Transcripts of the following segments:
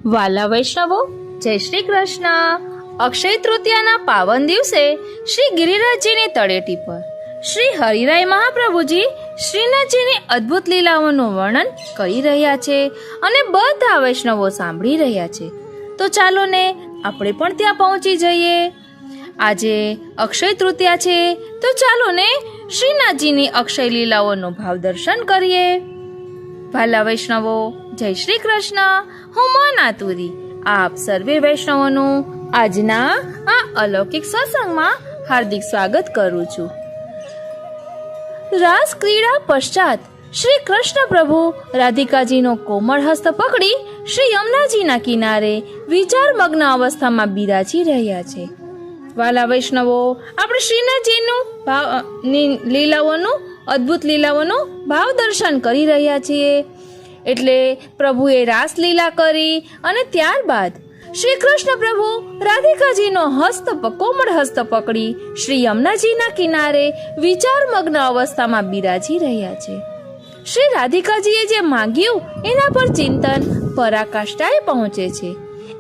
વાલા વૈષ્ણવો, જય શ્રી કૃષ્ણ. અક્ષય તૃતીયાના પાવન દિવસે શ્રી ગિરિરાજજીની તળેટી પર શ્રી હરિરાય મહાપ્રભુજી શ્રીનાથજીની અદ્ભુત લીલાઓનું વર્ણન કરી રહ્યા છે અને બધા વૈષ્ણવો સાંભળી રહ્યા છે. તો ચાલો ને આપણે પણ ત્યાં પહોંચી જઈએ. આજે અક્ષય તૃતીયા છે, તો ચાલો ને શ્રીનાથજીની અક્ષય લીલાઓનું ભાવ દર્શન કરીએ. વાલા વૈષ્ણવો, જય શ્રી કૃષ્ણ. હું મન આતુરી આપ સર્વે વૈષ્ણવોનું આજના આ અલૌકિક સત્સંગમાં હાર્દિક સ્વાગત કરું છું. રાસ ક્રીડા પશ્ચાત શ્રી કૃષ્ણ પ્રભુ રાધિકાજીનો કોમળ હસ્ત પકડી શ્રી યમુનાજીના કિનારે વિચારમગ્ન અવસ્થામાં બિરાજી રહ્યા છે. વાલા વૈષ્ણવો, આપણે શ્રીનાથજીનું લીલાઓનું અદ્ભુત લીલાઓનું ભાવ દર્શન કરી રહ્યા છીએ. એટલે પ્રભુએ રાસલીલા કરી અને ત્યારબાદ શ્રી કૃષ્ણ પ્રભુ રાધિકાજીનો કોમળ હસ્ત પકડી શ્રી યમુનાજીના કિનારે વિચારમગ્ન અવસ્થામાં બિરાજી રહ્યા છે. શ્રી રાધિકાજીએ જે માંગ્યું એના પર ચિંતન પરાકાષ્ઠાએ પહોંચે છે.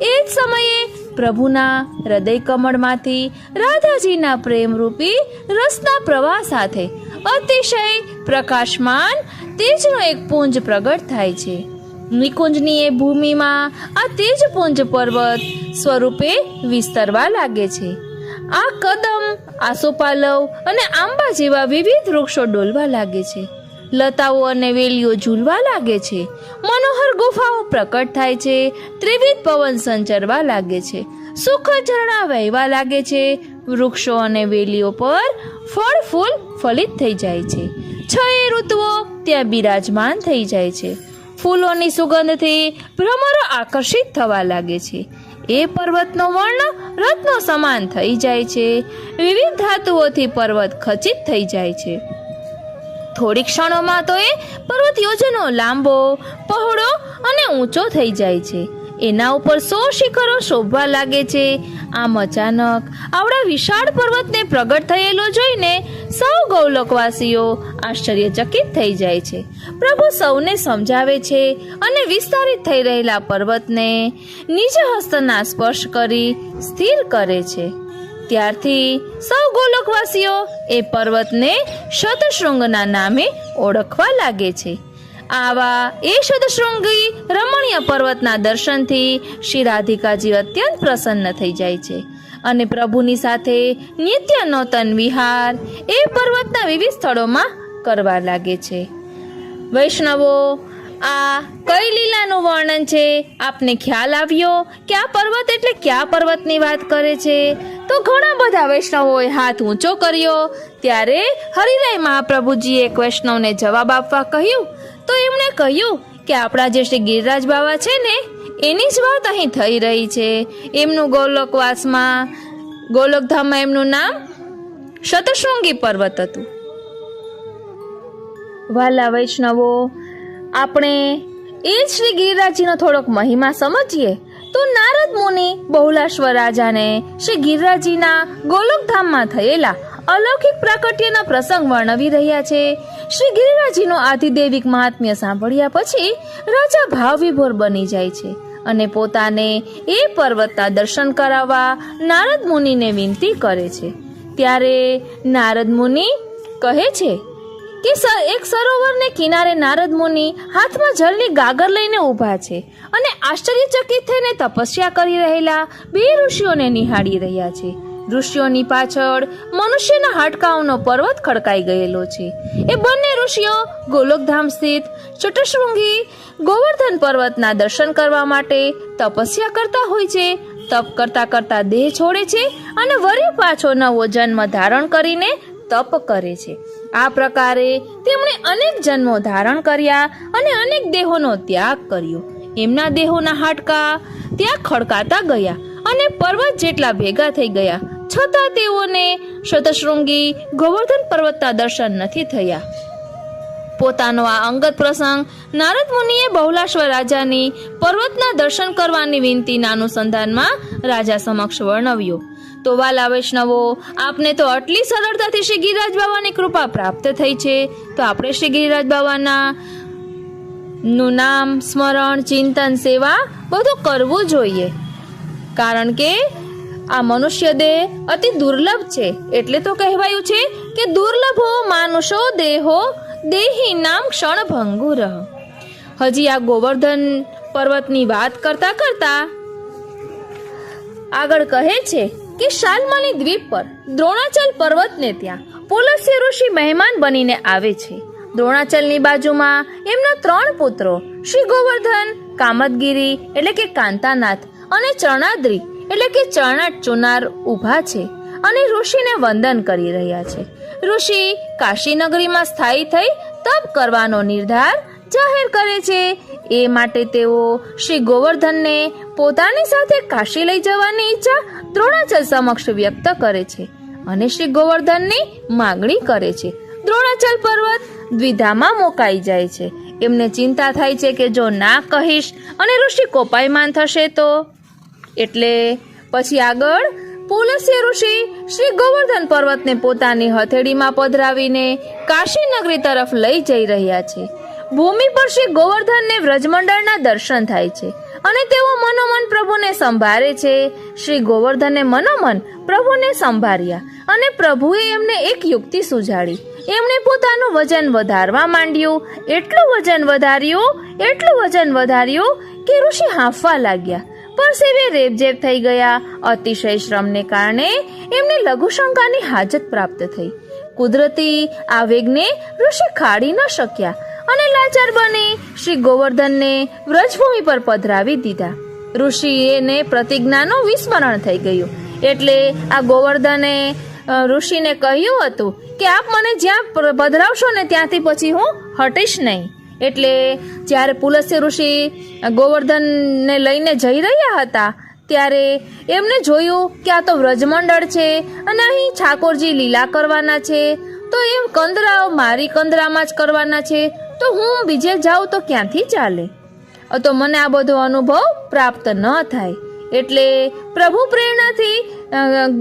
એ જ સમયે પ્રભુના હૃદય કમળમાંથી રાધાજીના પ્રેમરૂપી રસના પ્રવાહ સાથે અતિશય પ્રકાશમાન તેજનો એક પુંજ પ્રગટ થાય છે. નિકુંજની એ ભૂમિમાં આ તેજપુંજ પર્વત સ્વરૂપે વિસ્તરવા લાગે છે. આ કદમ, આસોપાલવ અને આંબા જેવા વિવિધ વૃક્ષો ડોલવા લાગે છે. લતાઓ અને વેલીઓ ઝૂલવા લાગે છે. મનોહર ગુફાઓ પ્રકટ થાય છે. ત્રિવિધ પવન સંચરવા લાગે છે. સુખદ ઝરણા વહેવા લાગે છે. વૃક્ષો અને વેલીઓ પર ફળ ફૂલ ફલિત થઈ જાય છે. છ ઋતુઓ ત્યાં બિરાજમાન થઈ જાય છે. ફૂલોની સુગંધથી ભ્રમરો આકર્ષિત થવા લાગે છે. એ પર્વતનો વર્ણ રત્નો સમાન થઈ જાય છે. વિવિધ ધાતુઓથી પર્વત ખચિત થઈ જાય છે. થોડી ક્ષણોમાં તો એ પર્વત યોજનો લાંબો, પહોળો અને ઊંચો થઈ જાય છે. એના ઉપર 100 શિખરો શોભવા લાગે છે. આમ અચાનક આવડા વિશાળ પર્વતને પ્રગટ થયેલો જોઈને સૌ ગૌલોકવાસીઓ આશ્ચર્યચકિત થઈ જાય છે. પ્રભુ સૌને સમજાવે છે અને વિસ્તારિત થઈ રહેલા પર્વતને નિજ હસ્તના સ્પર્શ કરી સ્થિર કરે છે. ત્યારથી સૌ ગોલોકવાસીઓ એ પર્વતને શતશૃંગના નામે ઓળખવા લાગે છે. આવા એ શતશૃંગી રમણીય પર્વતના દર્શનથી શ્રી રાધિકાજી અત્યંત પ્રસન્ન થઈ જાય છે અને પ્રભુની સાથે નિત્ય નૂતન વિહાર એ પર્વતના વિવિધ સ્થળોમાં કરવા લાગે છે. વૈષ્ણવો, આ કઈ લીલાનું વર્ણન છે? આપને ખ્યાલ આવ્યો કે આ પર્વત એટલે કયા પર્વતની વાત કરે છે? તો ઘણા બધા વૈષ્ણવોએ હાથ ઊંચો કર્યો. ત્યારે હરિરાય મહાપ્રભુજીએ એક વૈષ્ણવને જવાબ આપવા કહ્યું. તો એમણે કહ્યું કે આપણા જે શ્રી ગિરિરાજ બાવા છે ને, એની જ વાત અહીં થઈ રહી છે. એમનું ગોલોકધામમાં એમનું નામ શતશૃંગી પર્વત હતું. વાલા વૈષ્ણવો, આપણે એ જ શ્રી ગિરિરાજજીનો થોડોક મહિમા સમજીએ તો નારદ મુનિ બહુલાશ્વ રાજાને શ્રી ગિરિરાજજીના ગોલોકધામમાં થયેલા અલૌકિક પ્રાકટ્યના પ્રસંગ વર્ણવી રહ્યા છે. શ્રી ગિરિરાજજીનો આધિદૈવિક મહાત્મ્ય સાંભળ્યા પછી રાજા ભાવવિભોર બની જાય છે અને પોતાને એ પર્વતના દર્શન કરાવવા નારદ મુનિને વિનંતી કરે છે. ત્યારે નારદ મુનિ કહે છે કે એક સરોવરને કિનારે નારદ મુનિ હાથમાં જળની ગાગર લઈને ઊભા છે અને આશ્ચર્યચકિત થઈને તપસ્યા કરી રહેલા 2 ઋષિઓને નિહાળી રહ્યા છે. ઋષિઓની પાછળ મનુષ્યના હાડકાઓનો પર્વત ખડકાઈ ગયેલો છે. એ બંને ઋષિઓ ગોલોકધામ સ્થિત શતશૃંગી ગોવર્ધન પર્વતના દર્શન કરવા માટે તપસ્યા કરતા હોય છે. તપ કરતા કરતા દેહ છોડે છે અને વળી પાછો નવો જન્મ ધારણ કરીને તપ કરે છે. આ પ્રકારે તેમણે અનેક જન્મો ધારણ કર્યા અને અનેક દેહોનો ત્યાગ કર્યો. એમના દેહોના હાડકા ત્યાં ખડકાતા ગયા અને પર્વત જેટલા ભેગા થઈ ગયા, છતાં તેઓને શતશૃંગી ગોવર્ધન પર્વતના દર્શન નથી થયા. પોતાનો આ અંગત પ્રસંગ નારદ મુનિએ બહુલાશ્વ રાજાની પર્વતના દર્શન કરવાની વિનંતીના અનુસંધાનમાં રાજા સમક્ષ વર્ણવ્યો. તો વાલા વૈષ્ણવો, આપને તો આટલી સરળતાથી શ્રી ગિરિરાજ બાવાની કૃપા પ્રાપ્ત થઈ છે. તો આપણે શ્રી ગિરિરાજ બાવાના 2 લીલાઓનું નું નામ સ્મરણ, ચિંતન, સેવા બધું કરવું જોઈએ, કારણ કે આ મનુષ્ય દેહ અતિ દુર્લભ છે. એટલે તો કહેવાયું છે કે દુર્લભો માનુષો દેહો દેહી નામ ક્ષણભંગુર. હજી આ ગોવર્ધન પર્વતની વાત કરતા કરતા આગળ કહે છે કે શાલ્મલી દ્વીપ પર દ્રોણાચલ પર્વતને ત્યાં પુલસ્ત્ય ઋષિ મહેમાન બનીને આવે છે. દ્રોણાચલની બાજુમાં એમના 3 પુત્રો શ્રી ગોવર્ધન, કામદગીરી એટલે કે કાંતાનાથ અને ચરણાદ્રી એટલે કે ચરણાટ ચુનાર ઊભા છે અને ઋષિને વંદન કરી રહ્યા છે. ઋષિ કાશી નગરીમાં સ્થાયી થઈ તપ કરવાનો નિર્ધાર જાહેર કરે છે. એ માટે તેઓ શ્રી ગોવર્ધનને પોતાની સાથે કાશી લઈ જવાની ઈચ્છા દ્રોણાચલ સમક્ષ વ્યક્ત કરે છે અને શ્રી ગોવર્ધનની માંગણી કરે છે. દ્રોણાચલ પર્વત દ્વિધામાં મુકાઈ જાય છે. એમને ચિંતા થાય છે કે જો ના કહીશ અને ઋષિ કોપાયમાન થશે તો. એટલે પછી આગળ પુલસ્ત્ય ઋષિ શ્રી ગોવર્ધન પર્વતને પોતાની હથેળીમાં પધરાવીને કાશી નગરી તરફ લઈ જઈ રહ્યા છે. ભૂમિ પર શ્રી ગોવર્ધનને વ્રજમંડળના દર્શન થાય છે અને તેઓ મનોમન પ્રભુને સંભાળે છે. શ્રી ગોવર્ધને મનોમન પ્રભુને સંભાળ્યા અને પ્રભુએ એમને એક યુક્તિ સુઝાડી. એમણે પોતાનું વજન વધારવા માંડ્યું. એટલું વજન વધાર્યું કે ઋષિ હાંફવા લાગ્યા. પરસેવે રેબઝેબ થઈ ગયા. અતિશય શ્રમને કારણે એમને લઘુશંકાની હાજત પ્રાપ્ત થઈ. કુદરતી આવેગને ઋષિ ખાડી ન શક્યા અને લાચાર બની શ્રી ગોવર્ધનને વ્રજભૂમિ પર પધરાવી દીધા. ઋષિને પ્રતિજ્ઞાનું વિસ્મરણ થઈ ગયું. એટલે આ ગોવર્ધને ઋષિને કહ્યું હતું કે આપ મને જ્યાં પધરાવશો ને ત્યાંથી પછી હું હટીશ નહીં. એટલે જ્યારે પુલસ્ત્ય ઋષિ ગોવર્ધનને લઈને જઈ રહ્યા હતા ત્યારે એમને જોયું કે આ તો વ્રજમંડળ છે અને અહીં ઠાકોરજી લીલા કરવાના છે, તો એમ કંદરાઓ મારી કંદરામાં જ કરવાના છે, તો હું બીજે જાઉં તો ક્યાંથી ચાલે? તો મને આ બધો અનુભવ પ્રાપ્ત ન થાય. એટલે પ્રભુ પ્રેરણાથી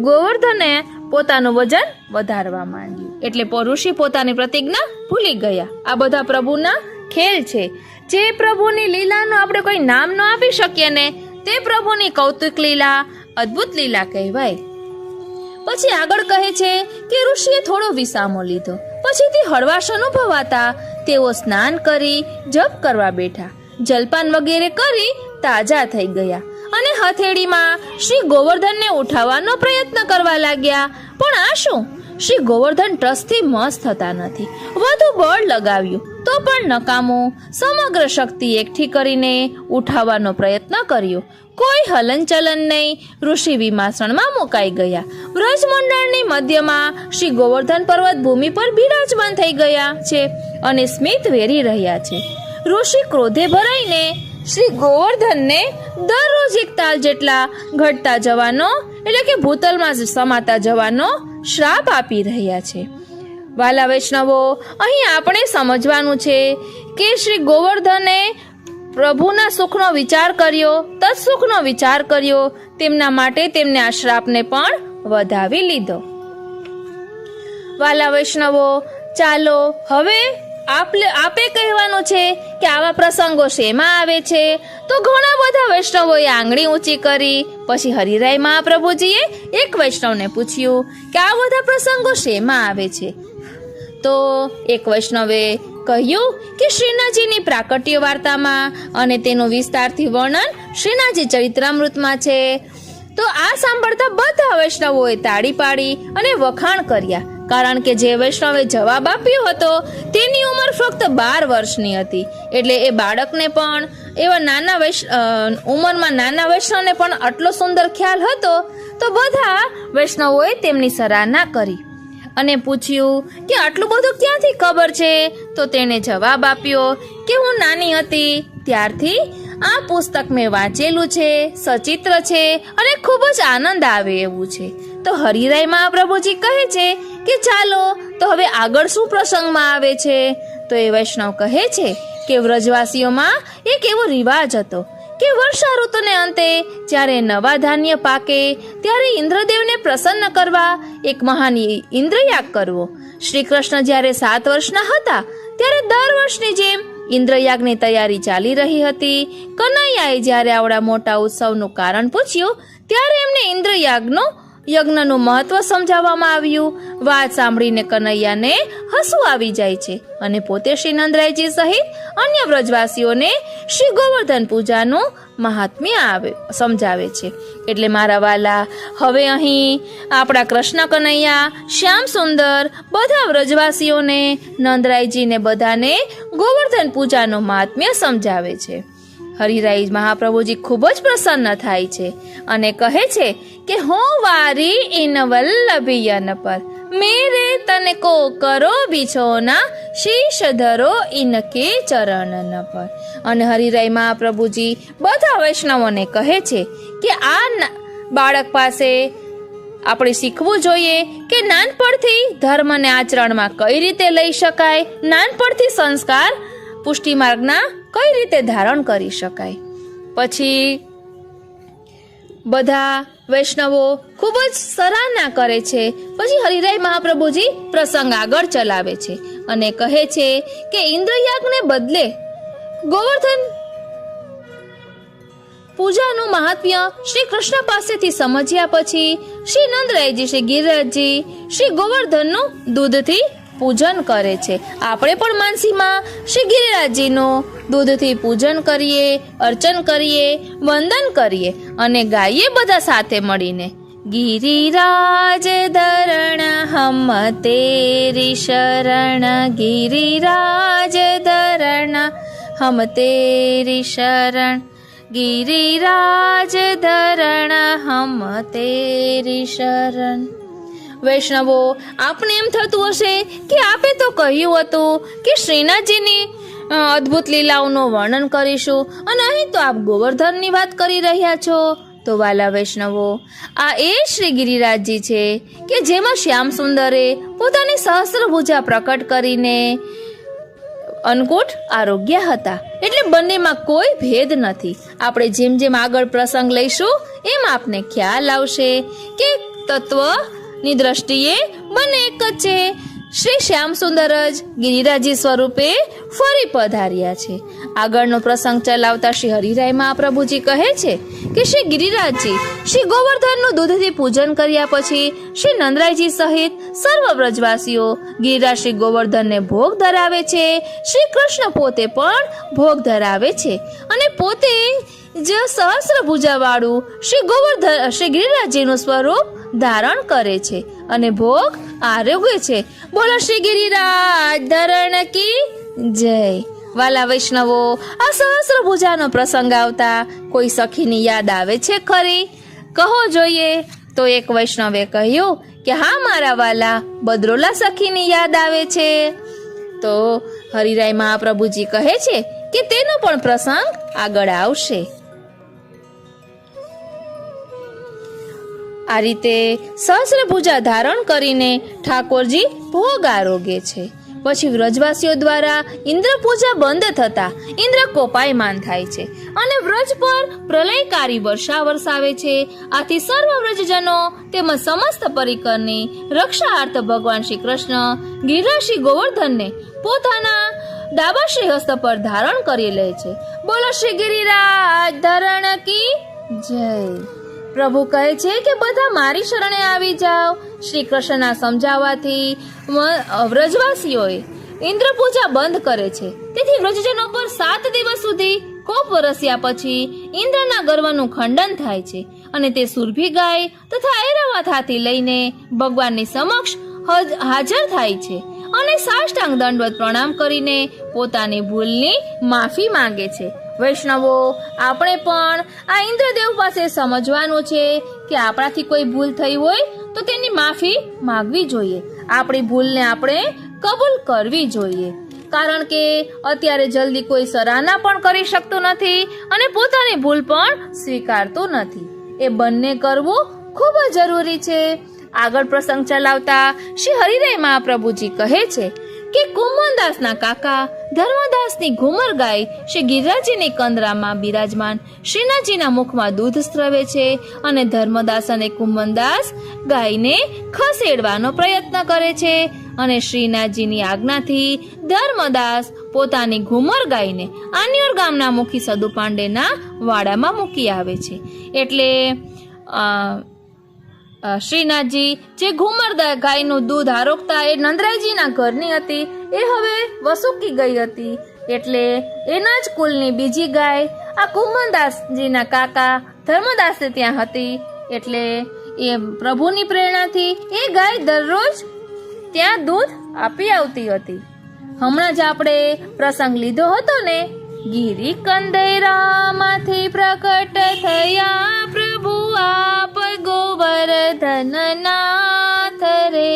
ગોવર્ધને પોતાનું વજન વધારવા માંડ્યું. એટલે ઋષિ પોતાની પ્રતિજ્ઞા ભૂલી ગયા. આ બધા પ્રભુના ખેલ છે. જે પ્રભુની લીલાનો આપણે કોઈ નામ ન આપી શકીએ ને તે પ્રભુની કૌતુક લીલા, અદ્ભુત લીલા કહેવાય. પછી આગળ કહે છે કે ઋષિએ થોડો વિસામો લીધો. પછીથી હળવાશ અનુભવાતા તેઓ સ્નાન કરી જપ કરવા બેઠા. જલપાન વગેરે કરી તાજા થઈ ગયા અને હથેળીમાં શ્રી ગોવર્ધનને ઉઠાવવાનો પ્રયત્ન કરવા લાગ્યા. પણ આ શું? શ્રી ગોવર્ધન ટ્રસ્ટથી મસ્ત થતા નથી. વધુ બળ લગાવ્યું તો પણ નકામું. સમગ્ર શક્તિ એકઠી કરીને ઉઠાવવાનો પ્રયત્ન કર્યો. કોઈ હલનચલન નહીં. ઋષિ વિમાસણમાં મુકાઈ ગયા. વ્રજમંડળની મધ્યમાં શ્રી ગોવર્ધન પર્વત ભૂમિ પર બિરાજમાન થઈ ગયા છે અને સ્મિત વેરી રહ્યા છે. ઋષિ ક્રોધે ભરાઈને શ્રી ગોવર્ધનને દરરોજ 1 તાલ જેટલા ઘટતા જવાનો એટલે કે ભૂતલમાં સમાતા જવાનો શ્રાપ આપી રહ્યા છે. વાલા વૈષ્ણવો, અહીં આપણે સમજવાનું છે કે શ્રી ગોવર્ધને પ્રભુના સુખનો વિચાર કર્યો, તત્સુખનો વિચાર કર્યો. તેમના માટે તેમને આ શ્રાપને પણ વધાવી લીધો. વાલા વૈષ્ણવો, ચાલો હવે આપે કહેવાનું છે કે આવા પ્રસંગો શેમાં આવે છે. તો ઘણા બધા વૈષ્ણવોએ આંગળી ઊંચી કરી. પછી હરિરાય મહાપ્રભુજીએ એક વૈષ્ણવને પૂછ્યું કે આ બધા પ્રસંગો શેમાં આવે છે. તો એક વૈષ્ણવે કહ્યું કે શ્રીનાથજીની પ્રાકટ્ય વાર્તામાં અને તેનું વિસ્તારથી વર્ણન શ્રીનાથજી ચરિત્રામૃતમાં છે. તો આ સાંભળતા બધા વૈષ્ણવોએ તાળી પાડી અને વખાણ કર્યા. કારણ કે જે વૈષ્ણવે જવાબ આપ્યો હતો તેની ઉંમર ફક્ત 12 વર્ષની હતી. એટલે એ બાળકને પણ એવા ઉંમરમાં નાના વૈષ્ણવને પણ આટલો સુંદર ખ્યાલ હતો. તો બધા વૈષ્ણવોએ તેમની સરાહના કરી અને પૂછ્યું કે આટલું બધું ક્યાંથી ખબર છે. તો તેણે જવાબ આપ્યો કે હું નાની હતી ત્યારથી આ પુસ્તક મેં વાંચેલું છે, સચિત્ર છે અને ખૂબ જ આનંદ આવે એવું છે. તો હરિરાય મહાપ્રભુજી કહે છે કે ચાલો તો હવે આગળ શું પ્રસંગમાં આવે છે. તો એ વૈષ્ણવ કહે છે કે વ્રજવાસીઓમાં એક એવો રિવાજ હતો કે વર્ષા ઋતુને અંતે જ્યારે નવા ધાન્ય પાકે ત્યારે ઇન્દ્રદેવને પ્રસન્ન કરવા એક મહાન ઇન્દ્રયાગ કરવો. શ્રી કૃષ્ણ જ્યારે 7 વર્ષના હતા ત્યારે દર વર્ષની જેમ ઇન્દ્રયાગની તૈયારી ચાલી રહી હતી. કનૈયાએ જ્યારે આવડા મોટા ઉત્સવનું કારણ પૂછ્યું ત્યારે એમને યજ્ઞનું મહત્વ સમજાવવામાં આવ્યું. વાત સાંભળીને કનૈયાને હસવું આવી જાય છે અને પોતે શ્રી નંદરાયજી સહિત અન્ય વ્રજવાસીઓને શ્રી ગોવર્ધન પૂજાનું મહાત્મ્ય સમજાવે છે. એટલે મારા વાલા, હવે અહીં આપણા કૃષ્ણ કનૈયા, શ્યામ સુંદર બધા વ્રજવાસીઓને, નંદરાયજીને બધાને ગોવર્ધન પૂજાનું મહાત્મ્ય સમજાવે છે. હરિરાય મહાપ્રભુજી ખૂબ જ પ્રસન્ન થાય છે અને કહે છે કે હું વારી ઇન વલ્લભિયન પર મેરે તને કો કરો બિછોના શીશ ધરો ઇનકે ચરણન પર. અને હરિરાય મહાપ્રભુજી બધા વૈષ્ણવોને કહે છે કે આ બાળક પાસે આપણે શીખવું જોઈએ કે નાનપણથી ધર્મને આચરણમાં કઈ રીતે લઈ શકાય, નાનપણથી સંસ્કાર પુષ્ટિ માર્ગના કઈ રીતે ધારણ કરી શકાય. પછી બધા વૈષ્ણવો ખૂબ જ સરાહના કરે છે. પછી હરિરાય મહાપ્રભુજી પ્રસંગ આગળ ચલાવે છે અને કહે છે કે ઇન્દ્રયાગને બદલે ગોવર્ધન પૂજાનું મહાત્મ્ય શ્રી કૃષ્ણ પાસેથી સમજ્યા પછી શ્રી નંદરાયજી, શ્રી ગિરિરાજજી શ્રી ગોવર્ધનનું દૂધથી પૂજન કરે છે. આપણે પણ માનસીમાં શ્રી ગિરિરાજજીનું દૂધથી પૂજન કરીએ, અર્ચન કરીએ, વંદન કરીએ અને ગાઈએ બધા સાથે મળીને. ગિરિરાજ ધરણ હમ તેરી શરણ, ગિરિરાજ ધરણ હમ તેરી શરણ, ગિરિરાજ ધરણ હમ તેરી શરણ. વૈષ્ણવો, આપને એમ થતું હશે કે આપે તો કહ્યું હતું કે શ્રીનાથજીની અદ્ભુત લીલાઓનું વર્ણન કરીશું અને અહીં તો આપ ગોવર્ધનની વાત કરી રહ્યા છો. તો વાલા વૈષ્ણવો, આ એ શ્રી ગિરિરાજજી છે કે જેમાં શ્યામ સુંદરે પોતાની સહસ્ત્રભુજા પ્રકટ કરીને અન્નકૂટ આરોગ્ય હતા. એટલે બંનેમાં કોઈ ભેદ નથી. આપણે જેમ જેમ આગળ પ્રસંગ લઈશું એમ આપને ખ્યાલ આવશે કે તત્વની દ્રષ્ટિએ બંને એક જ છે. શ્રી શ્યામ સુંદર જ ગિરિરાજી સ્વરૂપે ફરી પધાર્યા છે. આગળનો પ્રસંગ ચલાવતા શ્રી હરિરાય મહાપ્રભુજી કહે છે કે શ્રી ગિરિરાજજી શ્રી ગોવર્ધનનું દૂધથી પૂજન કર્યા પછી શ્રી નંદરાયજી સહિત સર્વ વ્રજવાસીઓ ગિરિરાજ શ્રી ગોવર્ધનને ભોગ ધરાવે છે. શ્રી કૃષ્ણ પોતે પણ ભોગ ધરાવે છે અને પોતે જ સહસ્ત્રભુજા વાળું શ્રી ગિરિરાજજીનું સ્વરૂપ ધારણ કરે છે અને ભોગ આરોગે છે. બોલો શ્રી ગિરિરાજ ધરણ કી જય. વાલા વૈષ્ણવો, આ સહસ્ત્રભુજાનો પ્રસંગ આવતા કોઈ સખીની યાદ આવે છે ખરી? કહો જોઈએ. તો એક વૈષ્ણવે કહ્યું કે હા મારા વાલા, બદરોલા સખીની યાદ આવે છે. તો હરિરાય મહાપ્રભુજી કહે છે કે તેનો પણ પ્રસંગ આગળ આવશે. આ રીતે સહસ્ત્રભુજા ધારણ કરીને ઠાકોરજી ભોગ આરોગે છે. પછી વ્રજવાસીઓ દ્વારા ઇન્દ્ર પૂજા બંધ થતા ઇન્દ્ર કોપાયમાન થાય છે અને વ્રજ પર પ્રલયકારી વર્ષા વરસાવે છે. આથી સર્વ વ્રજજનો તેમજ સમસ્ત પરિકરની રક્ષાર્થ ભગવાન શ્રી કૃષ્ણ ગિરિરાજ શ્રી ગોવર્ધનને પોતાના ડાબા શ્રી હસ્ત પર ધારણ કરી લે છે. બોલો શ્રી ગિરિરાજ ધરણ કી જય. પ્રભુ કહે છે કે બધા મારી શરણે આવી જાઓ. શ્રી કૃષ્ણના સમજાવવાથી વ્રજવાસીઓએ ઇન્દ્ર પૂજા બંધ કરે છે. તેથી વ્રજજનો પર 7 દિવસ સુધી કોપ વરસ્યા પછી ઇન્દ્રના ગર્વનું ખંડન થાય છે અને તે સુરભી ગાય તથા ઐરાવત હાથી લઈને ભગવાનની સમક્ષ હાજર થાય છે અને સાષ્ટાંગ દંડવત પ્રણામ કરીને પોતાની ભૂલની માફી માંગે છે. વૈષ્ણવો, આપણે પણ આ ઇન્દ્રદેવ પાસે સમજવાનું છે કે આપણાથી કોઈ ભૂલ થઈ હોય તો તેની માફી માંગવી જોઈએ. આપણી ભૂલને આપણે કબૂલ કરવી જોઈએ. કારણ કે અત્યારે જલ્દી કોઈ સરાહના પણ કરી શકતું નથી અને પોતાની ભૂલ પણ સ્વીકારતું નથી. એ બંને કરવું ખૂબ જ જરૂરી છે. આગળ પ્રસંગ ચલાવતા શ્રી હરિરાય મહાપ્રભુજી કહે છે કે કુંમનદાસના કાકા ધર્મદાસની ઘુમર ગાય શ્રી ગિરિરાજજીની કંદરામાં બિરાજમાન શ્રીનાથજીના મુખમાં દૂધ સ્રવે છે અને ધર્મદાસ અને કુંમનદાસ ગાયને ખસેડવાનો પ્રયત્ન કરે છે અને શ્રીનાથજીની આજ્ઞાથી ધર્મદાસ પોતાની ઘુમર ગાયને આન્યોર ગામના મુખી સદુ પાંડેના વાડામાં મૂકી આવે છે. એટલે શ્રીનાથજી જે ઘુમર ગાયનું દૂધ આરોગતા એ નંદરાયજીના ઘરની હતી, એ હવે વસુકી ગઈ હતી. એટલે એના જ કુલની બીજી ગાય આ કુંભનદાસજીના કાકા ધર્મદાસે ત્યાં હતી. એટલે એ પ્રભુની પ્રેરણાથી એ ગાય દરરોજ ત્યાં દૂધ આપી આવતી હતી. હમણાં જ આપણે પ્રસંગ લીધો હતો ને, ગિરી કંદેરામાંથી પ્રકટ થયા પ્રભુ આપ ગોવર્ધન નાથ રે,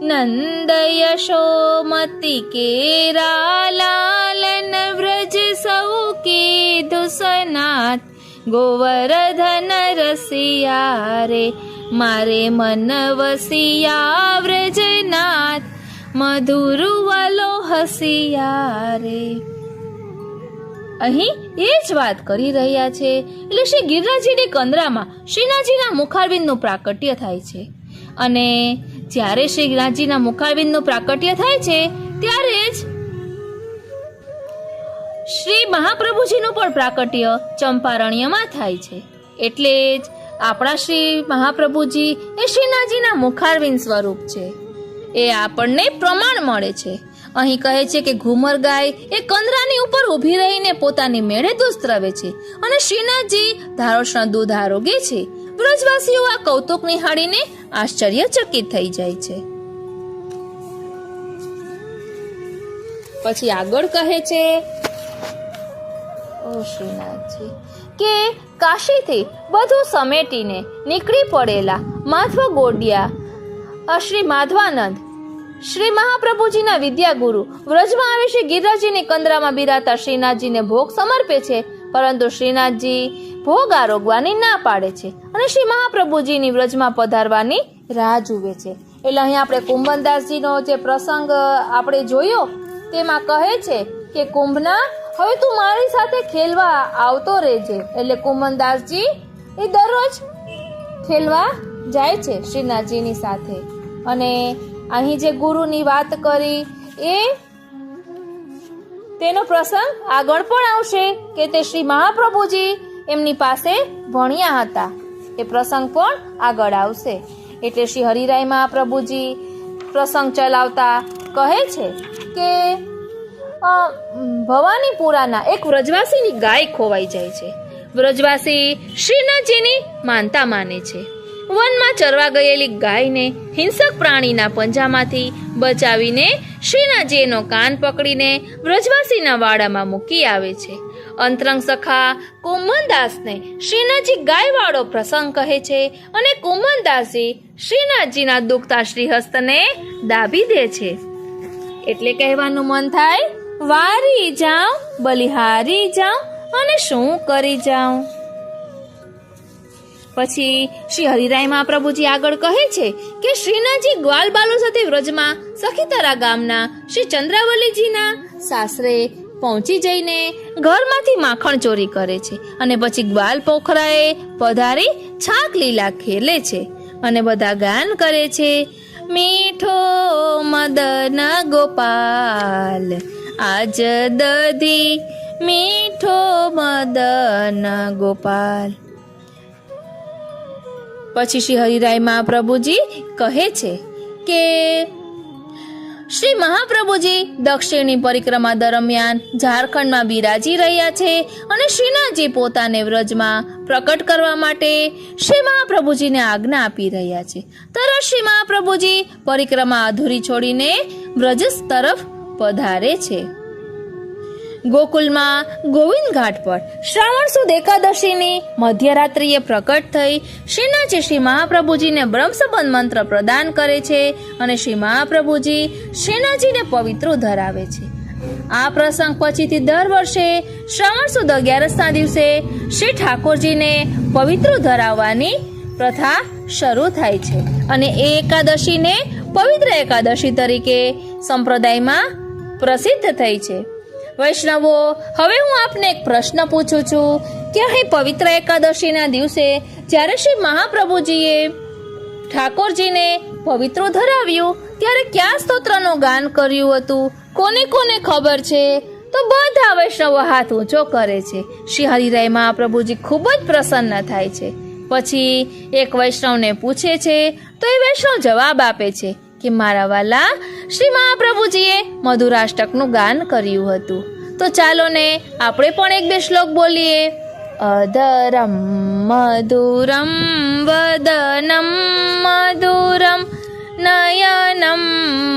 નંદ યશોમતી કેરા લાલન વ્રજ સૌ કીધું સનાથ, ગોવર્ધન રસિયા રે મારે મન વસિયા વ્રજનાથ, મધુર વલો હસિયા રે. અહીં એ જ વાત કરી રહ્યા છે. એટલે શ્રી ગિરિરાજજીની કંદરામાં શ્રીનાથજીના મુખારવિંદનું પ્રાકટ્ય થાય છે. અને જ્યારે શ્રી ગિરિરાજજીના મુખારવિંદનું પ્રાકટ્ય થાય છે ત્યારે જ શ્રી મહાપ્રભુજીનું પણ પ્રાકટ્ય ચંપારણ્યમાં થાય છે. એટલે જ આપણા શ્રી મહાપ્રભુજી એ શ્રીનાથજીના મુખારવિંદ સ્વરૂપ છે. એ આપણને પ્રમાણ મળે છે. અહીં કહે છે કે ઘુમર ગાય એ કંદરાની ઉપર ઊભી રહીને પોતાની મેળે દૂધ સ્રવે છે અને શ્રીનાથજી ધારોષ્ણ દૂધ આરોગે છે. વ્રજવાસીઓ આ કૌતુક નિહાળીને આશ્ચર્યચકિત થઈ જાય છે. પછી આગળ કહે છે ઓ શ્રીનાથજી કે કાશીથી બધું સમેટીને નીકળી પડેલા માધવ ગોડિયા શ્રી માધવાનંદ શ્રી મહાપ્રભુજીના વિદ્યાગુરુ વ્રજમાં આવે છે. ગિરિરાજજીની કંદરામાં બિરાતા શ્રીનાથજીને ભોગ સમર્પે છે, પરંતુ શ્રીનાથજી ભોગ આરોગવાની ના પાડે છે અને શ્રી મહાપ્રભુજીની વ્રજમાં પધારવાની રાહ જુએ છે. એટલે અહીં આપણે કુંભનદાસજીનો જે પ્રસંગ આપણે જોયો તેમાં કહે છે કે કુંભના હવે તું મારી સાથે ખેલવા આવતો રહેજે. એટલે કુંભનદાસજી એ દરરોજ ખેલવા જાય છે શ્રીનાથજીની સાથે. અને અહીં જે ગુરુની વાત કરી એ તેનો પ્રસંગ આગળ પણ આવશે કે તે શ્રી મહાપ્રભુજી એમની પાસે ભણ્યા હતા. એ પ્રસંગ પણ આગળ આવશે. એટલે શ્રી હરિરાય મહાપ્રભુજી પ્રસંગ ચલાવતા કહે છે કે ભવાનીપુરાના એક વ્રજવાસીની ગાય ખોવાઈ જાય છે. વ્રજવાસી શ્રીનાથજીની માનતા માને છે. વનમાં ચરવા ગયેલી ગાયને હિંસક પ્રાણીના પંજામાંથી બચાવીને શ્રીનાથજી એનો કાન પકડીને વ્રજવાસીના વાડામાં મૂકી આવે છે. અંતરંગ સખા કુંભનદાસને શ્રીનાથજી ગાયવાળો પ્રસંગ કહે છે અને કુંભનદાસજી શ્રીનાથજીના દુખતા શ્રીહસ્તને દાબી દે છે. એટલે કહેવાનું મન થાય, વારી જાઉં બલિહારી જાઉં અને શું કરી જાઉં. પછી શ્રી હરિરાય મહાપ્રભુજી આગળ કહે છે કે શ્રીનાથજી ગ્વાલ બાલો સાથે વ્રજમાં સખીતરા ગામના શ્રી ચંદ્રાવલીજીના સાસરે પહોંચી જઈને ઘરમાંથી માખણ ચોરી કરે છે અને પછી ગ્વાલ પોખરાએ પધારી છાક લીલા ખેલે છે અને બધા ગાન કરે છે, મીઠો મદન ગોપાલ આજ દધી, મીઠો મદન ગોપાલ. પછી શ્રી હરિરાય મહાપ્રભુજી કહે છે કે શ્રી મહાપ્રભુજી દક્ષિણની પરિક્રમા દરમિયાન ઝારખંડમાં બિરાજી રહ્યા છે અને શ્રીનાથજી પોતાને વ્રજમાં પ્રકટ કરવા માટે શ્રી મહાપ્રભુજીને આજ્ઞા આપી રહ્યા છે. તરત શ્રી મહાપ્રભુજી પરિક્રમા અધૂરી છોડીને વ્રજ તરફ પધારે છે. ગોકુલમાં ગોવિંદ ઘાટ પર શ્રાવણ સુદ એકાદશીની મધ્યરાત્રિએ પ્રકટ થઈ શ્રીનાથજી શ્રી મહાપ્રભુજીને બ્રહ્મસંબંધ મંત્ર પ્રદાન કરે છે અને શ્રી મહાપ્રભુજી શ્રીનાથજીને પવિત્ર ધરાવે છે. આ પ્રસંગ પછીથી દર વર્ષે શ્રાવણ સુદ 11ના દિવસે શ્રી ઠાકોરજીને પવિત્ર ધરાવવાની પ્રથા શરૂ થાય છે અને એ એકાદશીને પવિત્ર એકાદશી તરીકે સંપ્રદાયમાં પ્રસિદ્ધ થઈ છે. વૈષ્ણવો, હવે હું આપને એક પ્રશ્ન પૂછું છું કે અહીં પવિત્ર એકાદશીના દિવસે જ્યારે શ્રી મહાપ્રભુજીએ ઠાકોરજીને પવિત્ર ધરાવ્યું ત્યારે કયા સ્તોત્રનું ગાન કર્યું હતું, કોને કોને ખબર છે? તો બધા વૈષ્ણવો હાથ ઊંચો કરે છે. શ્રી હરિરાય મહાપ્રભુજી ખૂબ જ પ્રસન્ન થાય છે. પછી એક વૈષ્ણવને પૂછે છે તો એ વૈષ્ણવ જવાબ આપે છે કે મારા વાલા શ્રી મહાપ્રભુજીએ મધુરાષ્ટકનું ગાન કર્યું હતું. તો ચાલો ને આપણે પણ એક બે શ્લોક બોલીએ. અધરમ મધુરમ વદનમ મધુરમ નયનમ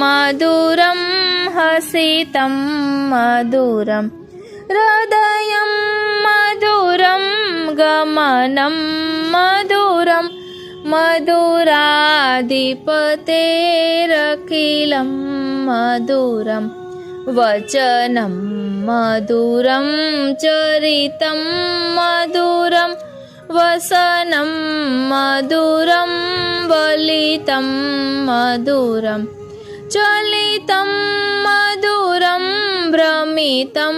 મધુરમ હસિતમ મધુરમ હૃદયમ મધુરમ ગમનમ મધુરમ મધુરાધિપતેરખિલમ મધુરમ વચનમ મધુરમ ચરિતમ મધુરમ વસનમ મધુરમ વલિતમ મધુરમ ચલિતમ મધુરમ ભ્રમિતમ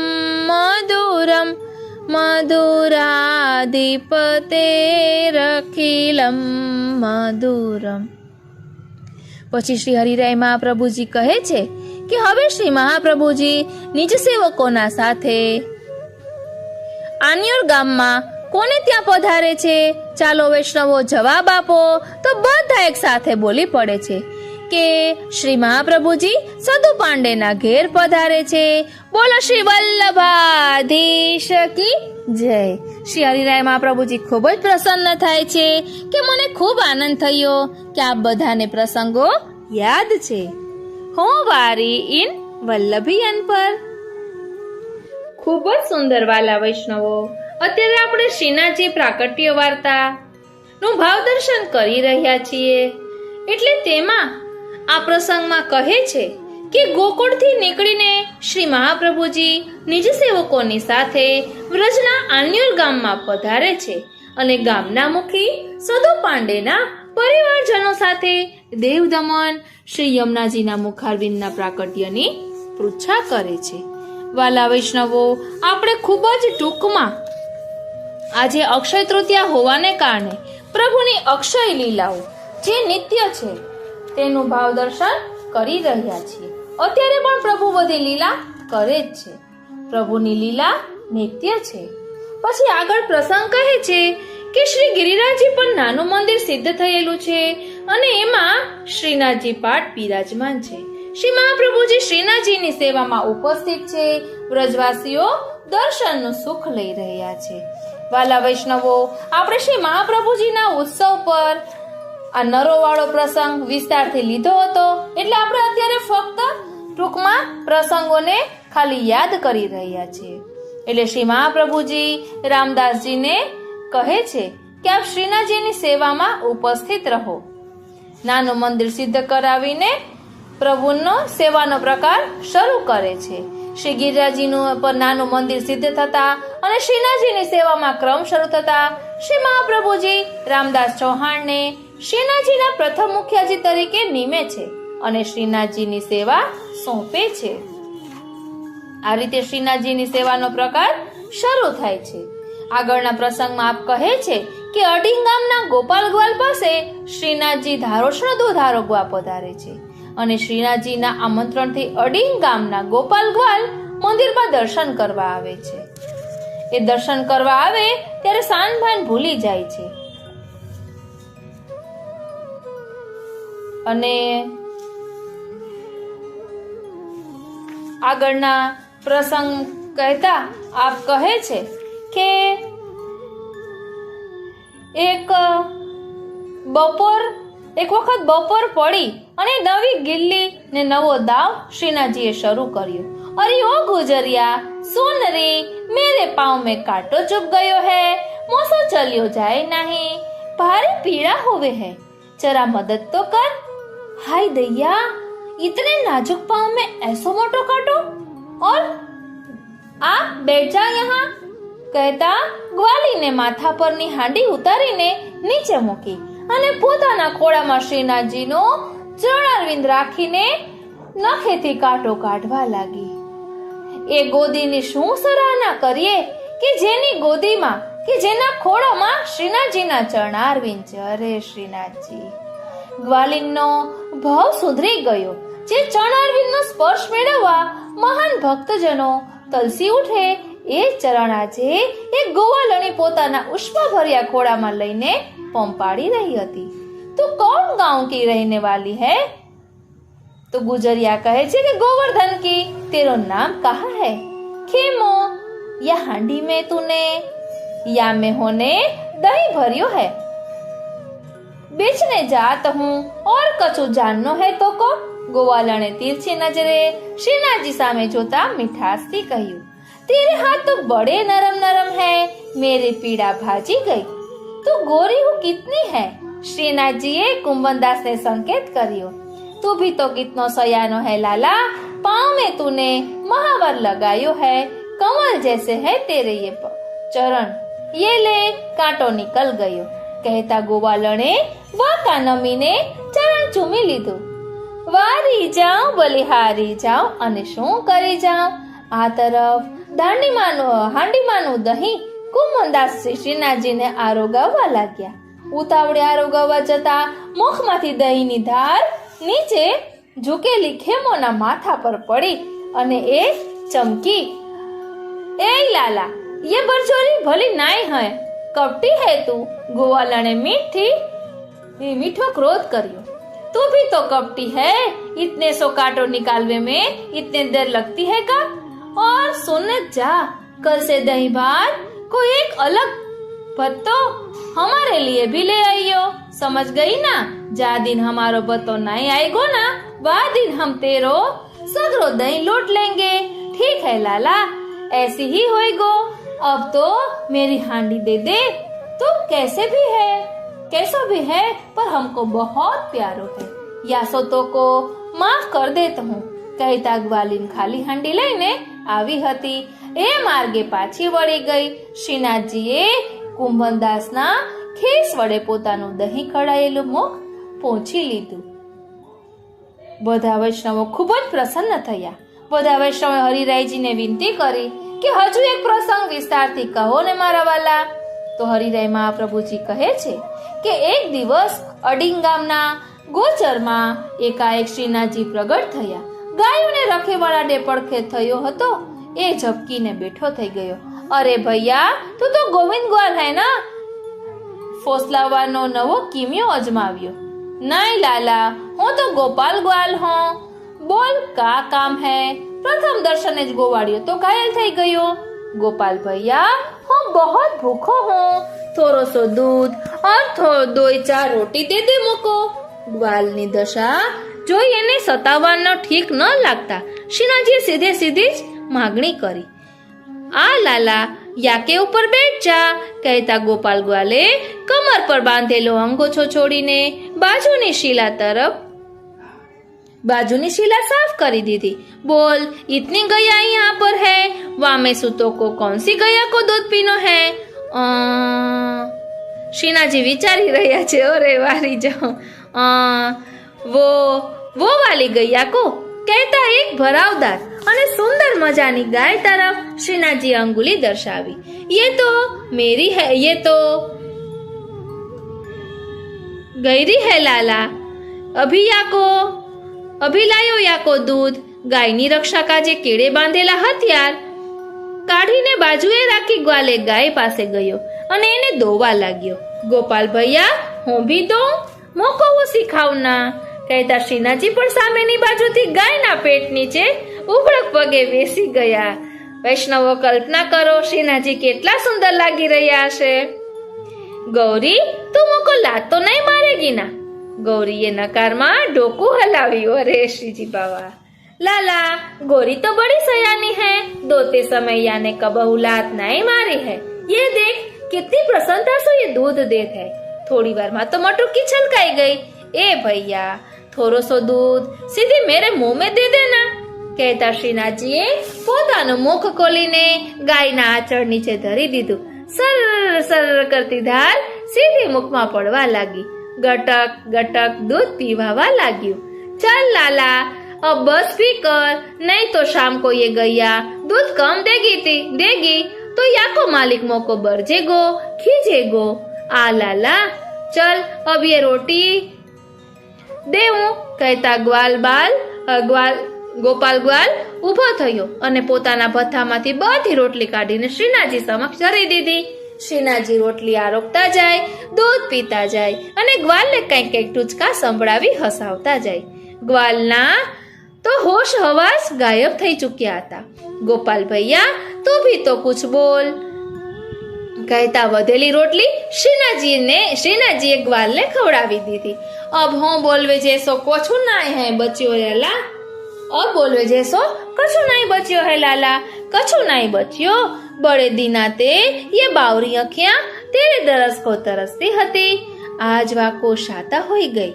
મધુરમ મધુરાધિપતેરખિલમ મધુરમ. પછી શ્રી હરિરાય મહાપ્રભુજી કહે છે કે હવે શ્રી મહાપ્રભુજી નિજ સેવકોના સાથે આન્યોર ગામમાં કોને ત્યાં પધારે છે? ચાલો વૈષ્ણવો જવાબ આપો. તો બધા એક સાથે બોલી પડે છે કે શ્રી મહાપ્રભુજી સદુ પાંડેના ઘેર પધારે છે. બોલો શ્રી વલ્લભાધીશ કી જય. શ્રી હરિરાય મહાપ્રભુજી ખૂબ જ પ્રસન્ન થાય છે કે મને ખૂબ આનંદ થયો કે આ બધાને પ્રસંગો યાદ છે. હો વારી ઇન વલ્લભીયન પર. ખૂબ જ સુંદર વાલા વૈષ્ણવો, અત્યારે આપણે શ્રીનાથજી પ્રાકટ્ય વાર્તા નું ભાવ દર્શન કરી રહ્યા છીએ. એટલે તેમાં આ પ્રસંગમાં કહે છે કે ગોકુળથી નીકળીને શ્રી મહાપ્રભુજી નિજ સેવકોની સાથે વ્રજના આન્યોર ગામમાં પધારે છે અને ગામના મુખી સદુ પાંડેના પરિવારજનો સાથે દેવદમન શ્રી યમુનાજીના મુખારવિંદના પ્રાકટ્યની પૃચ્છા કરે છે. વાલા વૈષ્ણવો, આપણે ખૂબ જ ટૂંકમાં આજે અક્ષય તૃતીયા હોવાને કારણે પ્રભુની અક્ષય લીલાઓ જે નિત્ય છે તેનું ભાવ દર્શન કરી રહ્યા છીએ. અત્યારે પણ પ્રભુ બધી લીલા કરે જ છે. પ્રભુની લીલા નિત્ય છે. પછી આગળ પ્રસંગ કહે છે કે શ્રી ગિરિરાજજી પર નાનું મંદિર સિદ્ધ થયેલું છે અને એમાં શ્રીનાથજી પાઠ બિરાજમાન છે. શ્રી મહાપ્રભુજી શ્રીનાથજીની સેવામાં ઉપસ્થિત છે. વ્રજવાસીઓ દર્શનનું સુખ લઈ રહ્યા છે. વાલા વૈષ્ણવો, આપણે શ્રી મહાપ્રભુજીના ઉત્સવ પર આ નરોવાળો પ્રસંગ વિસ્તારથી લીધો હતો, એટલે આપણે અત્યારે ફક્ત ટૂંકમાં પ્રસંગોને ખાલી યાદ કરી રહ્યા છીએ. એટલે શ્રી મહાપ્રભુજી રામદાસજીને કહે છે કે આપ શ્રીનાથજીની સેવામાં ઉપસ્થિત રહો. નાનું મંદિર સિદ્ધ કરાવીને પ્રભુનો સેવાનો પ્રકાર શરૂ કરે છે. શ્રી ગિરિરાજજીનું પર નાનું મંદિર સિદ્ધ થતા અને શ્રીનાથજીની સેવામાં ક્રમ શરૂ થતા શ્રી મહાપ્રભુજી રામદાસ ચૌહાણને શ્રીનાથજીના પ્રથમ મુખિયાજી તરીકે નિમે છે અને શ્રીનાથજીની સેવા સોંપે છે. આ રીતે શ્રીનાથજીની સેવાનો પ્રકાર શરૂ થાય છે. આગળના પ્રસંગમાં આપ કહે છે કે અડીંગ ગામના ગોપાલગ્વાલ પાસે શ્રીનાથજી ધારોષ્ણ દૂધ આરોગવા પધારે છે અને શ્રીનાથજીના આમંત્રણથી અડીંગ ગામના ગોપાલગ્વાલ મંદિરમાં દર્શન કરવા આવે છે. એ દર્શન કરવા આવે ત્યારે સાનભાન ભૂલી જાય છે અને આગળના પ્રસંગ કહેતા આપ કહે છે કે એક વખત બપોર પડી અને નવી ગિલ્લી ને નવો દાવ શ્રીનાથજીએ શરૂ કર્યો. અરે ઓ ગુજરિયા સુન રે, મેરે પાँव में कांटो चुभ गयो है, मोसो चलियो जाए नहीं, भारी पीड़ा हुए है, जरा मदद तो कर. हाय दैया, इतने नाजुक पाँव में ऐसो मोटो कांटो, और आप बैठ जा यहाँ. કહેતા ગ્વાલીને માથા પરની હાંડી ઉતારીને નીચે મૂકી અને પોતાના ખોળામાં શ્રીનાથજીનો ચરણારવિંદ રાખીને નખેથી કાંટો કાઢવા લાગી. એ ગોદીની શું સરાહના કરીએ કે જેની ગોદીમાં કે જેના ખોળામાં શ્રીનાથજીના ચરણારવિંદ છે. અરે શ્રીનાથજી, ગ્વાલીનનો ભાવ સુધરી ગયો. જે ચરણારવિંદનો સ્પર્શ મેળવવા મહાન ભક્તજનો તલસી ઉઠે એ ચરણ આજે એક ગોવાળણી પોતાના ઉષ્માભર્યા ખોળામાં લઈને પંપાડી રહી હતી. તું કોણ ગાંવ કી રહેને વાલી હૈ? तो गुजरिया कहे छे कि गोवर्धन की तेरो नाम कहा है? खेमो या हांडी में तूने या में होने दही भरियो है? बेचने जात हूँ और कछु जाननो है तो को? गोवालने तिरछी नजरे श्रीनाथजी सामे जोता मिठासથી કહ્યું, तेरे हाथ तो बड़े नरम नरम है, मेरी पीड़ा भाजी गई. तू गोरी हूँ कितनी है? श्रीनाथजीએ कुंभनदास ने संकेत કર્યો. तू भी तो कितनो सयानो है लाला, पाँव में तूने महावर लगायो है, कमल जैसे है तेरे ये चरण, ये ले कांटो निकल गयो. कहता गोवालणे वाका नमीने ચરણ ચૂમી લીધું. વારી જાઉં બલિહારી જાઉં અને શું કરી જાઉં? આ તરફ હાંડીમાંનું દહીં કુંભનદાસ શ્રીનાથજીને આરોગાવવા લાગ્યા. ઉતાવળે આરોગાવવા જતા મુખમાંથી દહીંની ધાર નીચે ઝૂકેલી ખેમોના માથા પર પડી અને એ ચમકી. એ લાલા, ये बरछोरी भली नाई है, कपटी है तू. गोवालने मीठो क्रोध करियो. तू भी तो कपटी है, इतने सो कांटो निकालने में इतने देर लगती है का? और सुन जा, कल से दही भात कोई एक अलग भत्तो हमारे लिए भी ले आइयो. समझ गई ना? जा दिन हमारो भत्तो नहीं आएगो ना, वह दिन हम तेरो सगरो दही लूट लेंगे. ठीक है लाला, ऐसी ही होएगो. अब तो मेरी हांडी दे दे. तू कैसे भी है पर हमको बहुत प्यारो है. यासो तो को माफ कर देता हूँ. कहता ग्वालीन खाली हांडी लઈને આવી હતી. એ માર્ગે પાછી વળી ગઈ. શ્રીનાથજીએ કુંભનદાસના ખેસ વડે પોતાનું દહીં કઢાયેલું મુખ પોંછી લીધું. બધા વૈષ્ણવો ખૂબ જ પ્રસન્ન થયા. બધા વૈષ્ણવે હરિરાયજીને વિનંતી કરી કે હજુ એક પ્રસંગ વિસ્તારથી કહો ને મારા વાલા. તો હરિરાય મહાપ્રભુજી કહે છે કે એક દિવસ અડિંગ ગામના ગોચરમાં એકાએક શ્રીનાથજી પ્રગટ થયા. ગાયોને રખેવાળાને પડખે થયો હતો એ ઝબકીને બેઠો થઈ ગયો. અરે ભૈયા, તું તો ગોવિંદ ગ્વાલ હે ના? ફોસલાવાનો નવો કિમિયો અજમાવ્યો. નહીં લાલા, હું તો ગોપાલ ગ્વાલ હું. બોલ કા કામ હે? प्रथम दर्शन જ ગોવાળિયો તો ઘાયલ થઈ ગયો. गोपाल भैया, હું बहुत भूखो हूँ, थोड़ो सो दूध और 2-4 रोटी दे दे मुको. ग्वालની દશા જોઈ એને સતાવવાનો ઠીક ન લાગતા શ્રીનાથજીએ સીધી જ માગણી કરી. આ લાલા, યાકે ઉપર બેઠ જા. કહેતા ગોપાલ ગ્વાલે કમર પર બાંધેલો અંગોછો છોડીને બાજુની શીલા साफ કરી દીધી. बोल, इतनी गया यहाँ पर है, वामे सुतो को कौन सी गया को दूध पीनो है? श्रीनाथजी विचारी રહ્યા છે. अरे वारी जाओ, वो वाली गैया को. कहता एक भरावदार અને સુંદર મજાની ગાય તરફ શ્રીનાથજી અંગુલી દર્શાવી. ये तो मेरी है, ये तो गैरी है लाला. अभी लायो याको दूध. ગાયની રક્ષા કાજે કેળે બાંધેલા હથિયાર કાઢીને બાજુએ રાખી ગ્વાલે ગાય પાસે ગયો અને એને દોવા લાગ્યો. ગોપાલ ભૈયા, હું ભી દઉં? મોકો હું સિખાવના. કહેતા શ્રીનાથજી પણ સામેની બાજુથી ગાયના પેટ નીચે ઉભળક પગે બેસી ગયા. વૈષ્ણવો, કલ્પના કરો શ્રીનાથજી કેટલા સુંદર લાગી રહ્યા હશે. ગૌરી, તું મોકો લાત તો નહીં મારેગી ના? ગૌરીએ નકારમાં ડોકું હલાવ્યું. અરે શ્રીજી બાવા, लाला, गोरी तो बड़ी सयानी है, दोते समय याने कबहू लात नहीं मारी है. ये देख कितनी प्रसन्नता से ये दूध देत है. थोड़ी बार में तो मटुकी छलकाई गई. ए भैया, थोड़ो सो दूध सीधे मेरे मुंह में दे देना. कहता શ્રીનાથજીએ પોતાનું મુખ ખોલીને ગાયના આચળ નીચે ધરી દીધું. સર કરતી ધાર સીધી મુખમાં પડવા લાગી. ગટક ગટક દૂધ પીવાવા લાગ્યું. ચાલ લાલા, अब बस भी कर, नहीं तो शाम को ये गैया दूध कम देगी तो या को मालिक मोको बरजेगो, खींचेगो. आ लाला, चल अब ये रोटी દેવું કહેતા ગોપાલ ગ્વાલ ઊભો થયો અને પોતાના ભથ્થામાંથી બધી રોટલી કાઢીને શ્રીનાથજી સમક્ષ ધરી દીધી. શ્રીનાથજી રોટલી આરોગતા જાય, દૂધ પીતા જાય અને ગ્વાલને કંઈક કંઈક ટૂચકા સંભળાવી હસાવતા જાય. ગ્વાલના તો હોશ હવાસ ગાયબ થઈ ચૂક્યા હતા. ગોપાલ ભૈયા તું ભી તો કુછ બોલ કહેતા વધેલી રોટલી શ્રીનાથજીએ ગ્વાલને ખવડાવી દીધી. અબ હું બોલવે જैसो કછું નાય હૈ બચ્યો લાલા, अब बोलवे जैसो कछु नहीं बच्यो है लाला, कछु नहीं बच्यो. बड़े दिनाते ये बावरी अखियां तेरे दरस को तरसती हती, आज वाको शाता होई गई.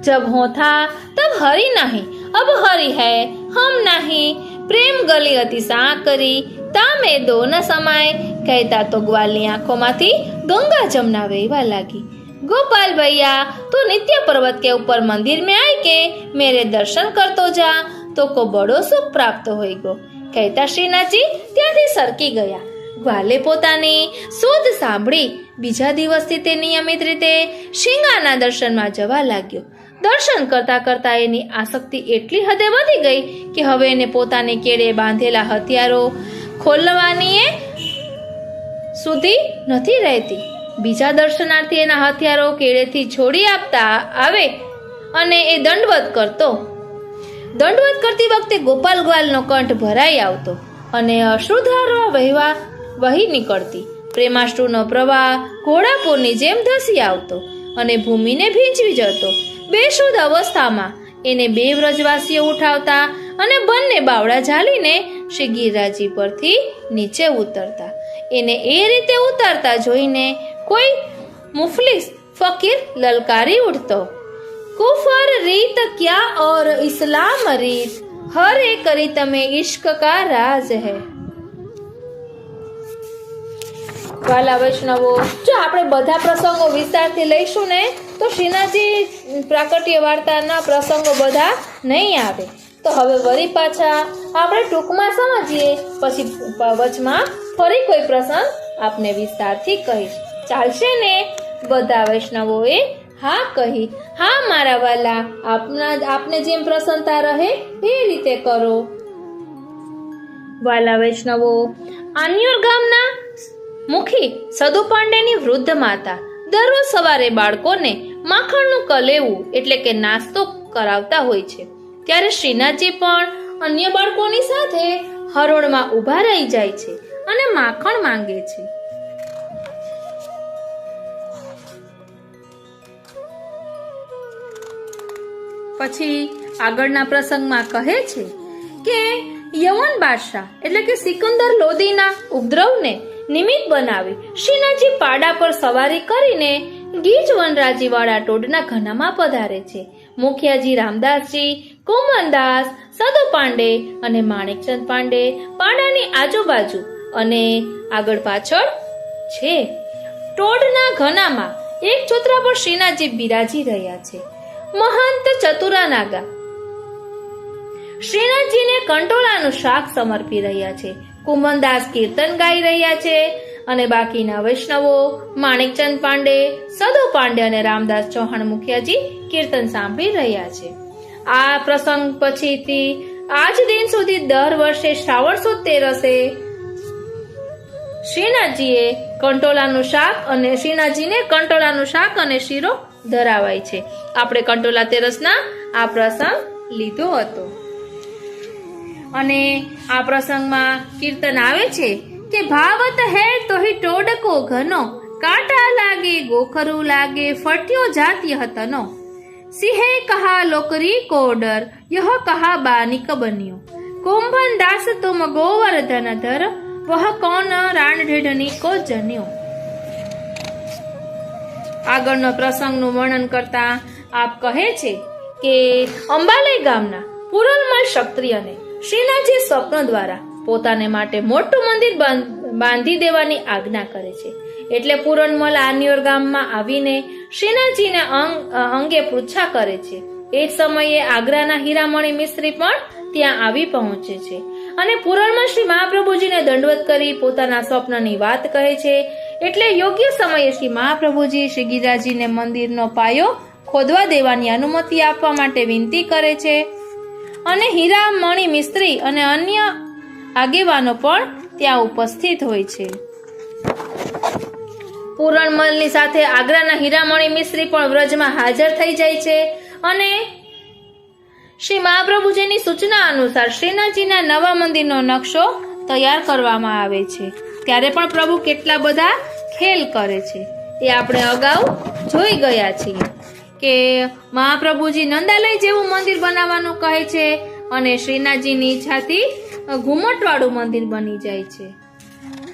जब हो था तब हरी नहीं, अब हरी है हम नहीं. प्रेम गली अति साकरी तामे दो न समाए कहता तो ग्वालनी आंखोंमांथी गंगा जमुना वहेवा लागी. गोपाल भैया तू नित्य पर्वत के ऊपर मंदिर में आए के मेरे दर्शन करतो जा तो को बड़ो सुख प्राप्त होएगो कहता श्रीनाथजी ત્યાંથી સરકી ગયા. ગ્વાલે પોતાની શોધ સાંભળી બીજા દિવસથી તે નિયમિત રીતે શિંગાના દર્શનમાં જવા લાગ્યો. દર્શન કરતા કરતા એની આસક્તિ એટલી હદે વધી ગઈ કે હવે એને પોતાની કેડે બાંધેલા હથિયારો ખોલવાની સુધી નથી રહેતી. બીજા દર્શનાર્થી એના હથિયારો કેળેથી છોડી આપતા આવે અને એ દંડવત કરતો. દંડવત કરતી વખતે ગોપાલ ગ્વાલનો કંઠ ભરાઈ આવતો અને અશ્રુધારા વહી નીકળતી. પ્રેમાશ્રુનો પ્રવાહ ઘોડાપુરની જેમ ધસી આવતો અને ભૂમિને ભીંજવી જતો. બેશુદ્ધ અવસ્થામાં એને બે વ્રજવાસીઓ ઉઠાવતા અને બંને બાવડા ઝાલીને શ્રી ગિરિરાજી પરથી નીચે ઉતરતા. એને એ રીતે ઉતારતા જોઈને કોઈ મુફલિસ ફકીર લલકારી ઉઠતો, कुफर रीत क्या और इस्लाम रीत, हर एक रीत में इश्क का राज है. વાલા વૈષ્ણવો, જો આપણે બધા પ્રસંગો વિસ્તારથી લઈશું ને તો શ્રીનાથજી પ્રાકટ્ય વાર્તાના પ્રસંગો બધા નહીં આવે. તો હવે વળી પાછા આપણે ટૂંકમાં સમજીએ, પછી વચમાં ફરી કોઈ પ્રસંગ આપને વિસ્તારથી કહીશ. ચાલશે ને? બધા વૈષ્ણવોએ હા કહી. હા મારા વાલા, આપને જેમ પ્રસન્નતા રહે એ રીતે કરો. વાલા વૈષ્ણવો, આન્યોર ગામના મુખી સદુ પાંડેની વૃદ્ધ માતા દરરોજ સવારે બાળકોને માખણનું કલેવું એટલે કે નાસ્તો કરાવતા હોય છે. ત્યારે શ્રીનાથજી પણ અન્ય બાળકોની સાથે હરોળમાં ઊભા રહી જાય છે અને માખણ માંગે છે. પછી આગળના પ્રસંગમાં કહે છે કે યવન બાદશાહ એટલે કે સિકંદર લોદીના ઉપદ્રવને નિમિત્ત બનાવી શ્રીનાથજી પાડા પર સવારી કરીને ગીચ વનરાજીવાળા ટોડના ઘનામાં પધારે છે. મુખિયાજી રામદાસજી, કોમનદાસ, સદુ પાંડે અને માણેકચંદ પાંડે પાડાની આજુબાજુ અને આગળ પાછળ છે. ટોડના ઘનામાં એક ચોતરા પર શ્રીનાથજી બિરાજી રહ્યા છે. મહંત ચતુરાનાગા શ્રીનાથજીને કંટોળાનું શાક સમર્પી રહ્યા છે. કુમનદાસ કીર્તન ગાઈ રહ્યા છે અને બાકીના વૈષ્ણવો માણેકચંદ પાંડે, સદુ પાંડે અને રામદાસ ચૌહાણ મુખિયાજી કીર્તન સાંભળી રહ્યા છે. આ પ્રસંગ પછીથી આજ દિન સુધી દર વર્ષે શ્રાવણ સુદ તેરસે શ્રીનાથજીને કંટોળાનું શાક અને શીરો ધરાવાય છે. આપણે કંટોલા તેરસના આ પ્રસંગ લીધો હતો અને આ પ્રસંગમાં કીર્તન આવે છે કે ભાવત હે તો હી ટોડકો ઘનો, કાંટા લાગે ગોખરું લાગે ફટ્યો જાતી હતનો, સિંહે કહા લોકરી કો ડર યહ કહા બાનિક બન્યો, કુંભન દાસ તુમ ગોવર્ધન ધર વહ કોન રાણઢેઢની કો જન્યો. આગળનો પ્રસંગનું વર્ણન કરતા આપ કહે છે કે અંબાલય ગામના પુરણમલ ક્ષત્રિયને શ્રીનાથજી સ્વપ્ન દ્વારા પોતાને માટે મોટું મંદિર બાંધી દેવાની આજ્ઞા કરે છે. એટલે પુરણમલ આન્યોર ગામમાં આવીને શ્રીનાથજીને અંગે પૃચ્છા કરે છે. એ જ સમયે આગ્રાના હીરામણી મિસ્ત્રી પણ ત્યાં આવી પહોંચે છે અને પુરણમલ શ્રી મહાપ્રભુજીને દંડવત કરી પોતાના સ્વપ્નની વાત કહે છે. એટલે યોગ્ય સમયે શ્રી મહાપ્રભુજી શ્રી ગિરિરાજજીને મંદિરનો પાયો ખોદવા દેવાની અનુમતિ આપવા માટે વિનંતી કરે છે અને હીરા મણિ મિસ્ત્રી અને અન્ય આગેવાનો પણ ત્યાં ઉપસ્થિત હોય છે. પૂરણમલની સાથે આગ્રાના હીરામણી મિસ્ત્રી પણ વ્રજમાં હાજર થઈ જાય છે અને શ્રી મહાપ્રભુજીની સૂચના અનુસાર શ્રીનાથજીના નવા મંદિરનો નકશો તૈયાર કરવામાં આવે છે. ત્યારે પણ પ્રભુ કેટલા બધા ખેલ કરે છે એ આપણે અગાઉ જોઈ ગયા છીએ કે મહાપ્રભુજી નંદાલય જેવું મંદિર બનાવવાનું કહે છે અને શ્રીનાથજીની ઈચ્છાથી ઘુમટવાળું મંદિર બની જાય છે.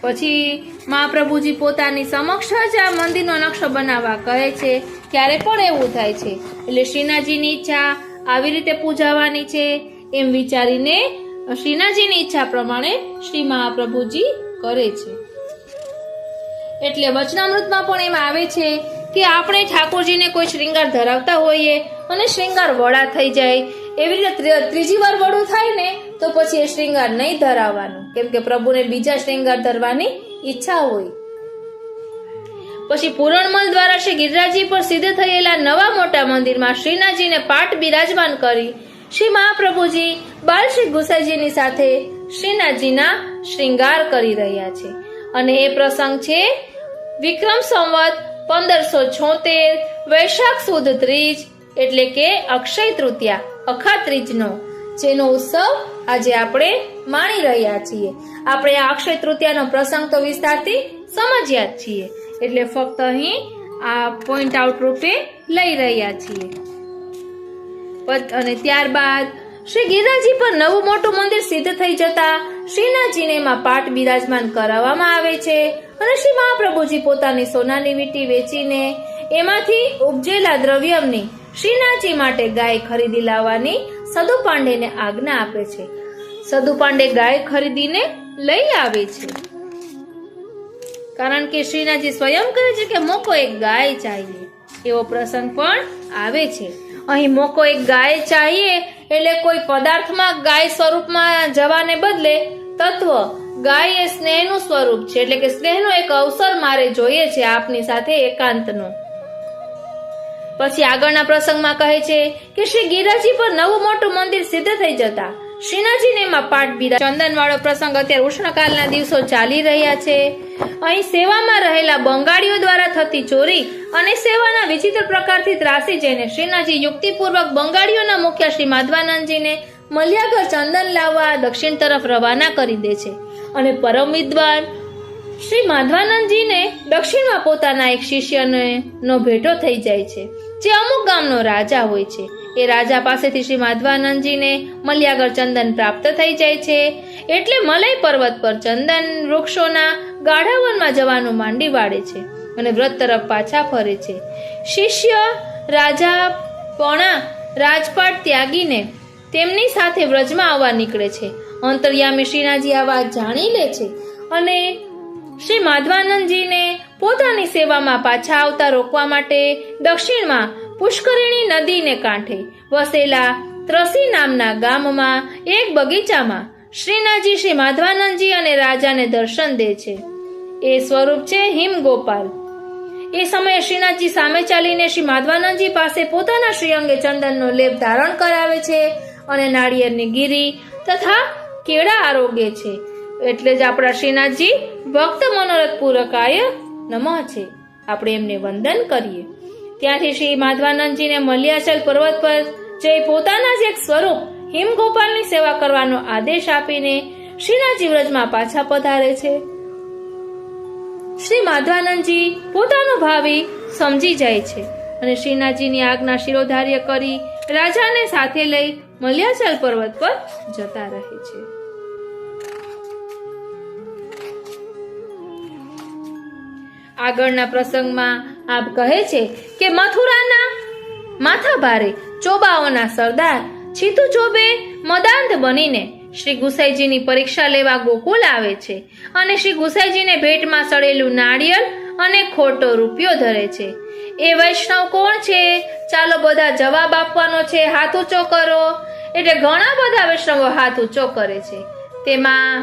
પછી મહાપ્રભુજી પોતાની સમક્ષ જ આ મંદિરનો નકશો બનાવવા કહે છે. ત્યારે પણ એવું થાય છે. એટલે શ્રીનાથજીની ઈચ્છા આવી રીતે પૂજાવાની છે એમ વિચારીને શ્રીનાથજીની ઈચ્છા પ્રમાણે શ્રી મહાપ્રભુજી કરે છે. એટલે વચનામૃતમાં પણ એમ આવે છે કે આપણે ઠાકોરજીને કોઈ શ્રૃંગાર ધરાવતા હોઈએ અને શ્રૃંગાર વડા થઈ જાય, એવી રીતે ત્રીજી વાર વડું થાય ને તો પછી એ શ્રૃંગાર નહીં ધરાવવાનું, કેમ કે પ્રભુને બીજા શ્રૃંગાર ધરવાની ઈચ્છા હોય. પછી પૂરણમલ દ્વારા શ્રી ગિરિરાજજી પર સિદ્ધ થયેલા નવા મોટા મંદિરમાં શ્રીનાથજીને પાટ બિરાજમાન કરી શ્રી મહાપ્રભુજી બાલ શ્રી ગુસાઈજીની સાથે શ્રીનાથજીના શ્રૃંગાર કરી રહ્યા છે. અને એ પ્રસંગ છે વિક્રમ સંવત 1576 વૈશાખ સુદ ત્રીજ એટલે કે અક્ષય તૃતીયા અખા ત્રીજનો, જેનો ઉત્સવ આજે આપણે માણી રહ્યા છીએ. આપણે આ અક્ષય તૃતીયાનો પ્રસંગ તો વિસ્તારથી સમજ્યા જ છીએ, એટલે ફક્ત અહીં આ પોઈન્ટ આઉટ રૂપે લઈ રહ્યા છીએ. અને ત્યારબાદ શ્રી ગિરિરાજજી પર નવું મોટું મંદિર સિદ્ધ થઈ જતા શ્રીનાથજીને એમાં પાટ બિરાજમાન કરાવવામાં આવે છે અને શ્રી મહાપ્રભુજી પોતાની સોનાની વીંટી વેચીને એમાંથી ઉપજેલા દ્રવ્યની શ્રીનાથજી માટે ગાય ખરીદી લાવવાની સદુ પાંડેને આજ્ઞા આપે છે. સદુ પાંડે ગાય ખરીદીને લઈ આવે છે, કારણ કે શ્રીનાથજી સ્વયં કહે છે કે મોકો એક ગાય ચાહીએ. એવો પ્રસંગ પણ આવે છે. અહીં મોકો એક ગાય ચાહીએ એટલે કોઈ પદાર્થમાં ગાય સ્વરૂપમાં જવાને બદલે તત્વ ગાય એ સ્નેહનું સ્વરૂપ છે, એટલે કે સ્નેહનો એક અવસર મારે જોઈએ છે આપની સાથે એકાંતનો. પછી આગળના પ્રસંગમાં કહે છે કે શ્રી ગિરિરાજજી પર નવું મોટું મંદિર સિદ્ધ થઈ જતા શ્રીનાથજીને એમાં પાટ બિરાજ. ચંદનવાળો પ્રસંગ અત્યારે ઉષ્ણકાલના દિવસો ચાલી રહ્યા છે. અહીં સેવામાં રહેલા બંગાળીઓ દ્વારા થતી ચોરી અને સેવાના વિચિત્ર પ્રકારથી ત્રાસી જઈને શ્રીનાથજી યુક્તિપૂર્વક બંગાળીઓના મુખ્ય શ્રી માધવાનંદજીને મલ્યાગર ચંદન લાવવા દક્ષિણ તરફ રવાના કરી દે છે અને પરમ વિદ્વાન શ્રી માધવાનંદજીને દક્ષિણમાં પોતાના એક શિષ્યનો ભેટો થઈ જાય છે, જે અમુક ગામનો રાજા હોય છે. એ રાજા પાસેથી શ્રી માધવાનંદજીને મલ્યાગર ચંદન પ્રાપ્ત થઈ જાય છે. એટલે મલય પર્વત પર ચંદન વૃક્ષોના ગાઢાવનમાં જવાનું માંડી વાળે છે અને વ્રત તરફ પાછા ફરે છે. શિષ્ય રાજા પણા રાજપાટ ત્યાગીને તેમની સાથે વ્રજમાં આવવા નીકળે છે. અંતર્યામી શ્રીનાથજી આ વાત જાણી લે છે અને શ્રી માધવાનંદજીને પોતાની સેવામાં પાછા આવતા રોકવા માટે દક્ષિણમાં પુષ્કરિણી નદીને કાંઠે વસેલા ત્રસી નામના ગામમાં એક બગીચામાં શ્રીનાથજી શ્રી માધવાનંદજી અને રાજાને દર્શન દે છે. એ સ્વરૂપ છે હિમગોપાલ. એ સમયે શ્રીનાથજી સામે ચાલીને શ્રી માધવાનંદજી પાસે પોતાના શ્રીઅંગે ચંદનનો લેપ ધારણ કરાવે છે અને નાળિયેરની ગીરી તથા કેળા આરોગે છે. એટલે જ આપણા શ્રીનાથજી ભક્ત મનોરથ પૂરકાય નમઃ છે. આપણે એમને વંદન કરીએ. ત્યાંથી શ્રી માધવાનંદજીને મલ્યાચલ પર્વત પર જઈ પોતાના જ એક સ્વરૂપ હિમગોપાલની સેવા કરવાનો આદેશ આપીને શ્રીનાથજી વ્રજમાં પાછા પધારે છે. શ્રી માધવાનંદજી પોતાનું ભાવિ સમજી જાય છે અને શ્રીનાથજીની આજ્ઞા શિરોધાર્ય કરી રાજાને સાથે લઈ મલ્યાચલ પર્વત પર જતા રહે છે. આગળના પ્રસંગમાં આપ કહે છે કે મથુરાના માથાભારે ચોબાઓના સરદાર છીતુ ચોબે મદાંધ બનીને શ્રી ગુસાઈજીની પરીક્ષા લેવા ગોકુલ આવે છે અને શ્રી ગુસાઈજીને ભેટમાં સડેલું નાળિયેર અને ખોટો રૂપિયો ધરે છે. એ વૈષ્ણવ કોણ છે? ચાલો બધા જવાબ આપવાનો છે, હાથ ઊંચો કરો. એટલે ઘણા બધા વૈષ્ણવો હાથ ઊંચો કરે છે. તેમાં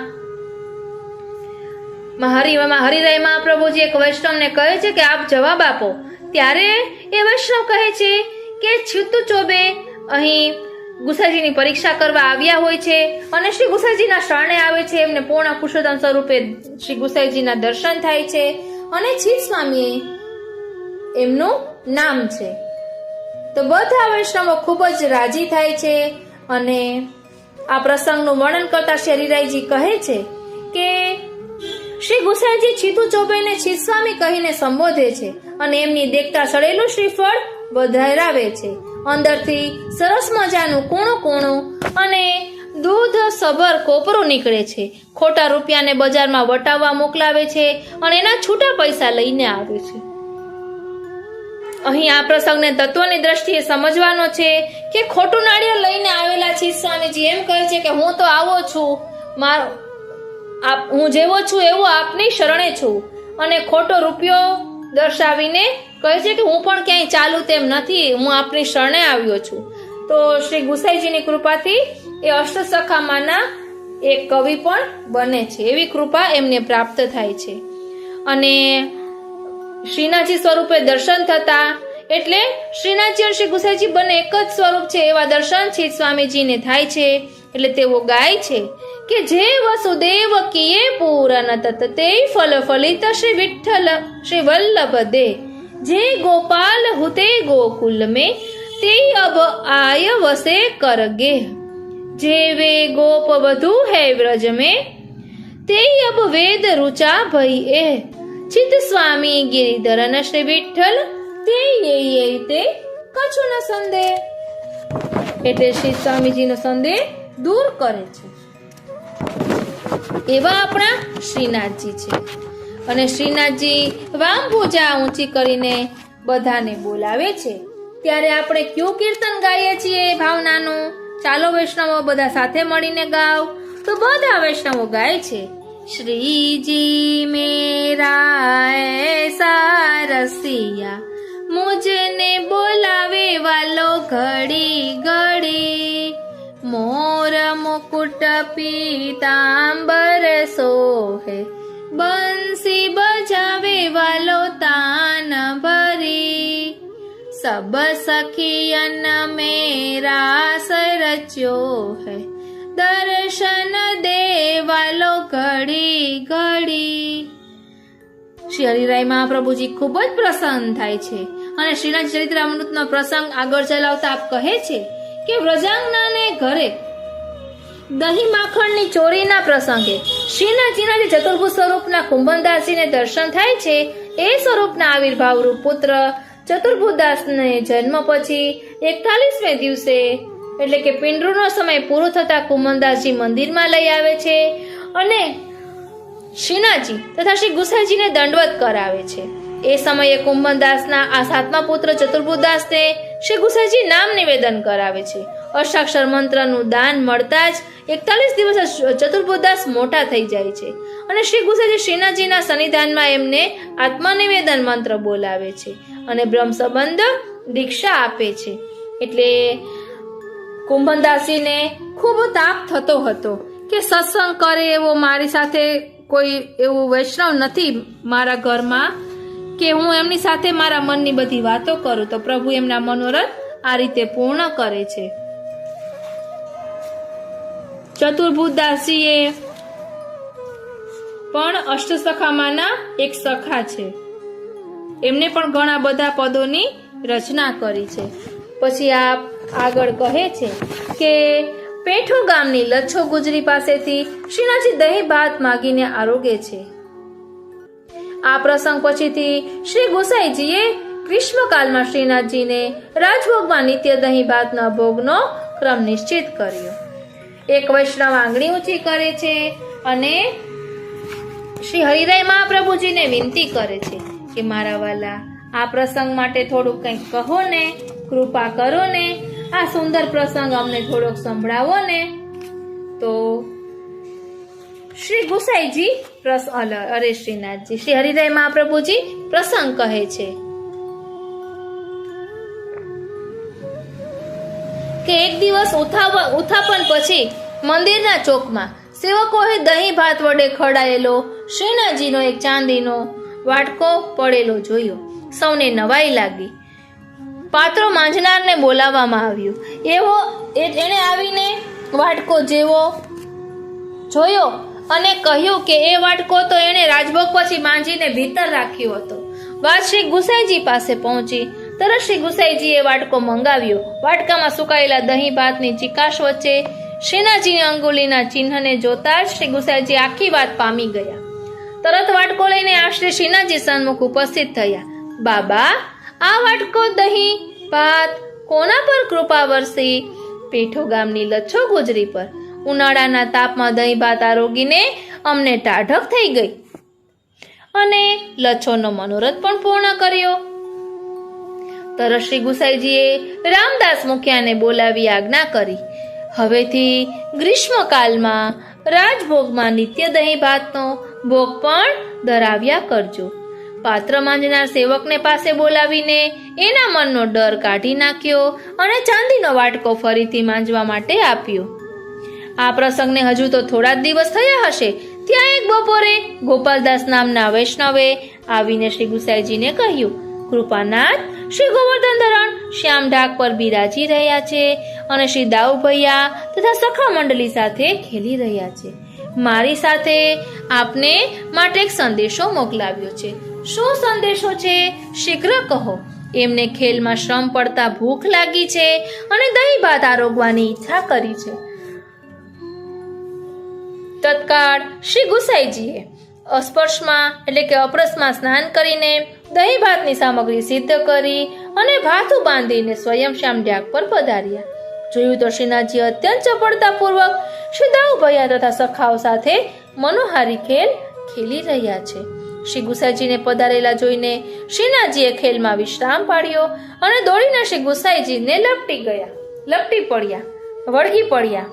હરિરાય મહાપ્રભુજી એક વૈષ્ણવને કહે છે કે આપ જવાબ આપો. ત્યારે એ વૈષ્ણવ કહે છે કે છીતુ ચોબે અહીં ગુસાઈજીની પરીક્ષા કરવા આવ્યા હોય છે અને શ્રી ગુસાઈજીના શરણે આવે છે. એમને પૂર્ણ પુરુષોત્તમ સ્વરૂપે શ્રી ગુસાઈજીના દર્શન થાય છે અને છીત સ્વામી એમનું નામ છે. તો બધા વૈષ્ણવો ખૂબ જ રાજી થાય છે અને આ પ્રસંગનું વર્ણન કરતા શ્રી હરિરાયજી કહે છે કે શ્રી ગુસાઈજી છીતુ ચોબેને છીત સ્વામી કહીને સંબોધે છે અને એમની દેખતા સડેલું શ્રીફળ વધારાવે છે. અંદરથી સરસ મજાનું કૂણું કૂણું અને દૂધ સભર કોપરું નીકળે છે. ખોટા રૂપિયાને બજારમાં વટાવવા મોકલાવે છે અને એના છૂટા પૈસા લઈને આવે છે. અહીં આ પ્રસંગને તત્વની દ્રષ્ટિએ સમજવાનો છે કે ખોટું નાળિયેર લઈને આવેલા છીત સ્વામીજી એમ કહે છે કે હું તો આવો છું, હું જેવો છું એવો આપની શરણે છું, અને ખોટો રૂપિયો દર્શાવીને કહે છે કે હું પણ ક્યાંય ચાલુ તેમ નથી, હું આપની શરણે આવ્યો છું. તો શ્રી ગુસાઈજીની કૃપાથી એ અષ્ટસખામાંના એક કવિ પણ બને છે. એવી કૃપા એમને પ્રાપ્ત થાય છે. અને શ્રીનાથજી સ્વરૂપે દર્શન થતા એટલે શ્રીનાથજી અને શ્રી ગુસાઈજી બંને એક જ સ્વરૂપ છે એવા દર્શન છીત સ્વામીજીને થાય છે. એટલે તેઓ ગાય છે કે જે વસુદેવ કિએ પૂરન તત તે ફલ ફલિત શ્રી વિઠ્ઠલ શ્રી વલ્લભ દે, જે ગોપાલ હુતે ગોકુલ में તે અબ આય વસે કરગે, જે વે ગોપ વધુ है व्रज में તે અબ વેદ रुचा भई ए, चित स्वामी गिरिधरन श्री विठ्ठल તે તે કછું ન સંદેહ. એટલે શ્રી સ્વામીજીનો સંદેહ દૂર કરે છે એવા આપણા શ્રીનાથજી છે. અને શ્રીનાથજી વામ ભુજા ઊંચી કરીને બધાને બોલાવે છે. ત્યારે આપણે કયું કીર્તન ગાઈએ છીએ ભાવનાનું? ચાલો વૈષ્ણવો બધા સાથે મળીને ગાવ. તો બધા વૈષ્ણવો ગાય છે શ્રીજી મેરા એસા રસિયા, મુझने બોલાવે વાલો ઘડી ઘડી, મોર મુકુટ પીતાંબર સોહે, બંસી બજાવે વાલો તાન ભરી, સબ સખિયન મેરા સરચ્યો હૈ, દર્શન દે વાલો ઘડી ઘડી. શ્રી હરિરાય મહાપ્રભુજી ખૂબ જ પ્રસન્ન થાય છે અને શ્રીનાથ ચરિત્રામૃતનો પ્રસંગ આગળ ચલાવતા આપ કહે છે કે વ્રજાંગનાને ઘરે દહીં માખણની ચોરીના પ્રસંગે શ્રીનાથજીના જે ચતુર્ભુજ સ્વરૂપના કુંભનદાસજીને દર્શન થાય છે એ સ્વરૂપના આવિર્ભાવ રૂપ પુત્ર ચતુર્ભુજદાસને જન્મ પછી 41મે દિવસે એટલે કે પિંડરૂનો સમય પૂરો થતા કુંભનદાસજી મંદિરમાં લઈ આવે છે અને શ્રીનાથજી તથા શ્રી ગુસાઈજીને દંડવત કરાવે છે. એ સમયે કુંભનદાસના આ 7મા પુત્ર ચતુર્ભુજદાસને શ્રી ગુસાઈજી નામ નિવેદન કરાવે છે. અષ્ટાક્ષર મંત્રનું દાન મળતા જ 41 દિવસ ચતુર્ભુજદાસ મોટા થઈ જાય છે અને શ્રી ગુસાઈજી શ્રીનાથજીના સન્નિધાનમાં એમને આત્મનિવેદન મંત્ર બોલાવે છે અને બ્રહ્મ સંબંધ દીક્ષા આપે છે. એટલે કુંભનદાસજીને ખૂબ તાપ થતો હતો કે સત્સંગ કરે એવો મારી સાથે કોઈ એવું વૈષ્ણવ નથી મારા ઘરમાં કે હું એમની સાથે મારા મનની બધી વાતો કરું. તો પ્રભુ એમના મનોરથ આ રીતે પૂર્ણ કરે છે. ચતુર્ભુજદાસજીએ પણ અષ્ટસખામાંના એક સખા છે. એમને પણ ઘણા બધા પદોની રચના કરી છે. પછી આ આગળ કહે છે કે પેઠો ગામની લચ્છો ગુજરી પાસેથી શ્રીનાથજી દહીં ભાત માગીને આરોગે છે. આ પ્રસંગ પછીથી શ્રી ગુસાઈજીએ ગ્રીષ્મકાળમાં શ્રીનાથજીને રાજભોગમાં નિત્ય દહીં ભાતના ભોગનો ક્રમ નિશ્ચિત કર્યો. એક વૈષ્ણવ આંગળી ઊંચી કરે છે અને શ્રી હરિરાય મહાપ્રભુજીને વિનંતી કરે છે કે મારા વાલા આ પ્રસંગ માટે થોડુંક કંઈક કહો ને, કૃપા કરો ને, આ સુંદર પ્રસંગ અમને થોડોક સંભળાવો ને. તો શ્રી ગુસાઈજી અરે શ્રીનાથજી શ્રી હરિરાય મહાપ્રભુજી પ્રસંગ કહે છે કે એક દિવસ ઉત્થાપન પછી મંદિરના ચોકમાં સેવકોએ દહીં ભાત વડે ખવડાયેલો શ્રીનાથજીનો એક ચાંદીનો વાટકો પડેલો જોયો. સૌને નવાઈ લાગી. પાત્રો માંજનારને બોલાવવામાં આવ્યું. એણે આવીને વાટકો જેવો જોયો અને કહ્યું કે એ વાટકો તો એણે રાજભોગ પછી માંજીને ભીતર રાખ્યો હતો. વાત શ્રી ગુસાઈજી પાસે પહોંચી. તરત શ્રી ગુસાઈજીએ વાટકો મંગાવ્યો. વાટકામાં સુકાયેલા દહીં ભાતની ચિકાશ વચ્ચે શ્રીનાથજીની અંગુલીના ચિહ્નને જોતા જ શ્રી ગુસાઈજી આખી વાત પામી ગયા. તરત વાટકો લઈને આશ્રી શ્રીનાથજી સન્મુખ ઉપસ્થિત થયા. બાબા, આ વાટકો દહીં ભાત કોના પર કૃપા વરસી? પેઠો ગામની લચ્છો ગુજરી પર. ઉનાળાના તાપમાં દહીં ભાત આરોગીને અમને ટાઢક થઈ ગઈ અને લચ્છોનો મનોરથ પણ પૂર્ણ કર્યો. તરત શ્રી ગુસાઈજીએ રામદાસ મુખિયાને બોલાવી આજ્ઞા કરી, હવેથી ગ્રીષ્મકાલમાં રાજભોગમાં નિત્ય દહીં ભાતનો ભોગ પણ ધરાવ્યા કરજો. પાત્ર માંજનાર સેવકને પાસે બોલાવીને એના મનનો ડર કાઢી નાખ્યો અને ચાંદીનો વાટકો ફરીથી માંજવા માટે આપ્યો. આ પ્રસંગને હજુ તો થોડા જ દિવસ થયા હશે ત્યાં એક બપોરે ગોપાલદાસ નામના વૈષ્ણવે આવીને શ્રી ગુસાઈજીને કહ્યું, કૃપાનાથ, શ્રી ગોવર્ધન ધરણ શ્યામ ઢાક પર બિરાજી રહ્યા છે અને શ્રી દાઉભૈયા તથા સખા મંડળી સાથે ખેલી રહ્યા છે. મારી સાથે આપને માટે એક સંદેશો મોકલાવ્યો છે. શું સંદેશો છે? શીઘ્ર કહો. એમને ખેલમાં શ્રમ પડતા ભૂખ લાગી છે અને દહીં ભાત આરોગવાની ઈચ્છા કરી છે. તત્કાળ શ્રી ગુસાઈજીએ અસ્પર્શમાં એટલે કે અપરસમાં સ્નાન કરીને દહીં ભાતની સામગ્રી સિદ્ધ કરી અને ભાથું બાંધીને સ્વયં શ્યામ ઢાક પર પધાર્યા. જોયું તો શ્રીનાથજી અત્યંત ચપળતાપૂર્વક શ્રી દાઉભૈયા તથા સખાઓ સાથે મનોહારી ખેલ ખેલી રહ્યા છે. શ્રી ગુસાઈજીને પધારેલા જોઈને શ્રીનાથજીએ ખેલમાં વિશ્રામ પાડ્યો અને દોડીને શ્રી ગુસાઈજીને વળગી પડ્યા.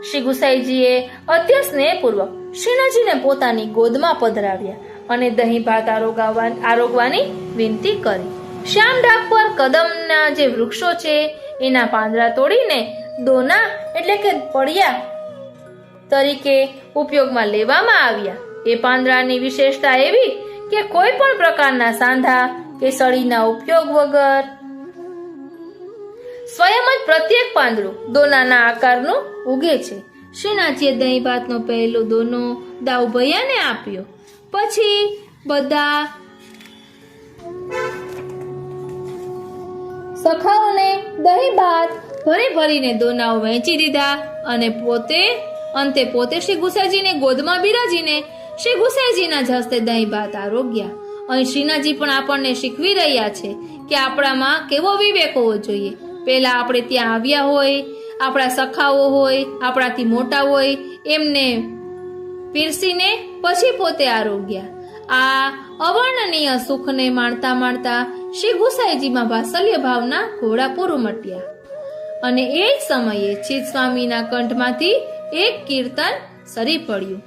શ્રી ગુસાઈજીએ અત્યંત સ્નેહપૂર્વક શ્રીનાથજીને પોતાની ગોદમાં પધરાવ્યા અને દહીં ભાત આરોગવાની વિનંતી કરી. શ્યામ ઢાક પર કદમના જે વૃક્ષો છે એના પાંદડા તોડીને દોના એટલે કે પડિયા તરીકે ઉપયોગમાં લેવામાં આવ્યા. એ પાંદડાની વિશેષતા એવી કે કોઈ પણ પ્રકારના સાંધા કે સળીના ઉપયોગ વગર સ્વયં જ પ્રત્યેક પાંદડું દોનાના આકારનું ઉગે છે. શ્રીનાથજીએ દહીં ભાતનો પહેલો દોનો દાઉભૈયાને આપ્યો. પછી બધા સખાઓને દહીં ભાત ભરીને દોનાઓ વહેંચી દીધા અને અંતે પોતે શ્રી ગુસાઈજીને ગોદમાં બિરાજીને શ્રી ગુસાઈજીના જ હસ્તે દહીં ભાત આરોગ્યા. અહીં શ્રીનાથજી પણ આપણને શીખવી રહ્યા છે કે આપણામાં કેવો વિવેક હોવો જોઈએ. પહેલા આપણે ત્યાં આવ્યા હોય, આપણા સખાઓ હોય, આપણાથી મોટા હોય એમને પીરસીને પછી પોતે આરોગ્યા. આ અવર્ણનીય સુખને માણતા શ્રી ગુસાઈજીમાં વાત્સલ્ય ભાવના ઘોડા પૂર ઉમટ્યા અને એ જ સમયે ચિત સ્વામીના કંઠમાંથી એક કીર્તન સરી પડ્યું.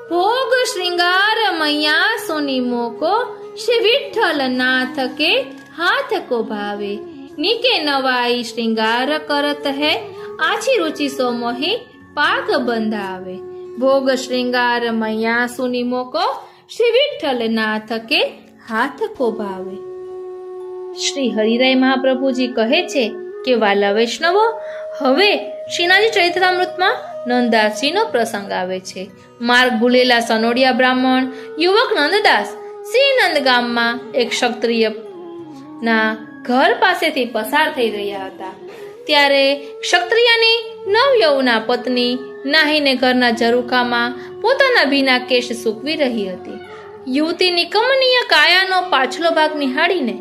ભોગ શ્રૃંગાર મૈયા સોની મોકો શ્રી વિઠ્ઠલ નાથ કે હાથ કો ભાવે નીકે નવાઈ શ્રૃંગાર કરત હે આછી રુચિ સો મોહી પાગ બંધાવે. ભોગ શ્રૃંગાર મૈયા સુની મોકો શ્રી વિઠ્ઠલ નાથ કે હાથ કો ભાવે. શ્રી હરિરાય મહાપ્રભુજી કહે છે કે વાલા વૈષ્ણવો, હવે શ્રીનાથજી ચરિત્રામૃતમાં નંદદાસજીનો પ્રસંગ આવે છે. માર્ગ ભૂલેલા સનોડિયા બ્રાહ્મણ યુવક નંદદાસ શ્રી નંદ ગામમાં એક ક્ષત્રિય ના ઘર પાસેથી પસાર થઈ રહ્યા હતા. ત્યારે ક્ષત્રિયની નવયૌવના પત્ની નાહીને ઘરના ઝરૂખામાં પોતાના ભીના કેશ સૂકવી રહી હતી. યુવતીની કમનીય કાયાનો પાછલો ભાગ નિહાળીને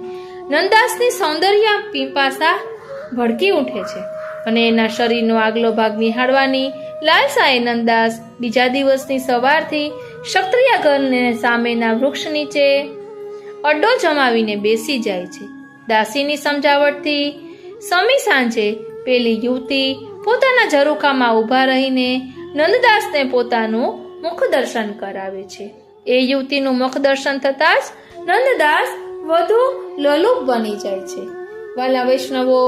નંદાસની સૌંદર્ય પીપાસા ભડકી ઉઠે છે અને એના શરીરનો આગલો ભાગ નિહાળવાની લાલસાએ નંદાસ બીજા દિવસની સવારથી ક્ષત્રિય ઘરને સામેના વૃક્ષ નીચે અડ્ડો જમાવીને બેસી જાય છે. દાસીની સમજાવટથી સમી સાંજે પેલી યુવતી પોતાના ઝરૂખામાં ઊભા રહીને નંદદાસને પોતાનું મુખ દર્શન કરાવે છે. એ યુવતીનું મુખ દર્શન થતાં જ નંદદાસ વધુ લોલુપ બની જાય છે. વાલા વૈષ્ણવો,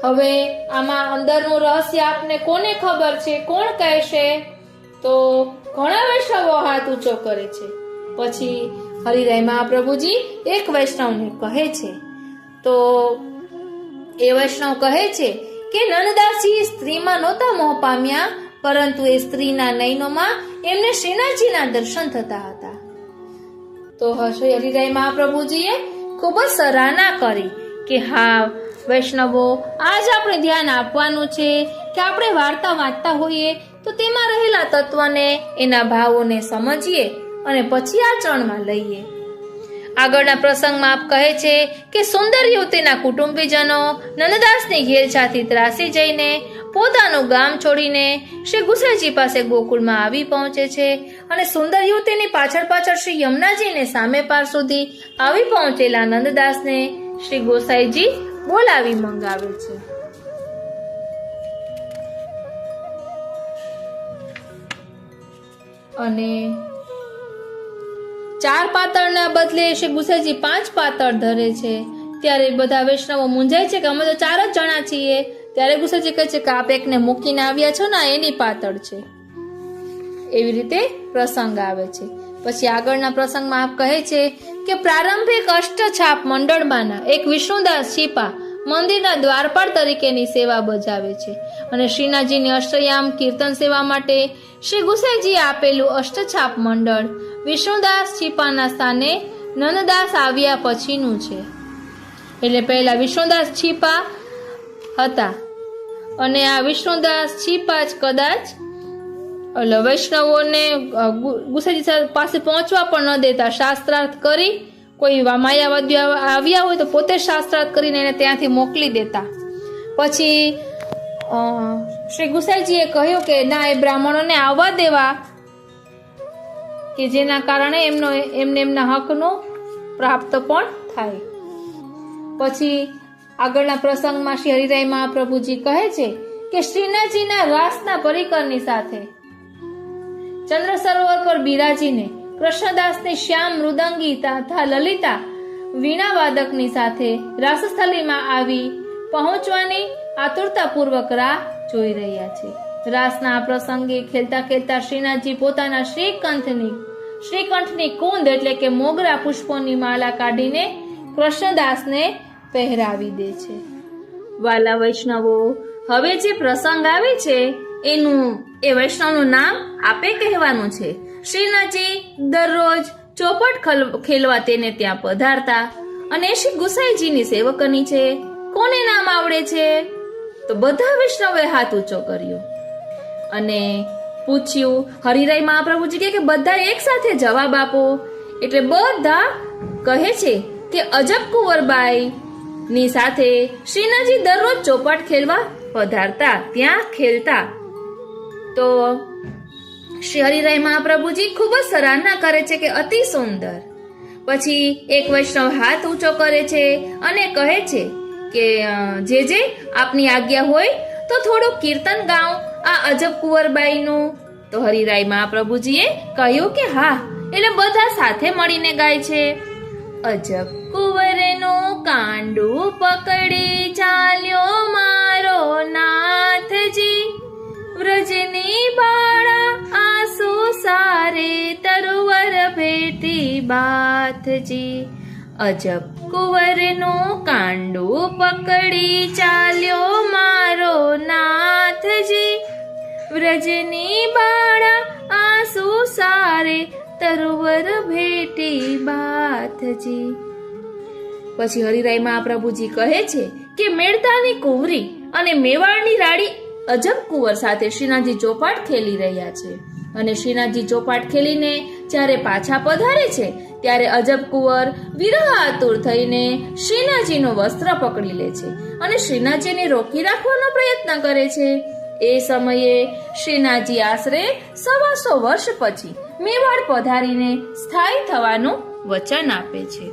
હવે આમાં અંદરનું રહસ્ય આપને કોને ખબર છે? કોણ કહેશે? તો ઘણા વૈષ્ણવો હાથ ઊંચો કરે છે. પછી હરિરાય મહાપ્રભુજી એક વૈષ્ણવને કહે છે. તો એ વૈષ્ણવ કહે છે કે નંદદાસજી સ્ત્રીમાં નહોતા મોહ પામ્યા, પરંતુ એ સ્ત્રીના નયનોમાં એમને શ્રીનાથજીના દર્શન થતા હતા. તો શ્રી હરિરાય મહાપ્રભુજીએ ખૂબ જ સરાહના કરી કે હા વૈષ્ણવો, આજ આપણે ધ્યાન આપવાનું છે કે આપણે વાર્તા વાંચતા હોઈએ તો તેમાં રહેલા તત્વને, એના ભાવોને સમજીએ અને પછી આચરણમાં લઈએ. આગળના પ્રસંગમાં આપ કહે છે કે સુંદર યુવતીના કુટુંબીજનો નંદદાસની ઘેલછાથી ત્રાસી જઈને પોતાનું ગામ છોડીને શ્રી ગુસાઈજી પાસે ગોકુળમાં આવી પહોંચે છે અને સુંદર યુવતીની પાછળ પાછળ શ્રી યમુનાજીને સામે પાર સુધી આવી પહોંચેલા નંદદાસને શ્રી ગોસાઈજી બોલાવી મંગાવે છે. અને 4 પાતળના બદલે શ્રી ગુસાઈજી 5 પાતળ ધરે છે. ત્યારે બધા વૈષ્ણવો મૂંઝાય છે કે અમે તો 4 જ જણા છીએ. ત્યારે ગુસાઈજી કહે છે કે આપ એકને મૂકીને આવ્યા છો ને, એની પાતળ છે. એવી રીતે પ્રસંગ આવે છે. પછી આગળના પ્રસંગમાં આપ કહે છે કે પ્રારંભિક અષ્ટછાપ મંડળમાંના એક વિષ્ણુદાસ છીપા મંદિરના દ્વારપાળ તરીકેની સેવા બજાવે છે અને શ્રીનાથજીની અષ્ટયામ કીર્તન સેવા માટે શ્રી ગુસાઈજીએ આપેલું અષ્ટછાપ મંડળ વિષ્ણુદાસ છીપાના સ્થાને નંદદાસ આવ્યા પછીનું છે. એટલે પહેલા વિષ્ણુદાસ છીપા હતા અને આ વિષ્ણુદાસ છીપા જ કદાચ વૈષ્ણવોને ગુસાઈજી પાસે પહોંચવા પણ ન દેતા, શાસ્ત્રાર્થ કરી કોઈ માયાવાદી આવ્યા હોય તો પોતે શાસ્ત્રાર્થ કરીને એને ત્યાંથી મોકલી દેતા. પછી શ્રી ગુસાઈજીએ કહ્યું કે ના, એ બ્રાહ્મણોને આવવા દેવા કે જેના કારણે એમને એમના હકનો પ્રાપ્ત પણ થાય. પછી આગળના પ્રસંગમાં શ્રી હરિરાય મહાપ્રભુજી કહે છે કે શ્રીનાથજીના રાસના પરિકરની સાથે ચંદ્ર સરોવર પર બિરાજીને કૃષ્ણદાસની શ્યામ મૃદંગી તથા લલિતા વીણા વાદકની સાથે રાસસ્થલીમાં આવી પહોંચવાની આતુરતાપૂર્વક રાહ જોઈ રહ્યા છે. રાસના આ પ્રસંગે ખેલતા ખેલતા શ્રીનાથજી પોતાના શ્રીકંઠની કુંદ એટલે કે મોગરા પુષ્પોની માળા કાઢીને કૃષ્ણદાસને પહેરાવી દે છે. વાલા વૈષ્ણવો, હવે જે પ્રસંગ આવે છે એ વૈષ્ણવનું નામ આપે કહેવાનું છે. શ્રીનાથજી દરરોજ ચોપટ ખેલવા તેને ત્યાં પધારતા અને શ્રી ગુસાઈજીની સેવકની છે. કોને નામ આવડે છે? તો બધા વૈષ્ણવોએ હાથ ઊંચો કર્યો અને પૂછ્યું. હરિરાય મહાપ્રભુજી કે બધા એક સાથે જવાબ આપો. એટલે બધા કહે છે કે અજબ કુંવરબાઈ ની સાથે શ્રીનાથજી દરરોજ ચોપાટ ખેલવા પધારતા, ત્યાં ખેલતા. તો શ્રી હરિરાય મહાપ્રભુજી ખૂબ જ સરાહના કરે છે કે અતિ સુંદર. પછી એક વૈષ્ણવ હાથ ઊંચો કરે છે અને કહે છે કે જે આપની આજ્ઞા હોય તો થોડું કીર્તન ગાઉં આ અજબ કુંવરબાઈનું. તો હરિરાય મહાપ્રભુજીએ કહ્યું કે હા. એટલે બધા સાથે મળીને ગાય છે. અજબ કુંવરનું કાંડું પકડી ચાલ્યો મારો નાથજી, વ્રજની બાળા આંસુ સારે તરુવર ભેટી બાથજી. અજબ કુંવરનું કાંડું પકડી ચાલ્યો મારો નાથજી, વ્રજની બાળા આંસુ સારે તરુવર ભેટી બાથજી. પછી હરિરાય મહાપ્રભુજી કહે છે કે મેળતાની કુંવરી અને મેવાડની રાડી અજબ કુંવર સાથે શ્રીનાથજી ચોપાટ ખેલી રહ્યા છે અને શ્રીનાથજી ચોપાટ ખેલીને જ્યારે પાછા પધારે છે ત્યારે અજબ કુંવર વિરહ આતુર થઈને શ્રીનાથજીનું વસ્ત્ર પકડી લે છે અને શ્રીનાથજીને રોકી રાખવાનો પ્રયત્ન કરે છે. એ સમયે શ્રીનાથજી આશરે 125 વર્ષ પછી મેવાડ પધારીને સ્થાયી થવાનું વચન આપે છે.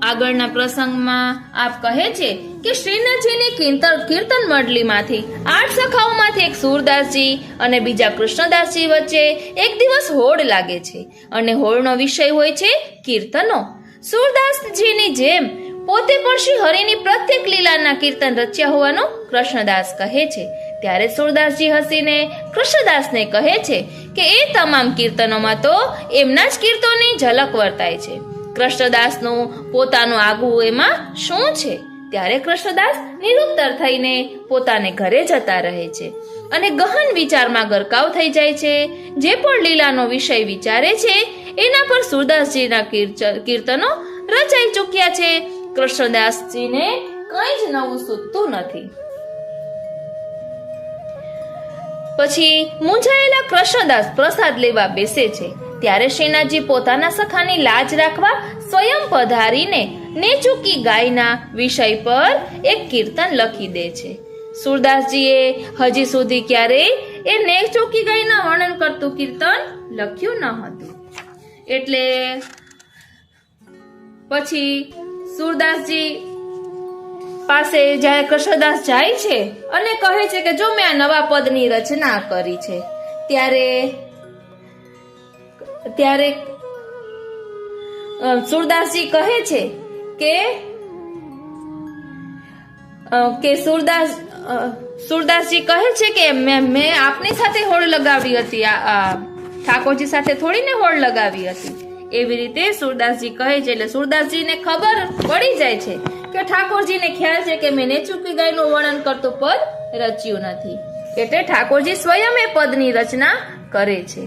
આગળના પ્રસંગમાં આપ કહે છે કે શ્રીનાથજીની કીર્તન મંડળીમાંથી 8 સખાઓમાંથી એક સુરદાસજી અને બીજા કૃષ્ણદાસજી વચ્ચે એક દિવસ હોડ લાગે છે અને હોડનો વિષય હોય છે કીર્તનો. સુરદાસજીની જેમ પોતે પણ શ્રી હરિની પ્રત્યેક લીલાના કીર્તન રચ્યા હોવાનું કૃષ્ણદાસ કહે છે. ત્યારે સુરદાસજી હસીને કૃષ્ણદાસને કહે છે કે એ તમામ કીર્તનોમાં તો એમના જ કીર્તનોની ઝલક વર્તાય છે. કૃષ્ણદાસનું પોતાનું આગવું એમાં શું છે? ત્યારે કૃષ્ણદાસ નિરુત્તર થઈને પોતાને ઘરે જતા રહે છે અને ગહન વિચારમાં ગરકાવ થઈ જાય છે. જે પણ લીલાનો વિષય વિચારે છે એના પર સુરદાસજીના કીર્તનો રચાઈ ચૂક્યા છે. કૃષ્ણદાસજીને કંઈ જ નવું સૂઝતું નથી. પછી મૂંઝાયેલા કૃષ્ણદાસ પ્રસાદ લેવા બેસે છે ત્યારે શ્રીનાથજી પોતાના સખાની લાજ રાખવા સ્વયં પધારીને નેચુકી ગાયના વિષય પર એક કીર્તન લખી દે છે. સુરદાસજીએ હજી સુધી ક્યારેય એ નેચુકી ગાયના વર્ણન કરતું કીર્તન લખ્યું ન હતું. એટલે પછી સુરદાસજી પાસે જ્યારે કૃષ્ણદાસ જાય છે અને કહે છે કે જો મેં આ નવા પદની રચના કરી છે, ત્યારે સુરદાસજી કહે છે કે સુરદાસજી કહે છે કે મેં આપની સાથે હોડ લગાવી હતી, ઠાકોરજી સાથે થોડીને હોડ લગાવી હતી. એવી રીતે સુરદાસજી કહે છે. એટલે સુરદાસજીને ખબર પડી જાય છે કે ઠાકોરજીને ખ્યાલ છે કે મેં નેચુકી ગાયનું વર્ણન કરતું પદ રચ્યું નથી. એટલે ઠાકોરજી સ્વયં એ પદની રચના કરે છે.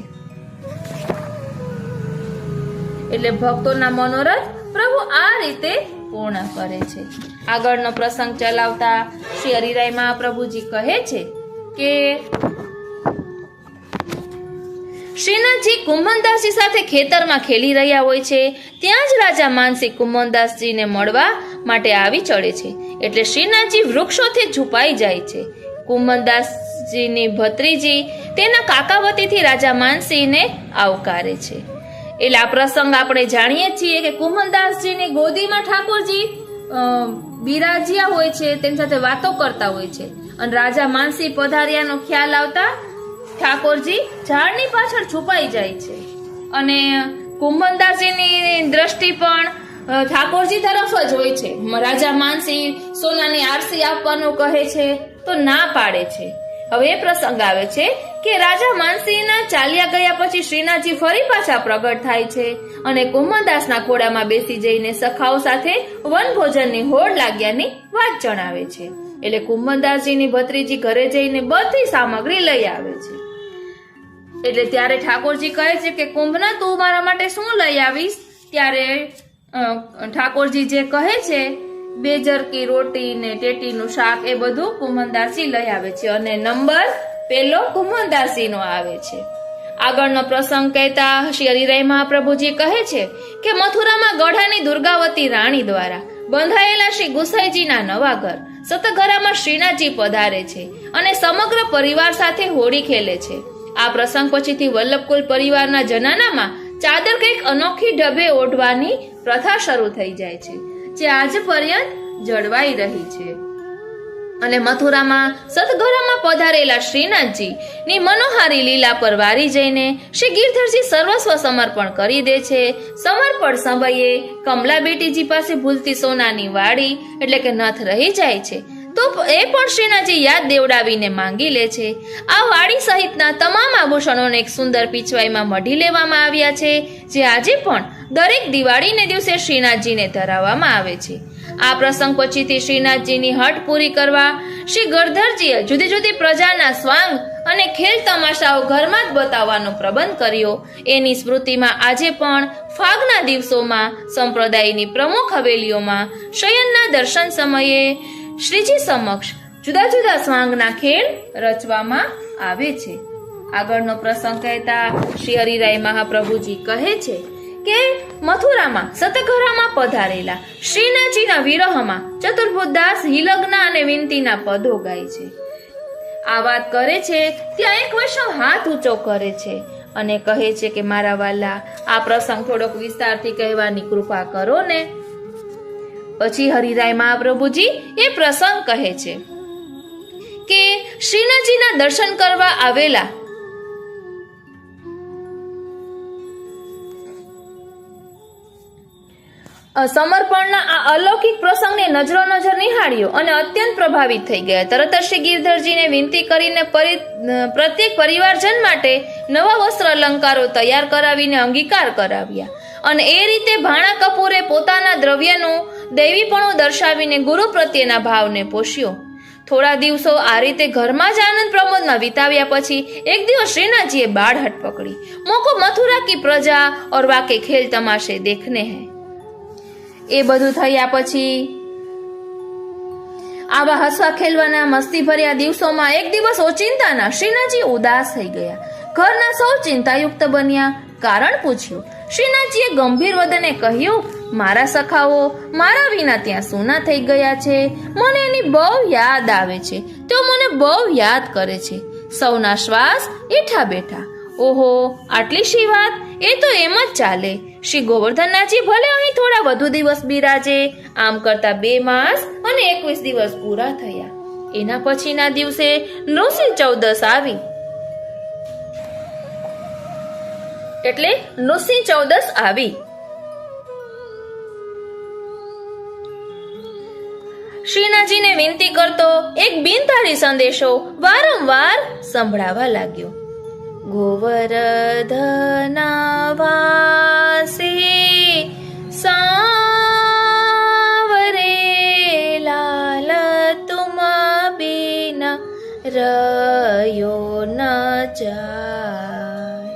એટલે ભક્તોના મનોરથ પ્રભુ આ રીતે પૂર્ણ કરે છે. આગળનો પ્રસંગ ચલાવતા શ્રી હરિરાય મહાપ્રભુજી કહે છે કે શ્રીનાથજી કુંભનદાસજી સાથે ખેતરમાં ખેલી રહ્યા હોય છે. ત્યાં જ રાજા માનસી કુંભનદાસજીને મળવા માટે આવી ચડે છે. એટલે શ્રીનાથજી વૃક્ષોથી છુપાઈ જાય છે. કુંભનદાસજીની ભત્રીજી તેના કાકાવતીથી રાજા માનસીને આવકારે છે. એટલે આ પ્રસંગ આપણે જાણીએ છીએ કે કુંભનદાસજીની ગોદીમાં ઠાકોરજી બિરાજ્યા હોય છે, તેની સાથે વાતો કરતા હોય છે અને રાજા માનસી પધાર્યાનો ખ્યાલ આવતા ઠાકોરજી ઝાડની પાછળ છુપાઈ જાય છે અને કુંભનદાસજીની દ્રષ્ટિ પણ ઠાકોરજી તરફ જ હોય છે. રાજા માનસી સોનાની આરસી આપવાનું કહે છે તો ના પાડે છે. હવે એ પ્રસંગ આવે છે કે રાજા માનસીના ચાલ્યા ગયા પછી શ્રીનાથજી ફરી પાછા પ્રગટ થાય છે અને કુંભનદાસના ખોળામાં બેસી જઈને સખાઓ સાથે વનભોજનની હોડ લાગ્યાની વાત જણાવે છે. એટલે કુંભનદાસજીની ભત્રીજી ઘરે જઈને બધી સામગ્રી લઈ આવે છે. એટલે ત્યારે ઠાકોરજી કહે છે કે કુંભના તું મારા માટે શું લઈ આવીશ? ત્યારે ઠાકોરજી જે કહે છે 2 જરકી રોટી ને ટેટીનું શાક એ બધું કુંભનદાસજી લઈ આવે છે અને નંબર પહેલો કુંભનદાસજીનો આવે છે. આગળનો પ્રસંગ કહેતા શ્રી હરિરાય મહાપ્રભુજી કહે છે કે મથુરામાં ગઢાની દુર્ગાવતી રાણી દ્વારા બંધાયેલા શ્રી ગુસાઈજીના નવા ઘર સતઘરામાં શ્રીનાથજી પધારે છે અને સમગ્ર પરિવાર સાથે હોળી ખેલે છે. આ પ્રસંગ પછીથી વલ્લભકુલ પરિવારના જનાનામાં ચાદર કંઈક અનોખી ઢબે ઓઢવાની પ્રથા શરૂ થઈ જાય છે, જે આજ પર્યંત જળવાઈ રહી છે. અને મથુરામાં સતઘરામાં પધારેલા શ્રીનાથજી ની મનોહારી લીલા પર વારી જઈને શ્રી ગિરધરજી સર્વસ્વ સમર્પણ કરી દે છે. સમર્પણ સમયે કમલા બેટીજી પાસે ભૂલતી સોનાની વાડી એટલે કે નથ રહી જાય છે તો એ પણ શ્રીનાથજી યાદ દેવડાવીને માંગી લે છે. આ વાડી સહિતના તમામ આભૂષણોને એક સુંદર પીછવાઈમાં મઢી લેવામાં આવ્યા છે, જે આજે પણ દરેક દિવાળીને દિવસે શ્રીનાથજીને ધરાવવામાં આવે છે. આ પ્રસંગ પછીથી શ્રીનાથજીની હટ પૂરી કરવા શ્રી ગિરધરજીએ જુદી જુદી પ્રજાના સ્વાંગ અને ખેલ તમાશાઓ ઘરમાં જ બતાવવાનો પ્રબંધ કર્યો. એની સ્મૃતિમાં આજે પણ ફાગના દિવસોમાં સંપ્રદાયની પ્રમુખ હવેલીઓમાં શયનના દર્શન સમયે શ્રીજી સમક્ષ જુદા જુદા સ્વાંગના ખેલ રચવામાં આવે છે. આગળનો પ્રસંગ કહેતા શ્રી હરિરાય મહાપ્રભુજી કહે છે કે મથુરામાં સતઘરામાં પધારેલા શ્રીનાથજીના વિરહમાં ચતુર્ભુજદાસ હિલગ્ના અને વિનતીના પદો ગાય છે. આ વાત કરે છે ત્યાં એક વૈષ્ણવ હાથ ઊંચો કરે છે અને કહે છે કે મારા વાલા, આ પ્રસંગ થોડોક વિસ્તારથી કહેવાની કૃપા કરો ને. પછી હરિરાય મહાપ્રભુજી એ પ્રસંગ કહે છે કે શ્રીનાથજીના દર્શન કરવા આવેલા સમર્પણના આ અલૌકિક પ્રસંગને નજરો નજર નિહાળ્યો અને અત્યંત પ્રભાવિત થઈ ગયા. તરત જ શ્રી ગિરધરજીને વિનંતી કરીને પ્રત્યેક પરિવારજન માટે નવા વસ્ત્ર અલંકારો તૈયાર કરાવીને અંગીકાર કરાવ્યા અને એ રીતે ભાણા કપૂરે પોતાના દ્રવ્યનું દૈવીપણું દર્શાવીને ગુરુ પ્રત્યેના ભાવને પોષ્યો. થોડા દિવસો આ રીતે ઘરમાં જ આનંદ પ્રમોદમાં વિતાવ્યા પછી એક દિવસ શ્રીનાથજીએ બાળહટ પકડી. મોકો મથુરા કી પ્રજા ઓર વાકે ખેલ તમાશે દેખને હૈ. એ બધું થયા પછી આવા હસવા ખેલવાના મસ્તી ભર્યા દિવસોમાં એક દિવસ ઓચિંતાના શ્રીનાથજી ઉદાસ થઈ ગયા. ઘરના સૌ ચિંતાયુક્ત બન્યા. કારણ પૂછ્યું. શ્રીનાથજીએ ગંભીર વદને કહ્યું, મારા સખાઓ મારા વિના ત્યાં સૂના થઈ ગયા છે. મને એની બહુ યાદ આવે છે. તેઓ મને બહુ યાદ કરે છે. સૌના શ્વાસ એઠા બેઠા. ઓહો, આટલી શી વાત? એ તો એમ જ ચાલે. શ્રી ગોવર્ધનનાથજી ભલે અહીં થોડા વધુ દિવસ બિરાજે. આમ કરતા 2 માસ અને 21 દિવસ પૂરા થયા. એના પછીના દિવસે નૃસિંહ ચૌદસ આવી. એટલે નૃસિંહ ચૌદસ આવી. શ્રીનાથજીને વિનંતી કરતો એક બિનતારી સંદેશો વારંવાર સંભળાવા લાગ્યો. ગોવર્ધના વાસે સાવરે લાલ તુમ બિના રયો ન જાય.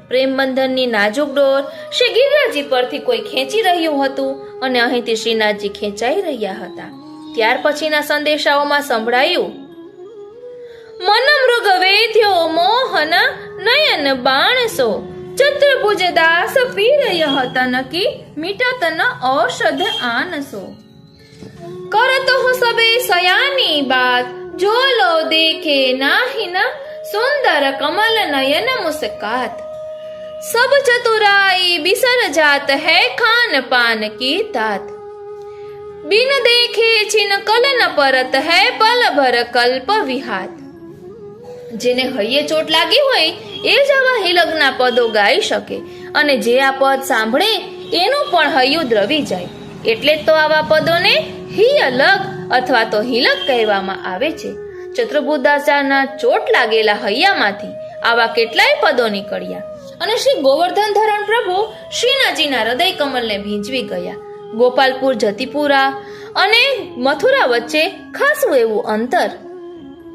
પ્રેમ બંધનની નાજુક ડોર શ્રી ગિરિરાજજી પરથી કોઈ ખેંચી રહ્યું હતું અને અહીંથી શ્રીનાથજી ખેંચાઈ રહ્યા હતા. ત્યાર પછીના સંદેશાઓમાં સંભળાયું. મન મૃગ વેદ્યો મોહન નયન બાણસો ચતુર્ભુજ દાસ પીરય હતા નકી મીઠતન ઔષધ આનસો. કરતો હું સબે સયાની બાત જો લો દેખે નાહિન સુંદર કમલ નયન મુસ્કાત. सब चतुराई बिसर जात है खान पान की तात. बिन देखे छिन कलन परत है पल भर कल्प विहात. જેને હૈયે ચોટ લાગી હોય એ જ આવા હિલકના પદો ગાઈ શકે અને જે આ પદ સાંભળે એનું પણ હૈયું દ્રવી જાય. એટલે જ તો આવા પદોને હિયલક અથવા તો હિલક કહેવામાં આવે છે. ચતુર્ભુજદાસના ચોટ લાગેલા હૈયામાંથી આવા કેટલાય પદો નીકળ્યા અને શ્રી ગોવર્ધન ધરણ પ્રભુ શ્રીનાથજીના હૃદય કમલને ભીંજવી ગયા. ગોપાલપુર જતીપુરા અને મથુરા વચ્ચે ખાસું એવું અંતર.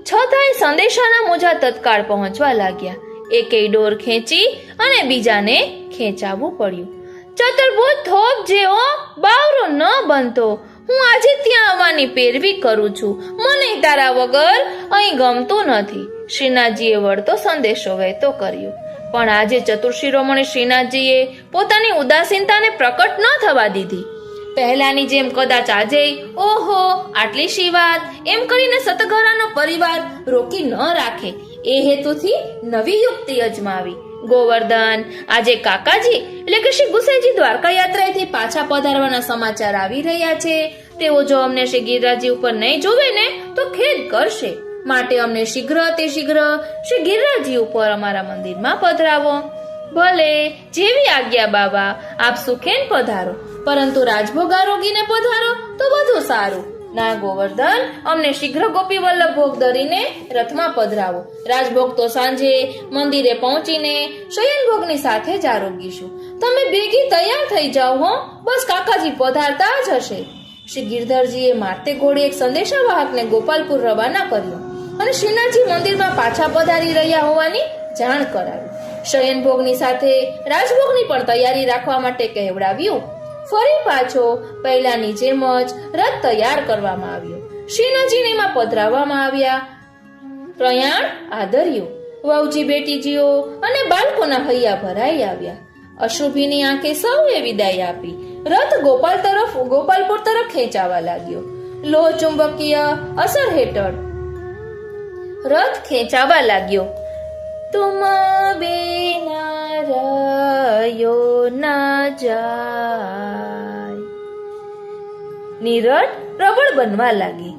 છતાંય સંદેશાના મોજા તત્કાળ પહોંચવા લાગ્યા. એકેય ડોર ખેંચી અને બીજાને ખેંચાવવું પડ્યું. ચતુર્ભુજ થોપ જેવો બાવરો ન બનતો. હું આજે ત્યાં આવવાની પેરવી કરું છું. મને તારા વગર અહીં ગમતું નથી. શ્રીનાથજીએ વળતો સંદેશો વહેતો કર્યો. પણ આજે ચતુર્શિરોમણી શ્રીનાથજીએ પોતાની ઉદાસીનતાને પ્રકટ ન થવા દીધી. પહેલાની જેમ કદાચ આજે ઓહો આટલી શી વાત એમ કરીને સતઘરાનો પરિવાર રોકી ન રાખે એ હેતુથી નવી યુક્તિ અજમાવી. ગોવર્ધન, આજે કાકાજી એટલે કે શ્રી ગુસાઈજી દ્વારકા યાત્રાએથી પાછા પધારવાના સમાચાર આવી રહ્યા છે. તેઓ જો અમને શ્રી ગિરિરાજજી ઉપર નહીં જોવે ને તો ખેદ કરશે. માટે અમને શીઘ્ર તે શીઘ્ર શ્રી ગિરિરાજજી ઉપર અમારા મંદિરમાં પધરાવો. ભલે, જેવી આજ્ઞા બાબા. આપ સુખેન પધારો, પરંતુ રાજભોગ આરોગીને પધારો તો વધુ સારું. ના ગોવર્ધન, અમને શીઘ્ર ગોપી વલ્લભ ભોગ ધરીને રથમાં પધરાવો. રાજભોગ તો સાંજે મંદિરે પહોંચીને શયન ભોગની સાથે જ આરોગીશું. તમે ભેગી તૈયાર થઈ જાઓ હો. બસ કાકાજી પધારતા જ હશે. શ્રી ગિરધરજીએ મારતે ઘોડે એક સંદેશાવાહકને ગોપાલપુર રવાના કર્યો અને શ્રીનાથજી મંદિરમાં પાછા પધારી રહ્યા હોવાની જાણ કરાવી. શયન ભોગની સાથે રાજભોગની પણ તૈયારી રાખવા માટે કહેવડાવ્યું. ફરી પાછો પહેલાની જેમ જ રથ તૈયાર કરવામાં આવ્યો. શ્રીનાથજીનેમાં પધરાવવામાં આવ્યા. પ્રયાણ આદર્યું. વહુજી બેટીજીઓ અને બાળકોના હૈયા ભરાઈ આવ્યા. અશુભીની આંખે સૌએ વિદાય આપી. રથ ગોપાલપુર તરફ ખેંચાવા લાગ્યો. લોહ ચુંબકીય અસર હેઠળ રથ ખેંચાવા લાગ્યો. તુમ બિના રહ્યો ન જાય. નીરડ પ્રબળ બનવા લાગી.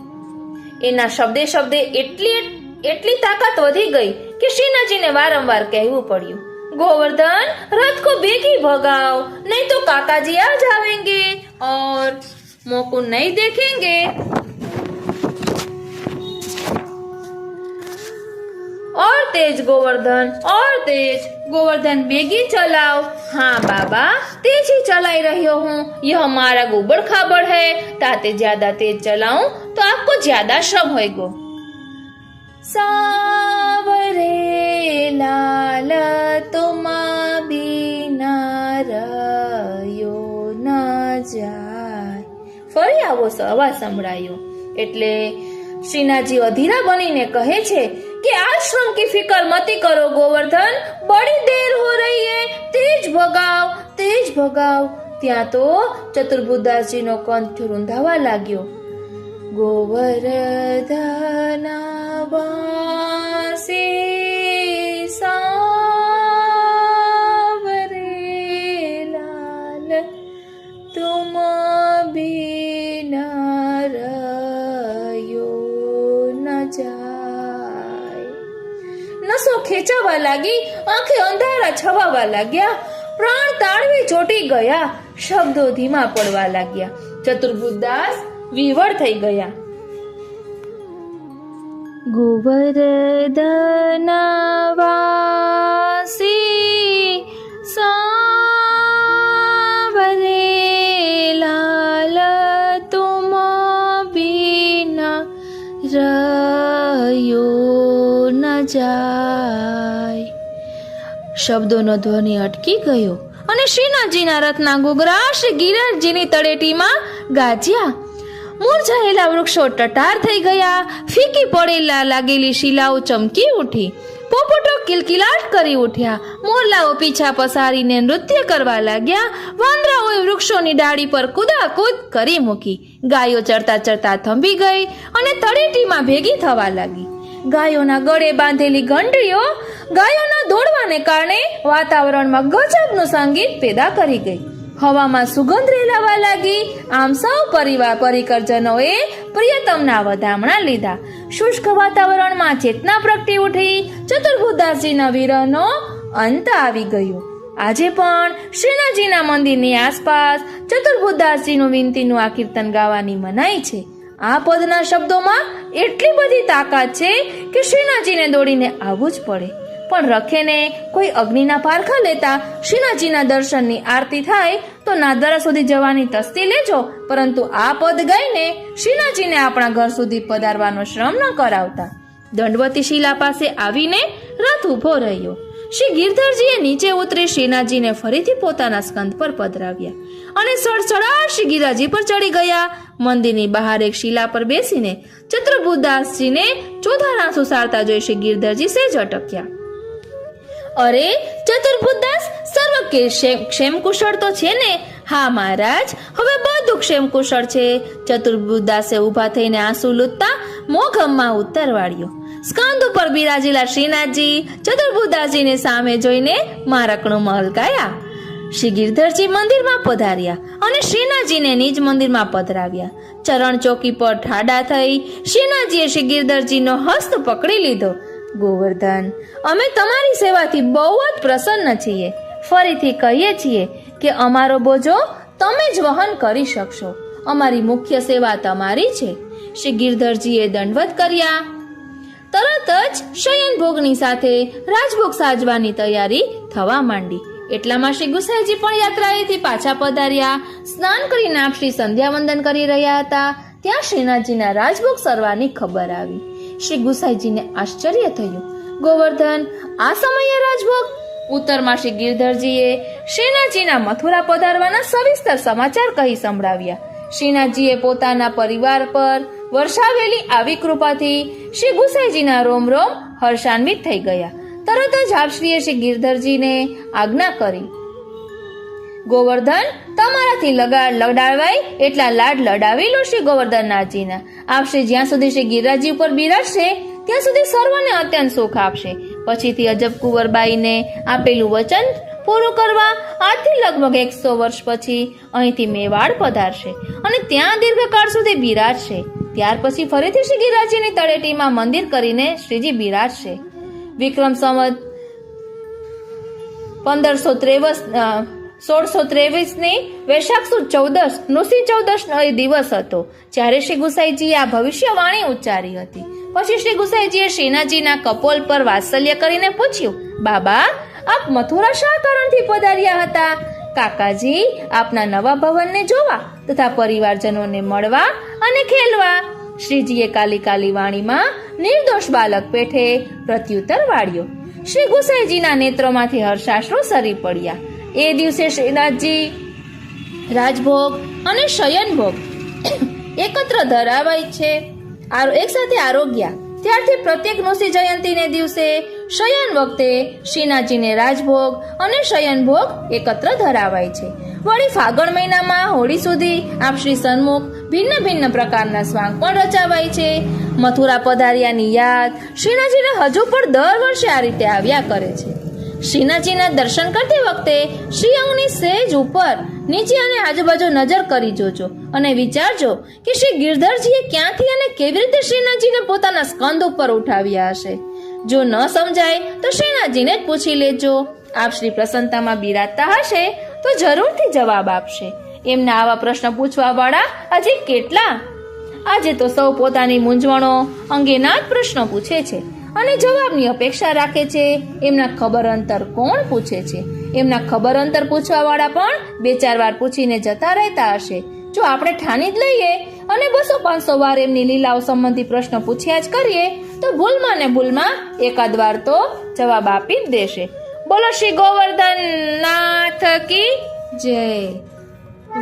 એના શબ્દે એટલી તાકાત વધી ગઈ કે શ્રીનાથજીને વારંવાર કહેવું પડ્યું. गोवर्धन रथ को बेगी भगाओ, नहीं तो काका जी आ जाएंगे और मौको नहीं देखेंगे। और तेज गोवर्धन, और तेज गोवर्धन, बेगी चलाओ। हाँ बाबा, तेज ही चलाई रही हूँ, यह हमारा गोबर खाबड़ है, ताते ज्यादा तेज चलाऊं तो आपको ज्यादा श्रम होएगा। सावरे लाल तुमा बिना रयो न जाय। ફરી આવો અવાજ સંભળાયો એટલે શ્રીનાથજી અધીરા બનીને કહે છે कि आश्रम की फिक्र मती करो गोवर्धन, बड़ी देर हो रही है, तेज भगाओ, तेज भगाओ। ત્યાં તો ચતુર્બુદાસજીનો કંઠ રૂંધાવા લાગ્યો। गोवर्धन वासी सावरे लाल तुम बिना रयो न जाय। नसो खेचावा लागी, आंखे अंधारा छवावा लाग्या, प्राण ताळवे ચોટી ગયા, શબ્દો ધીમા પડવા લાગ્યા। ચતુર્બુદાસ વિવળ થઈ ગયા। गोवर्धन वासी सावरे लाल तुम बिना रयो न जाय। શબ્દોનો ધ્વનિ અટકી ગયો અને શ્રીનાથજીના રથના ઘૂઘરા શ્રી ગિરિરાજજીની તળેટીમાં ગાજ્યા। મૂરઝાયેલા વૃક્ષો ટટાર થઈ ગયા, ફીકી પડેલા લાગેલી શિલાઓ ચમકી ઉઠી, પોપટો કિલકિલાટ કરી ઉઠ્યા, મોરલાઓ પીછા પસારીને નૃત્ય કરવા લાગ્યા, વાંદરાઓએ વૃક્ષોની ડાળી પર કૂદાકૂદ કરી મૂકી, ગાયો ચરતા ચરતા થંભી ગઈ અને તળેટીમાં ભેગી થવા લાગી। ગાયોના ગળે બાંધેલી ઘંટડીઓ ગાયોના દોડવાને કારણે વાતાવરણમાં ગજબનું સંગીત પેદા કરી ગઈ। હવામાં સુગંધ રેલાવા લાગી। આમ સૌ પરિકરજનોએ પ્રિયતમના વધામણા લીધા। શુષ્ક વાતાવરણમાં ચેતના પ્રગટી ઉઠી। ચતુર્બુદાસજીના વિરહનો અંત આવી ગયો। આજે પણ શ્રીનાથજીના મંદિરની આસપાસ ચતુર્બુદાસજીનું વિનતીનું આ કીર્તન ગાવાની મનાઈ છે। આ પદના શબ્દોમાં એટલી બધી તાકાત છે કે શ્રીનાથજીને દોડીને આવવું જ પડે। પણ રખેને કોઈ અગ્નિના પારખા લેતા શ્રીનાથજીના દર્શનની આરતી થાય તો નાદરા સુધી જવાની તસ્તી લેજો, પરંતુ આ પદ ગાઈને શ્રીનાથજીને આપણા ઘર સુધી પધારવાનો શ્રમ ન કરાવતા। દંડવતી શિલા પાસે આવીને રથ ઊભો રહ્યો। શ્રી ગિરધરજીએ નીચે ઉતરી શ્રીનાથજીને ફરીથી પોતાના સ્કંદ પર પધરાવ્યા અને સડસડાટ શ્રી ગિરિરાજજી પર ચડી ગયા। મંદિરની બહાર એક શિલા પર બેસીને ચતુર્બુદાસજીને ચોથા રાસુ સારતા જોઈ શ્રી ગિરધરજી સેજ અટક્યા। અરે ચતુર્બુદાસ, સર્વ ક્ષેમ કુશળ તો છે ને? હા મહારાજ, હવે બધું ક્ષેમ કુશળ છે। ચતુર્બુદાસે ઊભા થઈને આંસુ લૂંટતા મોઘમમાં ઉત્તર વાળ્યો। સ્કંદ ઉપર બિરાજેલા શ્રીનાથજી ચતુર્બુદાસજીને સામે જોઈને મારકણું મહલકાયા। શ્રી ગિરધરજી મંદિરમાં પધાર્યા અને શ્રીનાથજીને નિજ મંદિરમાં પધરાવ્યા। ચરણ ચોકી પર ઠાડા થઈ શ્રીનાથજીએ શ્રી ગિરધરજીનો હસ્ત પકડી લીધો। ગોવર્ધન, અમે તમારી સેવાથી બહુ જ પ્રસન્ન છીએ। ફરીથી કહીએ છીએ કે અમારો બોજો તમે જ વહન કરી શકશો। અમારી મુખ્ય સેવા તમારી છે। શ્રી ગિરધરજીએ દંડવત કર્યા। તરત જ શયન ભોગની સાથે રાજભોગ સાજવાની તૈયારી થવા માંડી। એટલામાં શ્રી ગુસાઈજી પણ યાત્રાએથી પાછા પધાર્યા। સ્નાન કરીને આપ શ્રી સંધ્યા વંદન કરી રહ્યા હતા ત્યાં શ્રીનાથજીના રાજભોગ સરવાની ખબર આવી। શ્રી ગુસાઈજીને આશ્ચર્ય થયું। ગોવર્ધન, આ સમયે રાજભોગ? ઉત્તરમાં શ્રી ગિરધરજીએ શ્રીનાથજીના મથુરા પધારવાના સવિસ્તર સમાચાર કહી સંભળાવ્યા। શ્રીનાથજીએ પોતાના પરિવાર પર વર્ષાવેલી આવી કૃપાથી શ્રી ગુસાઈજીના રોમ રોમ હર્ષાન્વિત થઈ ગયા। તરત જ આપશ્રીએ શ્રી ગિરધરજીને આજ્ઞા કરી, ગોવર્ધન, તમારાથી લડાવાય એટલા લાડ લડાવી લો શ્રી ગોવર્ધનનાથજીના। આપશ્રી જ્યાં સુધી શ્રી ગિરિરાજજી ઉપર બિરાજશે ત્યાં સુધી સર્વને અત્યંત સુખ આપશે। પછીથી અજબ કુંવરબાઈને આપેલું વચન પૂરું કરવા આજથી લગભગ 100 વર્ષ પછી અહીંથી મેવાડ પધારશે અને ત્યાં દીર્ઘકાળ સુધી બિરાજશે। ત્યાર પછી ફરીથી શ્રી ગિરિરાજજીની તળેટીમાં મંદિર કરીને શ્રીજી બિરાજશે। વિક્રમ સંવત 1623 વૈશાખ સુદ 14 નૃસિંહ 14 એ દિવસ હતો જ્યારે શ્રી ગુસાઈજીએ આ ભવિષ્યવાણી ઉચ્ચારી હતી. પછી શ્રી ગુસાઈજીએ શ્રીનાથજીના કપોલ પર વાત્સલ્ય કરીને પૂછ્યું, બાબા, આપ મથુરા શા કારણથી પધાર્યા હતા? કાકાજી, આપના નવા ભવનને જોવા તથા પરિવારજનોને મળવા અને ખેલવા. શ્રીજીએ કાલી વાણીમાં નિર્દોષ બાલક પેઠે પ્રત્યુત્તર વાળ્યો. શ્રી ગુસાઈજીના નેત્રોમાંથી હર્ષાશ્રુ સરી પડ્યા. એ દિવસે શ્રીનાથજી રાજભોગ અને શયનભોગ એકત્ર ધરાવાય છે, એક સાથે આરોગ્યા. ત્યારથી પ્રત્યેક નૃસિંહ જયંતીને દિવસે શયન વખતે શ્રીનાથજીને રાજભોગ અને શયનભોગ એકત્ર ધરાવાય છે. વળી ફાગણ મહિનામાં હોળી સુધી આપ શ્રી સન્મુખ ભિન્ન ભિન્ન પ્રકારના સ્વાંગ પણ રચાવાય છે. મથુરા પધાર્યાની યાદ શ્રીનાથજીને હજુ પણ દર વર્ષે આ રીતે આવ્યા કરે છે. શ્રીનાથજીના દર્શન કરતી વખતે શ્રી અંગની સહેજ ઉપર નીચે અને આજુબાજુ નજર કરી જોજો અને વિચારજો કે શ્રી ગિરધરજીએ ક્યાંથી અને કેવી રીતે શ્રીનાથજીને પોતાના સ્કંદ ઉપર ઉઠાવ્યા હશે. જો ન સમજાય તો શ્રીનાથજીને જ પૂછી લેજો. આપ શ્રી પ્રસન્નતામાં બિરાજતા હશે તો જરૂરથી જવાબ આપશે. એમના આવા પ્રશ્ન પૂછવા વાળા હજી કેટલા! આજે તો સૌ પોતાની મૂંઝવણો અંગેના જ પ્રશ્નો પૂછે છે અને જવાબની અપેક્ષા રાખે છે. એમના ખબર અંતર કોણ પૂછે છે? એમના ખબર અંતર પૂછવા વાળા પણ 2-4 વાર પૂછીને જતા રહેતા હશે. જો આપણે ઠાની જ લઈએ અને 200-500 વાર એમની લીલાઓ સંબંધી પ્રશ્નો પૂછ્યા જ કરીએ તો ભૂલમાં ને ભૂલમાં એકાદ વાર તો જવાબ આપી જ દેશે. બોલો શ્રી ગોવર્ધન નાથ કી જય.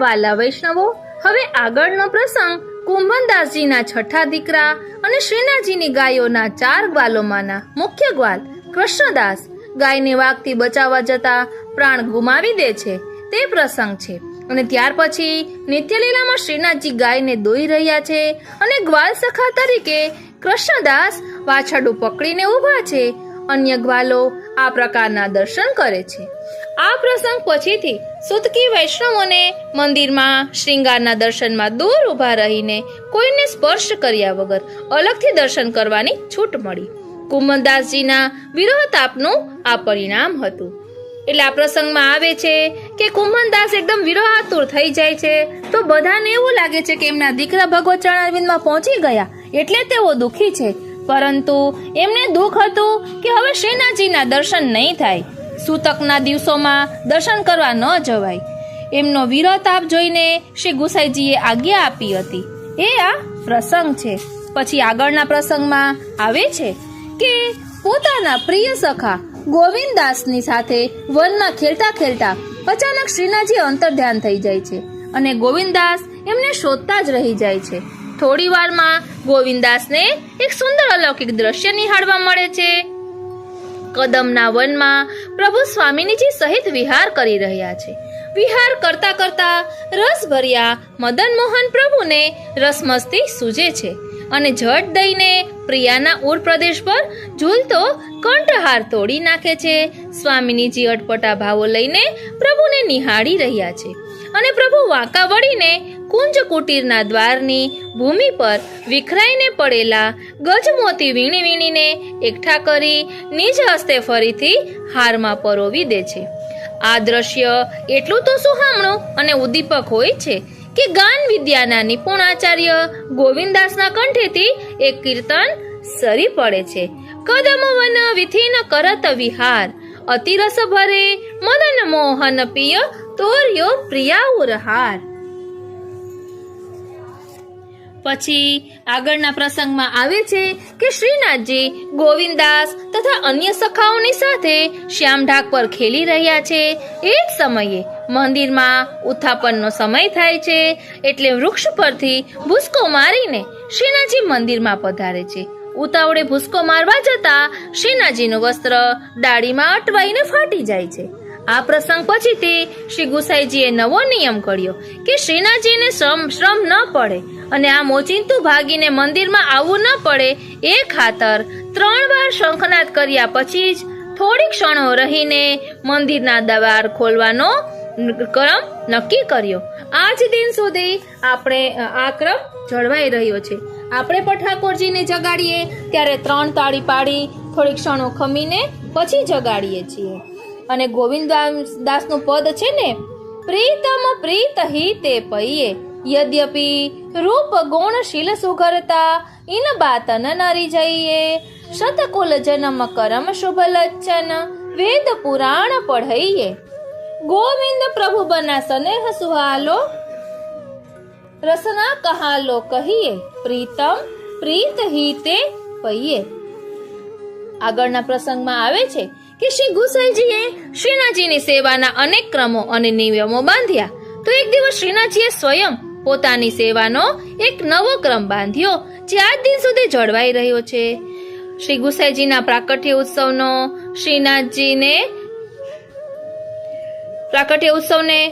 વાલા વૈષ્ણવો, હવે આગળનો પ્રસંગ કુંભનદાસજીના છઠ્ઠા દીકરા અને શ્રીનાથજીની ગાયોના 4 ગ્વાલોમાંના મુખ્ય ગ્વાલ કૃષ્ણદાસ ગાયને વાઘથી બચાવવા જતા પ્રાણ ગુમાવી દે છે તે પ્રસંગ છે. અને ત્યાર પછી નિત્યલીલામાં શ્રીનાથજી ગાયને દોઈ રહ્યા છે અને ગ્વાલ સખા તરીકે કૃષ્ણદાસ વાછરડું પકડીને ઊભા છે. અન્ય ગ્વાલો આ પ્રકારના દર્શન કરે છે. આ પ્રસંગ પછીથી સુતકી વૈષ્ણવોને મંદિરમાં શ્રૃંગારના દર્શનમાં દૂર ઊભા રહીને કોઈને સ્પર્શ કર્યા વગર અલગથી દર્શન કરવાની છૂટ મળી. કુંભનદાસજીના વિરહતાપનું આ પરિણામ હતું. એટલે આ પ્રસંગમાં આવે છે કે કુંભનદાસ એકદમ વિરહાતુર થઈ જાય છે તો બધાને એવું લાગે છે કે એમના દીકરા ભગવત ચરણારવિંદમાં પહોંચી ગયા એટલે તેઓ દુઃખી છે. પરંતુ એમને દુઃખ હતું કે હવે શ્રીનાથજીના દર્શન નહીં થાય. સૂતકના દિવસોમાં દર્શન કરવા ન જવાય. એમનો વિરહતાપ જોઈને શ્રી ગુસાઈજીએ આજ્ઞા આપી હતી. એ આ પ્રસંગ છે. પછી આગળના પ્રસંગમાં આવે છે કે પોતાના પ્રિય સખા ગોવિંદદાસની સાથે વનમાં ખેલતા ખેલતા અચાનક શ્રીનાથજી અંતર્ધ્યાન થઈ જાય છે અને ગોવિંદદાસ એમને શોધતા જ રહી જાય છે. થોડી વારમાં ગોવિંદદાસને એક સુંદર અલૌકિક દ્રશ્ય નિહાળવા મળે છે. કદમના વનમાં પ્રભુ સ્વામિનીજી સહિત વિહાર કરી રહ્યા છે. વિહાર કરતા કરતા રસ ભર્યા મદન મોહન પ્રભુને રસમસ્તી સૂજે છે અને ઝટ દઈને પ્રિયાના ઉર પ્રદેશ પર ઝૂલતો કંઠહાર તોડી નાખે છે. સ્વામિનીજી અટપટા ભાવો લઈને પ્રભુને નિહાળી રહ્યા છે અને પ્રભુ વાંકા વળીને કુંજ કુટીરના દ્વારની ભૂમિ પર વિખરાઈને પડેલા ગજમોતી વીણી વીણીને એકઠા કરી નિજ હસ્તે ફરીથી હારમાં પરોવી દે છે. આ દ્રશ્ય એટલું તો સુહામણું અને ઉદ્દીપક હોય છે કે ગાન વિદ્યાના નિપુણાચાર્ય ગોવિંદદાસના કંઠેથી એક કીર્તન સરી પડે છે. કદમ વન વિધિન કરત વિહાર અતિરસ ભરે મદન મોહન પિય તોર્યો પ્રિયાઉર હાર. પછી આગળના પ્રસંગમાં આવે છે કે શ્રીનાથજી ગોવિંદદાસ તથા અન્ય સખાઓની સાથે શ્યામઢાક પર ખેલી રહ્યા છે. એ જ સમયે મંદિરમાં ઉત્થાપનનો સમય થાય છે એટલે વૃક્ષ પરથી ભૂસકો મારીને શ્રીનાથજી મંદિરમાં પધારે છે. ઉતાવળે ભૂસકો મારવા જતા શ્રીનાથજીનું વસ્ત્ર ડાળીમાં અટવાઈને ફાટી જાય છે. આ પ્રસંગ પછીથી શ્રી ગુસાઈજીએ નવો નિયમ કર્યો કે શ્રીનાથજીને શ્રમ ન પડે અને આ મોચિંતું ભાગીને મંદિરમાં આવવું ન પડે એ ખાતર 3 વાર શંખનાદ કર્યા પછી જ થોડી ક્ષણો રહીને મંદિરના દ્વાર ખોલવાનો ક્રમ નક્કી કર્યો. આજ દિન સુધી આપણે આ ક્રમ જળવાઈ રહ્યો છે. આપણે પણ ઠાકોરજીને જગાડીએ ત્યારે 3 તાળી પાડી થોડી ક્ષણો ખમીને પછી જગાડીએ છીએ. અને ગોવિંદ દાસનું પદ છે ને, પ્રીતમ પ્રીત હિ તે પૈયે, યદ્યપિ રૂપ ગુણ શીલ સુઘરતા, ઇન બાત ન નરી જઈએ, શતકુલ જન્મ કરમ શુભ લચ્છન, વેદ પુરાણ પઢઈએ, ગોવિંદ પ્રભુ બના સ્નેહ સુહાલો, રસના કહાલો કહીએ, પ્રીતમ પ્રીત હિ તે પૈયે. આગળના પ્રસંગમાં આવે છે કે શ્રી ગુસાઈજીએ શ્રીનાથજીની સેવાના અનેક ક્રમો અને નિયમો બાંધ્યા. તો એક દિવસ શ્રીનાથજીએ સ્વયં પોતાની સેવાનો એક નવો ક્રમ બાંધ્યો, જે આજ દિન સુધી જળવાઈ રહ્યો છે. શ્રી ગુસાઈજીના પ્રાકટ્ય ઉત્સવને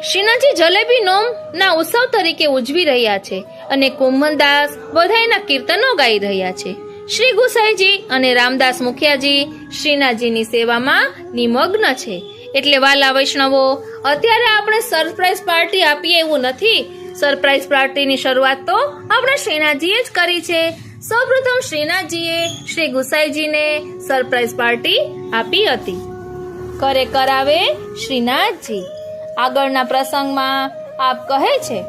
શ્રીનાથજી જલેબી નોમ ના ઉત્સવ તરીકે ઉજવી રહ્યા છે અને કુંમનદાસ બધાયના કીર્તનો ગાઈ રહ્યા છે. શ્રી ગુસાઈજી અને રામદાસ મુખિયાજી શ્રીનાથજીની સેવામાં નિમગ્ન છે. એટલે વાલા વૈષ્ણવો, અત્યારે આપણે સરપ્રાઈઝ પાર્ટી આપીએ એવું નથી. સરપ્રાઈઝ પાર્ટીની શરૂઆત તો આપણે શ્રીનાથજીએ જ કરી છે. સૌપ્રથમ શ્રીનાથજીએ શ્રી ગુસાઈજીને સરપ્રાઈઝ પાર્ટી આપી હતી. કરે કરાવે શ્રીનાથજી. આગળના પ્રસંગમાં આપ કહે છે,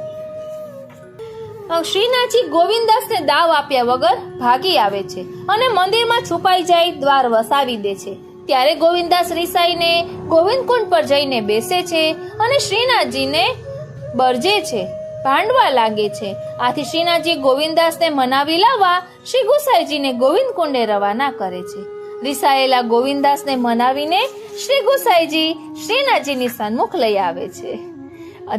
શ્રીનાથજી ગોવિંદાસને દાવ આપ્યા વગર ભાગી આવે છે અને મંદિરમાં છુપાઈ જાય દ્વાર વસાવી દે છે. ત્યારે ગોવિંદાસ રિસાઈને ગોવિંદકુંડ પર જઈને બેસે છે અને શ્રીનાથજીને બરજે છે, ભાંડવા લાગે છે. આથી શ્રીનાથજી ગોવિંદાસને મનાવી લાવવા શ્રી ગુસાઈજીને ગોવિંદકુંડે રવાના કરે છે. રિસાયેલા ગોવિંદાસને મનાવીને શ્રી ગુસાઈજી શ્રીનાથજીની સન્મુખ લઈ આવે છે.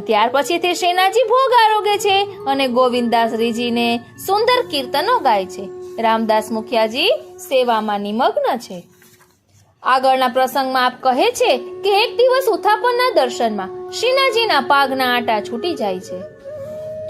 ત્યાર પછીથી શ્રીનાથજી ભોગ આરોગે છે અને ગોવિંદાસ રીજીને સુંદર કીર્તનો ગાય છે. રામદાસ મુખિયાજી સેવામાં નિમગ્ન છે. આગળના પ્રસંગમાં આપ કહે છે કે એક દિવસ ઉથાપનના દર્શનમાં શ્રીનાથજીના પાગના આંટા છૂટી જાય છે.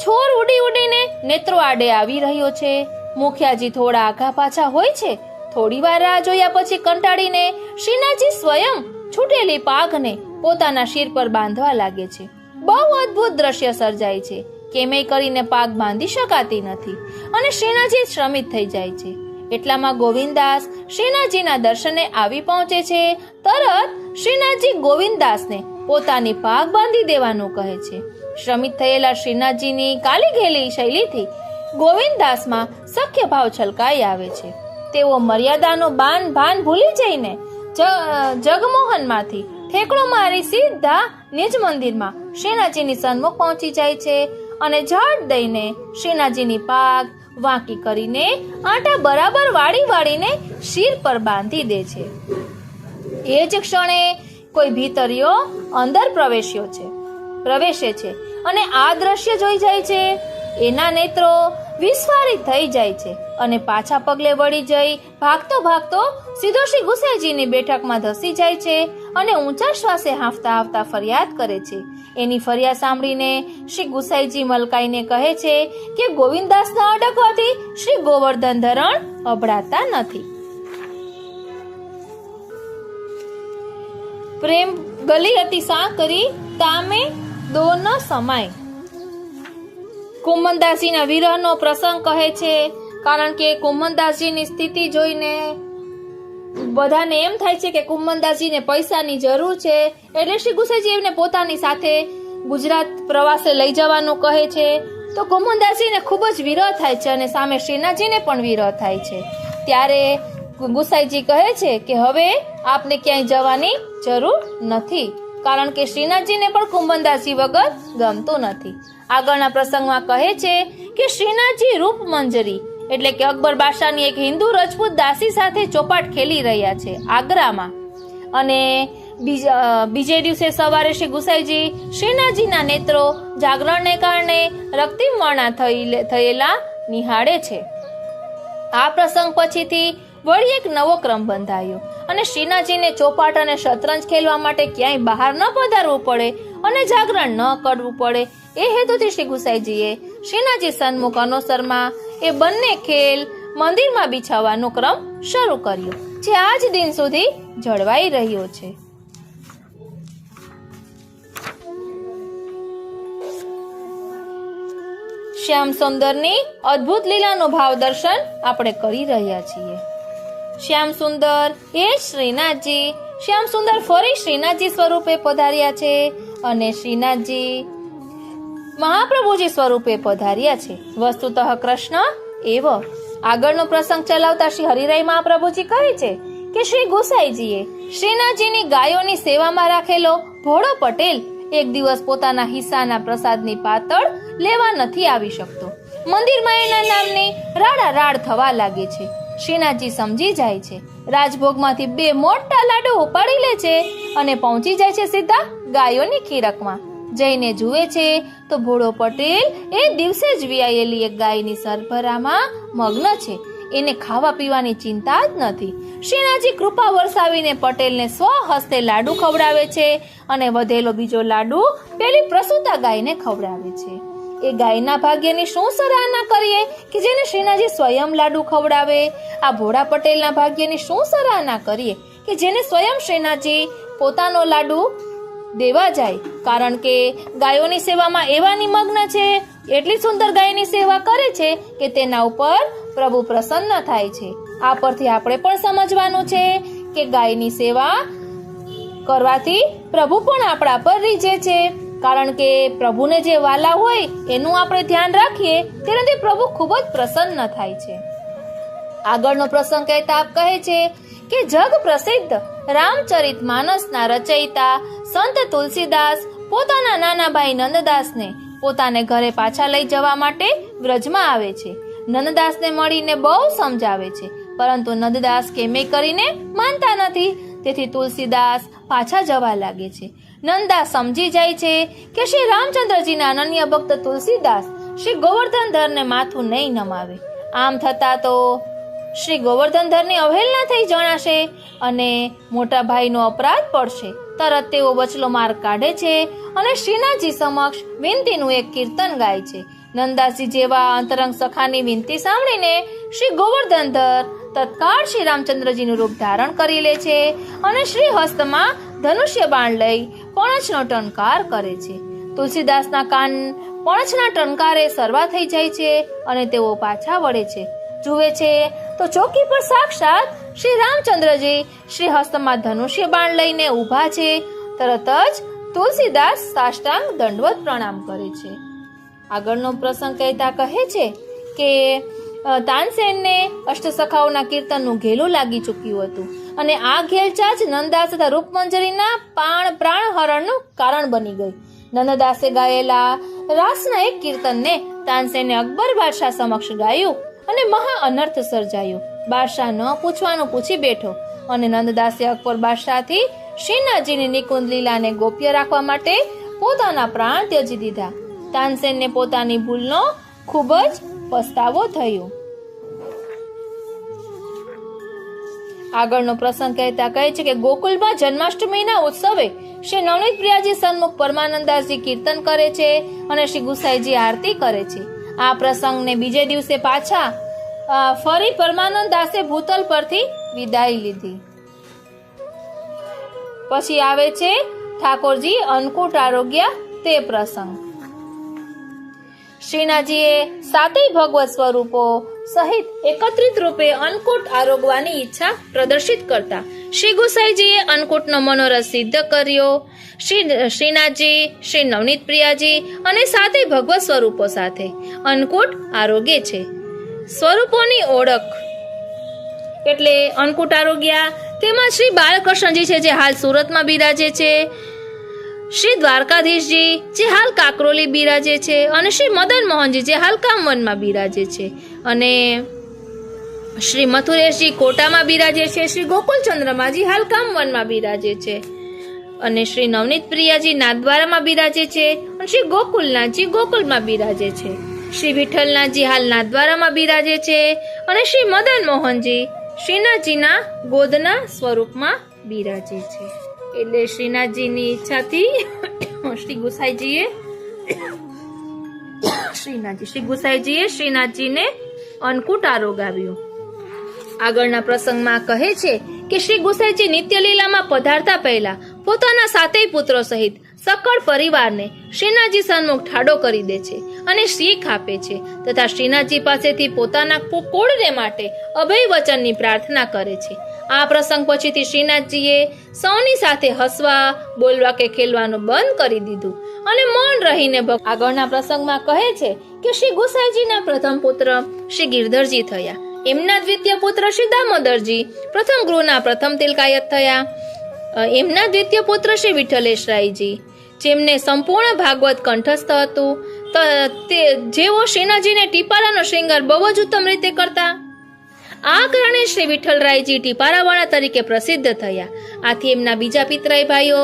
છોર ઉડી ઉડીને નેત્રો આડે આવી રહ્યો છે. મુખિયાજી થોડા આઘા પાછા હોય છે. થોડી વાર રાહ જોયા પછી કંટાળીને શ્રીનાથજી સ્વયં છૂટેલી પાઘને પોતાના શિર પર બાંધવા લાગે છે. બહુ અદ્ભુત દ્રશ્ય સર્જાય છે. કેમેય કરીને પાગ બાંધી શકાતી નથી અને શ્રીનાથજી શ્રમિત થઈ જાય છે. એટલામાં ગોવિંદાસ શ્રીનાથજીના દર્શને આવી પહોંચે છે. તરત શ્રીનાથજી ગોવિંદાસને પોતાની પાગ બાંધી દેવાનું કહે છે. શ્રમિત થયેલા શ્રીનાથજીની કાલી ઘેલી શૈલીથી ગોવિંદાસમાં સખ્ય ભાવ છલકાઈ આવે છે. તેઓ મર્યાદાનું ભાન ભૂલી જઈને જગમોહનમાંથી ઠેકડો મારી સીધા નિજ મંદિરમાં શ્રીનાથજીની સન્મુખ પહોંચી જાય છે અને ઝાડ દઈને શ્રીનાથજીની પાગ વાંકી કરીને આંટા બરાબર વાળીને શિર પર બાંધી દે છે. એ જ ક્ષણે કોઈ ભીતરીઓ અંદર પ્રવેશે છે અને આ દ્રશ્ય જોઈ જાય છે. એના નેત્રો વિસ્ફારિત થઈ જાય છે અને પાછા પગલે વળી જઈ ભાગતો સીધો શ્રી ગુસાઈજીની બેઠકમાં ધસી જાય છે અને ઊંચા શ્વાસે હાંફતા ફરિયાદ કરે છે. એની ફરિયાદ સાંભળીને શ્રી ગુસાઈજી મલકાઈને કહે છે કે ગોવિંદાસના અડકવાથી શ્રી ગોવર્ધન ધરણ અભડાતા નથી. પ્રેમ ગલી હતી સાંકરી, તામે દો ન સમાય. કુંમનદાસજીના વિરહનો પ્રસંગ કહે છે, કારણ કે કુંમનદાસજીની સ્થિતિ જોઈને બધાને એમ થાય છે કે કુંમનદાસજીને પૈસાની જરૂર છે. એટલે શ્રી ગુસાઈજી એમને પોતાની સાથે ગુજરાત પ્રવાસે લઈ જવાનું કહે છે. તો કુંમનદાસજીને ખૂબ જ વિરહ થાય છે અને સામે શ્રીનાથજીને પણ વિરહ થાય છે. ત્યારે ગુસાઈજી કહે છે કે હવે આપને ક્યાંય જવાની જરૂર નથી, કારણ કે શ્રીનાથજીને પણ કુંમનદાસજી વગર ગમતું નથી. આગળના પ્રસંગમાં કહે છે કે શ્રીનાથજી રૂપ મંજરી એટલે કે અકબર બાદશાહની એક હિન્દુ રજપૂત દાસી સાથે ચોપાટ ખેલી રહ્યા છે આગ્રામાં. અને બીજે દિવસે સવારે શ્રી ગુસાઈજી શ્રીનાથજીના નેત્રો જાગરણને કારણે રક્તિમ વર્ણા થયેલા નિહાળે છે. આ પ્રસંગ પછીથી વળી એક નવો ક્રમ બંધાયો અને શ્રીનાથજીને ચોપાટ અને શતરંજ ખેલવા માટે ક્યાંય બહાર ન પધારવું પડે અને જાગરણ ન કરવું પડે. એ હેતુથી શ્રી ગુસાઈજીએ શ્રીનાથજી સન્મુખ અનોસરમાં એ બંને ખેલ મંદિરમાં બિછાવવાનો ક્રમ શરૂ કર્યો, જે આજ દિન સુધી જળવાઈ રહ્યો છે. શ્યામ સુંદરની અદ્ભુત લીલાનું ભાવ દર્શન આપણે કરી રહ્યા છીએ. શ્યામ સુંદર એ શ્રીનાથજી શ્યામ સુંદર ફરી શ્રીનાથજી સ્વરૂપે પધાર્યા છે અને શ્રીનાથજી મહાપ્રભુજી સ્વરૂપે પધાર્યા છે. વસ્તુતઃ કૃષ્ણ એવ. આગળનો પ્રસંગ ચલાવતા શ્રી હરિરાય મહાપ્રભુજી કહે છે કે શ્રી ગુસાઈજીએ શ્રીનાથજીની ગાયોની સેવામાં રાખેલો ભોળો પટેલ એક દિવસ પોતાના હિસ્સાના પ્રસાદની પાતળ લેવા નથી આવી શકતો. મંદિરમાં એના નામની રાડારાડ થવા લાગે છે. શ્રીનાથજી સમજી જાય છે. રાજભોગમાંથી 2 મોટા લાડુ ઉપાડી લે છે અને પહોંચી જાય છે સીધા ગાયોની ખીરકમાં. જઈને જુએ છે તો ભોળો પટેલ એ દિવસે જ વિયાયેલી એક ગાયની સરભરામાં મગ્ન છે. એને ખાવા પીવાની ચિંતા જ નથી. શ્રીનાથજી કૃપા વરસાવીને પટેલને સ્વહસ્તે લાડુ ખવડાવે છે અને વધેલો બીજો લાડુ પેલી પ્રસૂતા ગાયને ખવડાવે છે. એ ગાયના ભાગ્યની શું સરાહના કરીએ કે જેને શ્રીનાથજી સ્વયં લાડુ ખવડાવે. આ ભોળા પટેલના ભાગ્યની શું સરાહના કરીએ કે જેને સ્વયં શ્રીનાથજી પોતાનો લાડુ દેવા જાય. કારણ કે ગાયોની સેવામાં એવા નિમગ્ન છે, એટલી સુંદર ગાયની સેવા કરે છે કે તેના ઉપર પ્રભુ પ્રસન્ન થાય છે. આ પરથી આપણે પણ સમજવાનું છે કે ગાયની સેવા કરવાથી પ્રભુ પણ આપણા પર રીઝે છે. કારણ કે પ્રભુને જે વાલા હોય એનું આપણે ધ્યાન રાખીએ તેનાથી પ્રભુ ખૂબ જ પ્રસન્ન થાય છે. આગળનો પ્રસંગ કહેતા આપ કહે છે કે જગ પ્રસિદ્ધ રામચરિત માનસના રચયિતા સંત તુલસીદાસ પોતાના નાના ભાઈ નંદદાસને પોતાને ઘરે પાછા લઈ જવા માટે વ્રજમાં આવે છે. નંદદાસને મળીને બહુ સમજાવે છે, પરંતુ નંદદાસ કેમે કરીને માનતા નથી. તેથી તુલસીદાસ પાછા જવા લાગે છે. નંદદાસ સમજી જાય છે કે શ્રી રામચંદ્રજીના અનન્ય ભક્ત તુલસીદાસ શ્રી ગોવર્ધનધરને માથું નહીં નમાવે. આમ થતા તો શ્રી ગોવર્ધનધરની અવહેલના થઈ જણાશે અને મોટા ભાઈનો અપરાધ પડશે. તરત તેઓ વચલો માર્ગ કાઢે છે અને શ્રીનાથજી સમક્ષ વિનતીનું એક કીર્તન ગાય છે. નંદાસજી જેવા અંતરંગ સખાની વિનંતી સાંભળીને શ્રી ગોવર્ધનધર તત્કાળ શ્રી રામચંદ્રજીનું રૂપ ધારણ કરી લે છે અને શ્રી હસ્તમાં ધનુષ્ય બાણ લઈ પણછનો ટંકાર કરે છે. તુલસીદાસના કાન પણછના ટંકારે સરવા થઈ જાય છે અને તેઓ પાછા વળે છે. જુએ છે તો ચોકી પર સાક્ષાત શ્રી રામચંદ્રજી શ્રી હસ્તમાં ધનુષ્ય બાણ લઈને ઊભા છે. તરત જ તુલસીદાસ સાષ્ટાંગ દંડવત પ્રણામ કરે છે. આગળનો પ્રસંગ કહેતા કહે છે કે તાનસેનને અષ્ટસખાઓના કીર્તનનું ઘેલું લાગી ચૂક્યું હતું અને આ ઘેલચા જ નંદદાસ તથા રૂપમંજરીના પ્રાણહરણનું કારણ બની ગઈ. નંદદાસે ગાયેલા રાસના એક કીર્તનને તાનસેને અકબર બાદશાહ સમક્ષ ગાયું અને મહા અનર્થ સર્જાયો. બાદશાહ ન પૂછવાનું પૂછી બેઠો અને નંદદાસે અકબર બાદશાહથી શ્રીનાથજીની નિકુંજ લીલાને ગોપ્ય રાખવા માટે પોતાના પ્રાણ ત્યજી દીધા. તાનસેનને પોતાની ભૂલનો ખૂબ જ પસ્તાવો થયો. આગળનો પ્રસંગ કહેતા કહે છે કે ગોકુલમાં જન્માષ્ટમીના ઉત્સવે શ્રી નવનીત પ્રિયાજી સન્મુખ પરમાનંદાસજી કીર્તન કરે છે અને શ્રી ગુસાઈજી આરતી કરે છે. આ પ્રસંગને બીજે દિવસે પાછા ફરી પરમાનંદ દાસે ભૂતલ પરથી વિદાય લીધી. પછી આવે છે ઠાકોરજી અન્નકૂટ આરોગ્ય તે પ્રસંગ. શ્રીનાથજીએ સાતેય ભગવત સ્વરૂપો સહિત એકત્રિત રૂપે અન્નકૂટ આરોગવાની ઈચ્છા પ્રદર્શિત કરતા શ્રી ગુસાઈજીએ અન્નકૂટનો મનોરથ સિદ્ધ કર્યો. શ્રીનાથજી શ્રી નવનીત પ્રિયાજી અને સાતેય ભગવત સ્વરૂપો સાથે અન્નકૂટ આરોગ્ય છે. સ્વરૂપોની ઓળખ એટલે અન્નકૂટ આરોગ્ય તેમાં શ્રી બાલકૃષ્ણજી છે જે હાલ સુરતમાં બિરાજે છે, શ્રી દ્વારકાધીશજી જે હાલ કાકરોલી બિરાજે છે અને શ્રી મદન મોહનજી જે હાલ કામવનમાં બિરાજે છે અને શ્રી મથુરેશજી કોટામાં બિરાજે છે, શ્રી ગોકુલચંદ્રમાજી હાલ કામવનમાં બિરાજે છે અને શ્રી નવનીત પ્રિયાજી નાથદ્વારામાં બિરાજે છે અને શ્રી ગોકુલનાથજી ગોકુલમાં બિરાજે છે, શ્રી વિઠ્ઠલનાથજી હાલ નાથદ્વારામાં બિરાજે છે અને શ્રી મદન મોહનજી શ્રીનાથજીના ગોદના સ્વરૂપમાં બિરાજે છે. એટલે શ્રીનાથજીની ઈચ્છાથી શ્રી ગુસાઈજીએ શ્રીનાથજીને અન્નકૂટ આરોગાવ્યો. આગળના પ્રસંગમાં કહે છે કે શ્રી ગુસાઈજી નિત્ય લીલામાં પધારતા પહેલા પોતાના સાતેય પુત્રો સહિત સકળ પરિવારને શ્રીનાથજી સન્મુખ ઠાડો કરી દે છે અને શીખ આપે છે તથા શ્રીનાથજી પાસેથી પોતાના કુળને માટે અભય વચનની પ્રાર્થના કરે છે. આ પ્રસંગ પછીથી શ્રીનાથજીએ સૌની સાથે હસવા, બોલવા કે ખેલવાનું બંધ કરી દીધું અને મૌન રહીને આગળના પ્રસંગમાં કહે છે કે શ્રી ગોસાઈજીના પ્રથમ પુત્ર શ્રી ગિરધરજી થયા. એમના દ્વિતીય પુત્ર શ્રી દામોદરજી પ્રથમ ગૃહના પ્રથમ તિલકાયત થયા. એમના દ્વિતીય પુત્ર શ્રી વિઠ્ઠલેશરાયજી, જેમને સંપૂર્ણ ભાગવત કંઠસ્થ હતું, જેઓ શ્રીનાથજીને ટીપારાનો શ્રૃંગાર બહુ જ ઉત્તમ રીતે કરતા. આ કારણે શ્રી વિઠ્ઠલરાયજી ટીપારાવાળા તરીકે પ્રસિદ્ધ થયા. આથી એમના બીજા પિતરાઈ ભાઈઓ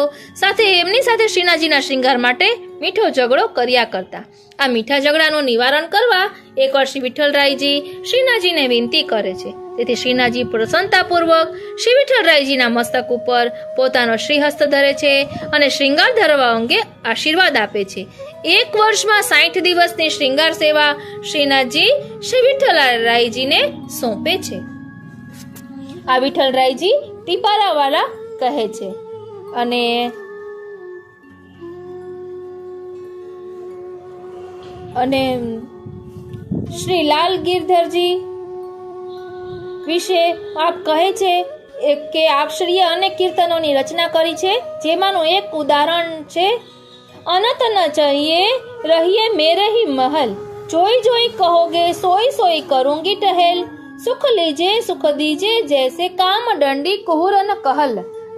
એમની સાથે શ્રીનાથજીના શ્રૃંગાર માટે મીઠો ઝઘડો કર્યા કરતા. આ મીઠા ઝઘડાનું નિવારણ કરવા એકવાર શ્રી વિઠ્ઠલરાયજી શ્રીનાથજીને વિનંતી કરે છે. તેથી શ્રીનાથજી પ્રસન્નતાપૂર્વક શ્રી વિઠ્ઠલરાયજીના મસ્તક ઉપર પોતાનો શ્રીહસ્ત ધરે છે અને શ્રૃંગાર ધરવા અંગે આશીર્વાદ આપે છે. 1 વર્ષમાં 60 દિવસની શ્રૃંગાર સેવા શ્રીનાથજી શ્રી વિઠ્ઠલરાયજીને સોંપે છે. આ વિઠ્ઠલરાયજી ટીપારાવાળા કહે છે. અને શ્રી લાલ ગિરધરજી વિશે આપ કહે છે કે આપશ્રીએ અનેક કીર્તનોની રચના કરી છે, જેમાંનું એક ઉદાહરણ છે અનત ન चाहिए रहिए मेरे ही महल, जोई जोई कहोगे सोई सोई करूंगी टहल, सुख लीजिए सुख दीजिए जैसे काम डंडी कुहर न कहल,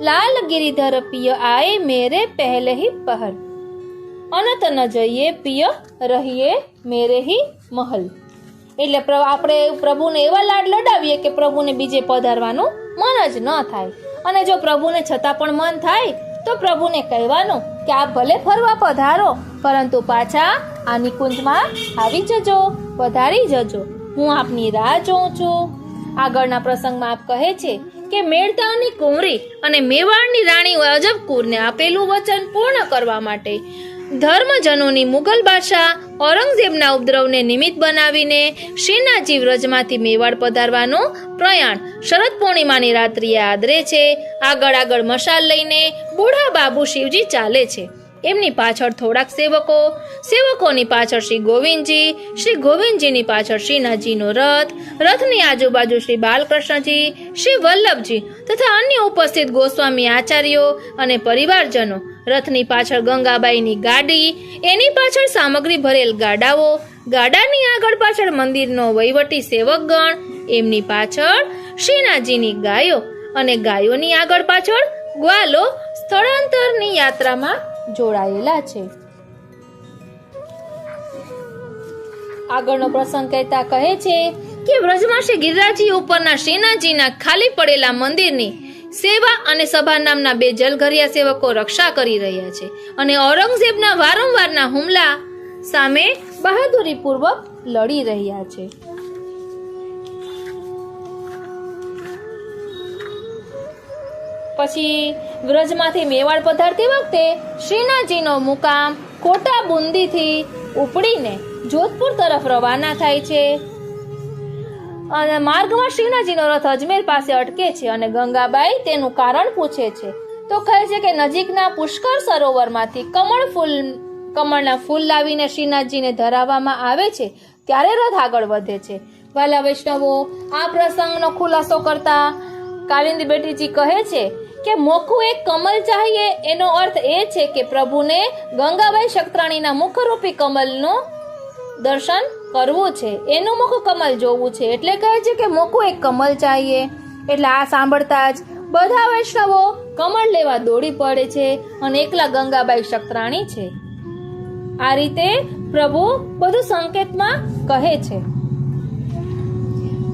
लाल गिरिधर पिय आए मेरे पहले ही पहल, अनत न जइए पिय रहिए मेरे ही महल. એટલે આપણે પ્રભુને એવા લાડ લડાવીએ કે પ્રભુને બીજે પધારવાનું મન જ ન થાય. અને જો પ્રભુને છતાં પણ મન થાય તો પ્રભુને કહેવાનું કે આપ ભલે ફરવા પધારો, પરંતુ પાછા આ નિકુંજમાં આવી જજો, પધારી જજો, હું આપની રાહ જોઉં છું. આગળના પ્રસંગમાં આપ કહે છે કે મેળતાની કુંવરી અને મેવાડની રાણી અજબ કુરને આપેલું વચન પૂર્ણ કરવા માટે ધર્મજનોની મુગલ બાદશાહ ઔરંગઝેબના ઉપદ્રવને નિમિત્ત બનાવીને શ્રીનાથજી વ્રજમાંથી મેવાડ પધારવાનું પ્રયાણ શરદ પૂર્ણિમાની રાત્રિએ આદરે છે. આગળ મશાલ લઈને બુઢા બાબુ શિવજી ચાલે છે. એમની પાછળ થોડાક સેવકોની પાછળ શ્રી ગોવિંદજીની પાછળ શ્રીનાથજીનો રથની આજુબાજુ શ્રી બાલકૃષ્ણજી, શ્રી વલ્લભજી તથા અન્ય ઉપસ્થિત ગોસ્વામી આચાર્યો અને પરિવારજનો. રથની પાછળ ગંગાબાઈની ગાડી, એની પાછળ સામગ્રી ભરેલ ગાડાઓ, ગાડાની આગળ પાછળ મંદિરનો વહીવટી સેવકગણ, એમની પાછળ શ્રીનાથજીની ગાયો અને ગાયોની આગળ પાછળ ગ્વાલો સ્થળાંતરની યાત્રામાં જોડાયેલા છે. આગળનો પ્રસંગ કહેતા કહે છે કે વ્રજમાં શ્રી ગિરિરાજજી ઉપરના શ્રીનાથજીના ખાલી પડેલા મંદિરની સેવા અને સભા નામના 2 જલઘરિયા સેવકો રક્ષા કરી રહ્યા છે અને ઔરંગઝેબના વારંવારના હુમલા સામે બહાદુરીપૂર્વક લડી રહ્યા છે. પછી વ્રજમાંથી મેવાડ પધારતી વખતે શ્રીનાથજીનો મુકામ કોટા બુંદીથી ઉપડીને જોધપુર તરફ રવાના થાય છે. અને માર્ગમાં શ્રીનાથજીનો રથ અજમેર પાસે અટકે છે અને ગંગાબાઈ તેનું કારણ પૂછે છે તો કહે છે કે નજીકના પુષ્કર સરોવરમાંથી કમળના ફૂલ લાવીને શ્રીનાથજીને ધરાવવામાં આવે છે ત્યારે રથ આગળ વધે છે. વાલા વૈષ્ણવો, આ પ્રસંગનો ખુલાસો કરતા કાલિંદી બેટીજી કહે છે કે મોખું એક કમલ ચાહીએ, એનો અર્થ એ છે કે પ્રભુને ગંગાબાઈ શક્ત્રાણીના મુખરૂપી કમલનું દર્શન કરવું છે, એનું મુખ કમલ જોવું છે, એટલે કહે છે કે મોખું એક કમલ ચાહીએ. એટલે આ સાંભળતા જ બધા વૈષ્ણવો કમળ લેવા દોડી પડે છે અને એકલા ગંગાબાઈ શક્ત્રાણી છે. આ રીતે પ્રભુ બધું સંકેતમાં કહે છે.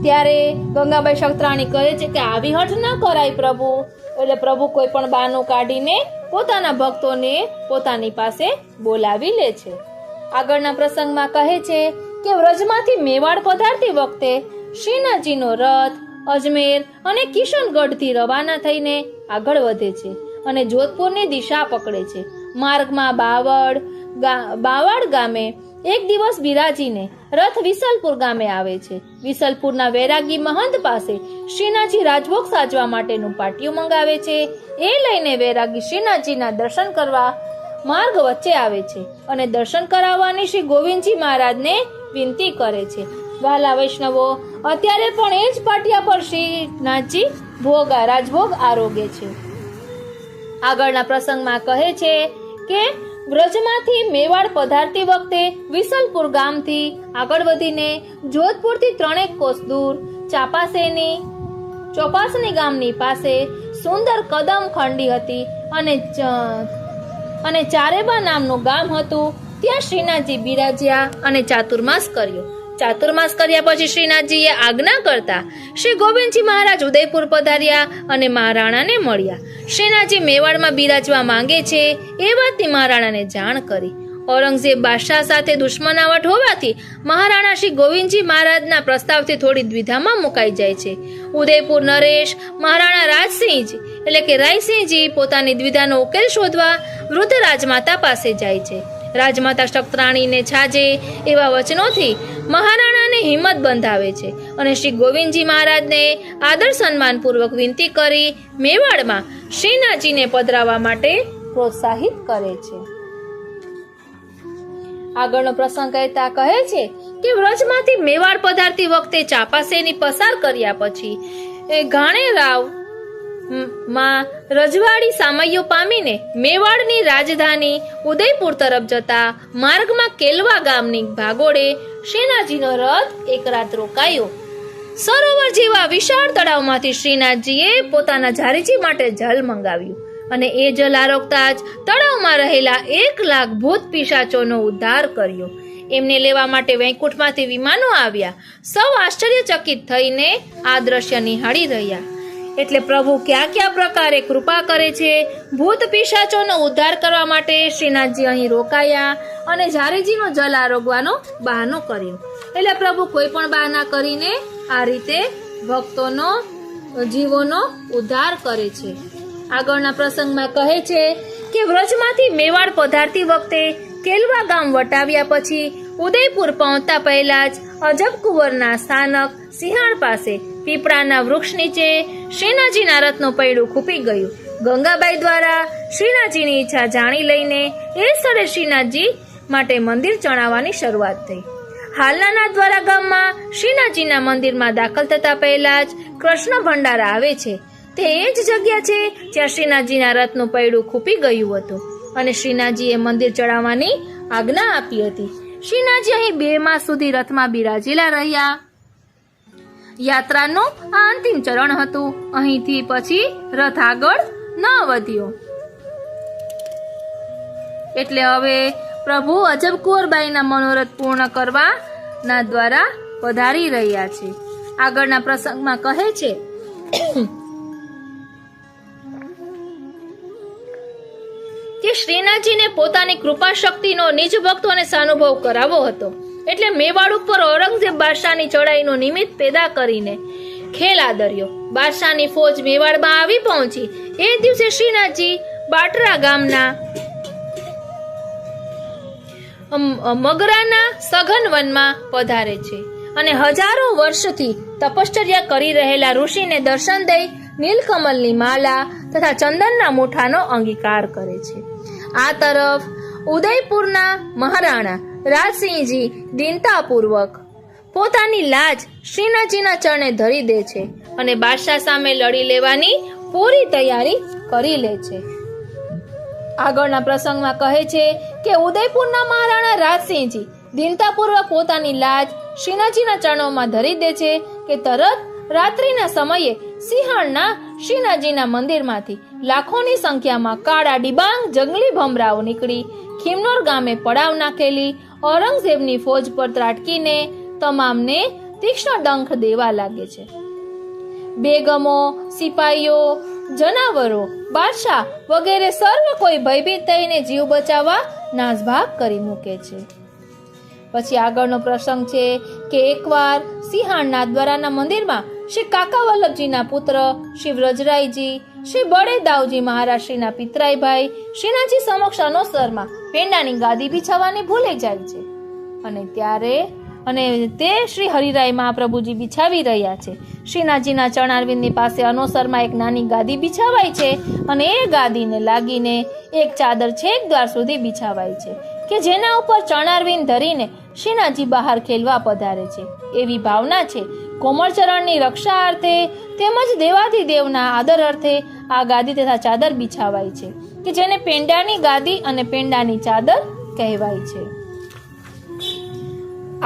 ત્યારે ગંગાબાઈ શક્ત્રાણી કહે છે કે આવી હઠ ન કરાય પ્રભુ. એટલે પ્રભુ કોઈ પણ બહાનું કાઢીને પોતાના ભક્તોને પોતાની પાસે બોલાવી લે છે. આગળના પ્રસંગમાં કહે છે કે વ્રજમાંથી મેવાડ પધારતી વખતે શ્રીનાથજીનો રથ અજમેર અને કિશનગઢથી રવાના થઈને આગળ વધે છે અને જોધપુરની દિશા પકડે છે. માર્ગમાં બાવળ ગામે એક દિવસ બિરાજીને રથ વિસલપુર ગામે આવે છે. વિસલપુરના વૈરાગી મહંત પાસે શ્રીનાથજી રાજભોગ સાજવા માટેનું પાટિયું મંગાવે છે. એ લઈને વૈરાગી શ્રીનાથજીના દર્શન કરવા માર્ગ વચ્ચે આવે છે અને દર્શન કરાવવાની શ્રી ગોવિંદજી મહારાજને વિનંતી કરે છે. વહાલા વૈષ્ણવો, અત્યારે પણ એ જ પાટિયા પર શ્રીનાથજી રાજભોગ આરોગે છે. આગળના પ્રસંગમાં કહે છે કે વ્રજમાંથી મેવાડ પધારતી વખતે વિસલપુર ગામથી આગળ વધીને જોધપુરથી 3 કોસ દૂર ચોપાસની ગામની પાસે સુંદર કદમ ખંડી હતી અને ચારેબા નામનું ગામ હતું. ત્યાં શ્રીનાથજી બિરાજ્યા અને ચાતુર્માસ કર્યો. ચાતુર્માસ કર્યા પછી શ્રીનાથજીએ આજ્ઞા કરતા શ્રી ગોવિંદજી મહારાજ ઉદયપુર પધાર્યા અને મહારાણાને મળ્યા. શ્રીનાથજી મેવાડમાં બિરાજવા માંગે છે એ વાતની મહારાણાને જાણ કરી. ઔરંગઝેબ બાદશાહ સાથે દુશ્મનાવટ હોવાથી મહારાણા શ્રી ગોવિંદજી મહારાજના પ્રસ્તાવથી થોડી દ્વિધામાં મુકાઈ જાય છે. ઉદયપુર નરેશ મહારાણા રાજસિંહજી એટલે કે રાયસિંહજી પોતાની દ્વિધાનો ઉકેલ શોધવા વૃદ્ધ રાજમાતા પાસે જાય છે. રાજમાતા શક્તરાણીને છાજે એવા વચનોથી મહારાણાને હિંમત બંધાવે છે અને શ્રી ગોવિંદજી મહારાજને આદર સન્માનપૂર્વક વિનંતી કરી મેવાડમાં શ્રીનાથજીને પધરાવવા માટે પ્રોત્સાહિત કરે છે. આગળનો પ્રસંગ કહેતા કહે છે કે વ્રજમાંથી મેવાડ પધારતી વખતે ચાપાસેની પસાર કર્યા પછી ઘાણેરાવ માં રજવાડી સામૈયો પામીને મેવાડની રાજધાની ઉદયપુર તરફ જતા માર્ગમાં કેલવા ગામની ભાગોળે શ્રીનાથજીનો રથ એક રાત રોકાયો. સરોવર જેવા વિશાળ તળાવમાંથી શ્રીનાથજીએ પોતાના ઝારીજી માટે જલ મંગાવ્યું અને એ જલ આરોગતા જ તળાવમાં રહેલા 1,00,000 ભૂત પિશાચોનો ઉદ્ધાર કર્યો. એમને લેવા માટે વૈકુંઠમાંથી વિમાનો આવ્યા. સૌ આશ્ચર્યચકિત થઈને આ દ્રશ્ય નિહાળી રહ્યા. એટલે પ્રભુ કયા પ્રકારે કૃપા કરે છે. ભૂત પિશાચોનો ઉદ્ધાર કરવા માટે શ્રીનાથજી અહીં રોકાયા અને ઝારીજીનો જલ આરોગવાનો બહાનો કર્યો. એટલે પ્રભુ કોઈ પણ બહાના કરીને આ રીતે ભક્તોનો જીવોનો ઉદ્ધાર કરે છે. આગળના પ્રસંગમાં કહે છે કે વ્રજમાંથી મેવાડ પધારતી વખતે કેલવા ગામ વટાવ્યા પછી ઉદયપુર પહોંચતા પહેલા જ અજબ કુંવરના સ્થાનક સિંહાણ પાસે પીપળાના વૃક્ષ નીચે શ્રીનાથજીના રથનું પૈડું ખૂપી ગયું. ગંગાબાઈ દ્વારા શ્રીનાથજીની ઈચ્છા જાણી લઈને એ સ્થળે શ્રીનાથજી માટે મંદિર ચણાવવાની શરૂઆત થઈ. હાલના નાથદ્વારા ગામમાં શ્રીનાથજીના મંદિરમાં દાખલ થતા પહેલા જ કૃષ્ણ ભંડારા આવે છે. તે એ જ જગ્યા છે જ્યાં શ્રીનાથજીના રથનું પૈડું ખૂપી ગયું હતું અને શ્રીનાથજીએ મંદિર ચડાવવાની આજ્ઞા આપી હતી. શ્રીનાથજી અહીં 2 માસ સુધી રથમાં બિરાજેલા રહ્યા. યાત્રાનું આ અંતિમ ચરણ હતું. અહીંથી પછી રથ આગળ ન વધ્યો. એટલે હવે પ્રભુ અજબ કુંવરબાઈના મનોરથ પૂર્ણ કરવાના દ્વારા પધારી રહ્યા છે. આગળના પ્રસંગમાં કહે છે કે શ્રીનાથજીને પોતાની કૃપા શક્તિનો નિજ ભક્તોને સાનુભવ કરાવો હતો. એટલે મેવાડ ઉપર ઔરંગઝેબ બાદશાહની ચડાઈનું નિમિત્ત પેદા કરીને ખેલ આદર્યો. બાદશાહની ફોજ મેવાડમાં આવી પહોંચી. એ દિવસે શ્રીનાથજી બાટરા ગામના મગરાના સઘન વનમાં પધારે છે અને હજારો વર્ષથી તપશ્ચર્યા કરી રહેલા ઋષિને દર્શન દઈ નીલકમલની માલા તથા ચંદનના મુઠાનો અંગીકાર કરે છે. આ તરફ ઉદયપુરના મહારાણા રાજસિંહજી દીનતાપૂર્વક પોતાની લાજ શ્રીનાથજીના ચરણે ધરી દે છે અને બાદશાહ સામે લડી લેવાની પૂરી તૈયારી કરી લે છે. આગળના પ્રસંગમાં કહે છે કે ઉદયપુરના મહારાણા રાજસિંહજી દીનતાપૂર્વક પોતાની લાજ શ્રીનાથજીના ચરણોમાં ધરી દે છે કે તરત રાત્રિના સમયે સિંહાણના શ્રીનાથજીના મંદિરમાંથી લાખોની સંખ્યામાં કાળા ડિબાંગ જંગલી ભમરાઓ નીકળી ખીમનોર ગામે પડાવ નાખેલી ઔરંગઝેબની ફોજ પર ત્રાટકીને તમામને તીક્ષ્ણ ડંખ દેવા લાગે છે. બેગમો, સિપાહીઓ, જનાવરો, બાદશાહ વગેરે સર્વ કોઈ ભયભીત થઈને જીવ બચાવવા નાસભાગ કરી મૂકે છે. પછી આગળનો પ્રસંગ છે કે એકવાર સિંહાણ નાથદ્વારાના મંદિરમાં શ્રી કાકા વલ્લભજીના પુત્ર શ્રી વ્રજરાયજી, શ્રી બળેદાવજી મહારાજ શ્રીના પિતરાઈભાઈ શ્રીનાથજી સમક્ષ અનોસરમાં પેંડાની ગાદી બિછાવવાની ભૂલી જાય છે અને ત્યારે અને તે શ્રી હરિરાય મહાપ્રભુજી બિછાવી રહ્યા છે. શ્રીનાથજીના ચરણારવિંદની પાસે અનોસરમાં એક નાની ગાદી બિછાવાય છે અને એ ગાદીને લાગીને એક ચાદર છેક દ્વાર સુધી બિછાવાય છે કે જેના ઉપર ચરણારવિંદ ધરીને શ્રીનાથજી બહાર ખેલવા પધારે છે. એવી ભાવના છે. કોમળચરણની રક્ષા અર્થે તેમજ દેવાધિદેવના આદર અર્થે આ ગાદી તથા ચાદર બિછાવાય છે કે જેને પેંડાની ગાદી અને પેંડાની ચાદર કહેવાય છે.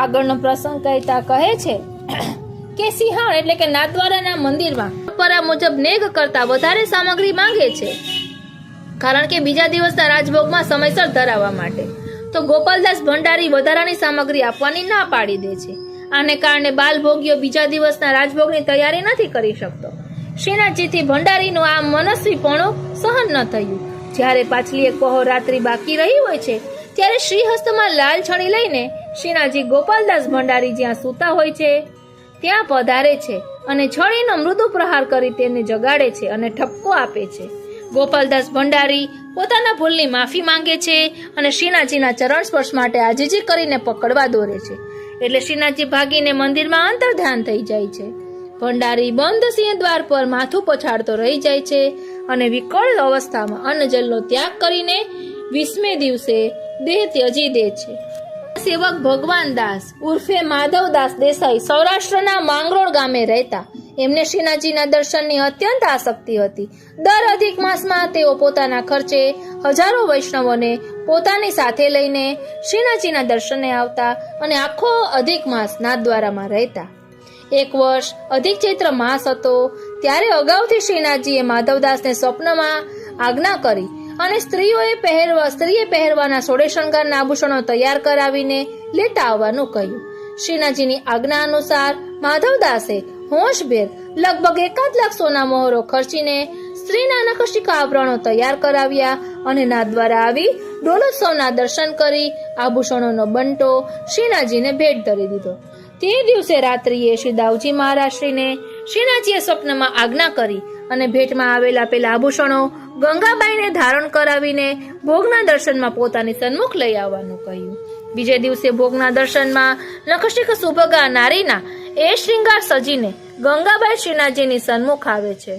આગળનો પ્રસંગ કહેતા કહે છે કે સિંહણ એટલે કે નાથદ્વારાના મંદિરમાં પરંપરા મુજબ નેગ કરતા વધારે સામગ્રી માંગે છે, કારણ કે બીજા દિવસના રાજભોગમાં સમયસર ધરાવવા માટે. તો ગોપાલદાસ ભંડારી વધારાની સામગ્રી આપવાની ના પાડી દે છે. આને કારણે બાલભોગીઓ બીજા દિવસના રાજભોગની તૈયારી નથી કરી શકતો. શ્રીનાથજીથી ભંડારીનું આ મનસ્વીપણું સહન ન થયું. જ્યારે પાછલી એક પહોર રાત્રિ બાકી રહી હોય છે ત્યારે શ્રીહસ્તમાં લાલ છડી લઈને શ્રીનાથજી ગોપાલદાસ ભંડારી જ્યાં સૂતા હોય છે ત્યાં પધારે છે અને છડીનો મૃદુ પ્રહાર કરી તેને જગાડે છે અને ઠપકો આપે છે. ગોપાલદાસ ભંડારી પોતાના ભૂલની માફી માંગે છે અને શ્રીનાથજીના ચરણ સ્પર્શ માટે આજીજી કરીને પકડવા દોરે છે. એટલે શ્રીનાથજી ભાગીને મંદિરમાં અંતર્ધ્યાન થઈ જાય છે. ભંડારી બંધ સિંહ દ્વાર પર માથું પછાડતો રહી જાય છે અને વિકળ અવસ્થામાં અન્નજલનો ત્યાગ કરીને 20મે દિવસે દેહ ત્યજી દે છે. સેવક ભગવાન દાસ ઉર્ફે માધવદાસ દેસાઈ સૌરાષ્ટ્રના માંગરોળ ગામે રહેતા. એમને શ્રીનાથજીના દર્શનની અત્યંત આસક્તિ હતી. દર અધિક માસમાં તેઓ પોતાના ખર્ચે હજારો વૈષ્ણવોને પોતાની સાથે લઈને શ્રીનાથજીના દર્શને આવતા અને આખો અધિક માસ નાથદ્વારામાં રહેતા. એક વર્ષ અધિક ચૈત્ર માસ હતો ત્યારે અગાઉથી શ્રીનાથજીએ માધવદાસને સ્વપ્નમાં આજ્ઞા કરી અને સ્ત્રીએ પહેરવાના સોળે શણગારના આભૂષણો તૈયાર કરાવીને લેતા આવવાનું કહ્યું. શ્રીનાથજીની આજ્ઞા અનુસાર માધવદાસે હોશભેર લગભગ 1 લાખ સોના મોહરો ખર્ચીને સ્ત્રીના નખશિખા આભરણો તૈયાર કરાવ્યા અને નાથદ્વારા આવી ડોલોત્સવના દર્શન કરી આભૂષણોનો બંટો શ્રીનાથજીને ભેટ ધરી દીધો. તે દિવસે રાત્રિએ શ્રી દાઉજી મહારાજશ્રીને શ્રીનાથજીએ સ્વપ્નમાં આજ્ઞા કરી અને ભેટમાં આવેલા પેલા આભૂષણો ગંગાબાઈને ધારણ કરાવીને ભોગના દર્શનમાં પોતાની સન્મુખ લઈ આવવાનું કહ્યું. બીજે દિવસે ભોગના દર્શનમાં નખશિખ સુભગા નારીના એ શ્રૃંગાર સજીને ગંગાબાઈ શ્રીનાથજીની સન્મુખ આવે છે.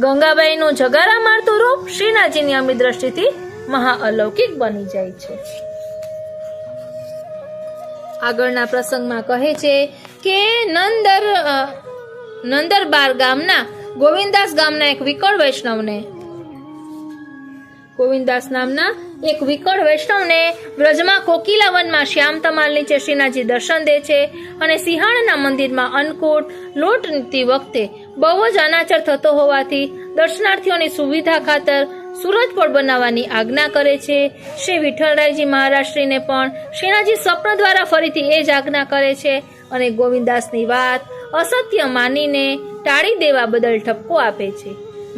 ગંગાબાઈનું જગારા મારતું રૂપ શ્રીનાથજીની અમી દ્રષ્ટિથી મહા અલૌકિક બની જાય છે. આગળના પ્રસંગમાં કહે છે કે નંદરબાર ગામના ગોવિંદાસ નામના એક વિકળ વૈષ્ણવને વ્રજમાં કોકિલાવનમાં શ્યામ તમાલ નીચે શ્રીનાથજી દર્શન દે છે અને સિંહાણના મંદિરમાં અન્નકૂટ લૂંટતી વખતે બહુ જ અનાચાર થતો હોવાથી દર્શનાર્થીઓની સુવિધા ખાતર સુરજપોળ બનાવવાની આજ્ઞા કરે છે. શ્રી વિઠ્ઠલરાયજી મહારાજશ્રીને પણ શ્રીનાથજી સ્વપ્ન દ્વારા ફરીથી એ જ આજ્ઞા કરે છે અને ગોવિંદાસની વાત અસત્ય માનીને ટાળી દેવા બદલ ઠપકો આપે છે.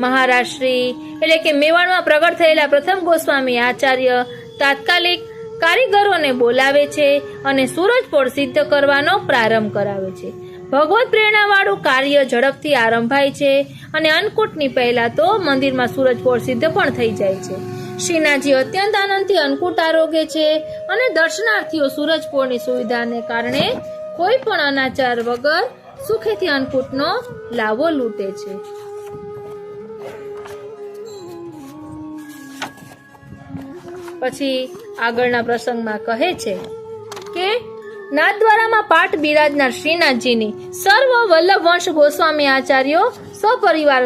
મહારાજશ્રી એટલે કે મેવાડમાં પ્રગટ થયેલા પ્રથમ ગોસ્વામી આચાર્ય તાત્કાલિક કારીગરોને બોલાવે છે અને સૂરજપોળ સિદ્ધ કરવાનો પ્રારંભ કરાવે છે. ભગવત પ્રેરણાવાળું કાર્ય ઝડપથી આરંભાય છે અને અન્નકૂટની પહેલા તો મંદિરમાં સૂરજપોળ સિદ્ધ પણ થઈ જાય છે. શ્રીનાથજી અત્યંત આનંદથી અન્નકૂટ આરોગે છે અને દર્શનાર્થીઓ સૂરજપોળની સુવિધાને કારણે કોઈ પણ અનાચાર વગર સુખેથી અન્નકૂટનો લાવો લૂંટે છે. પછી આગળના પ્રસંગમાં કહે છે કે નાથદ્વારામાં પાઠ બિરાજનાર શ્રીનાથજીની સર્વ વલ્લભ વંશ ગોસ્વામી આચાર્યો સપરિવાર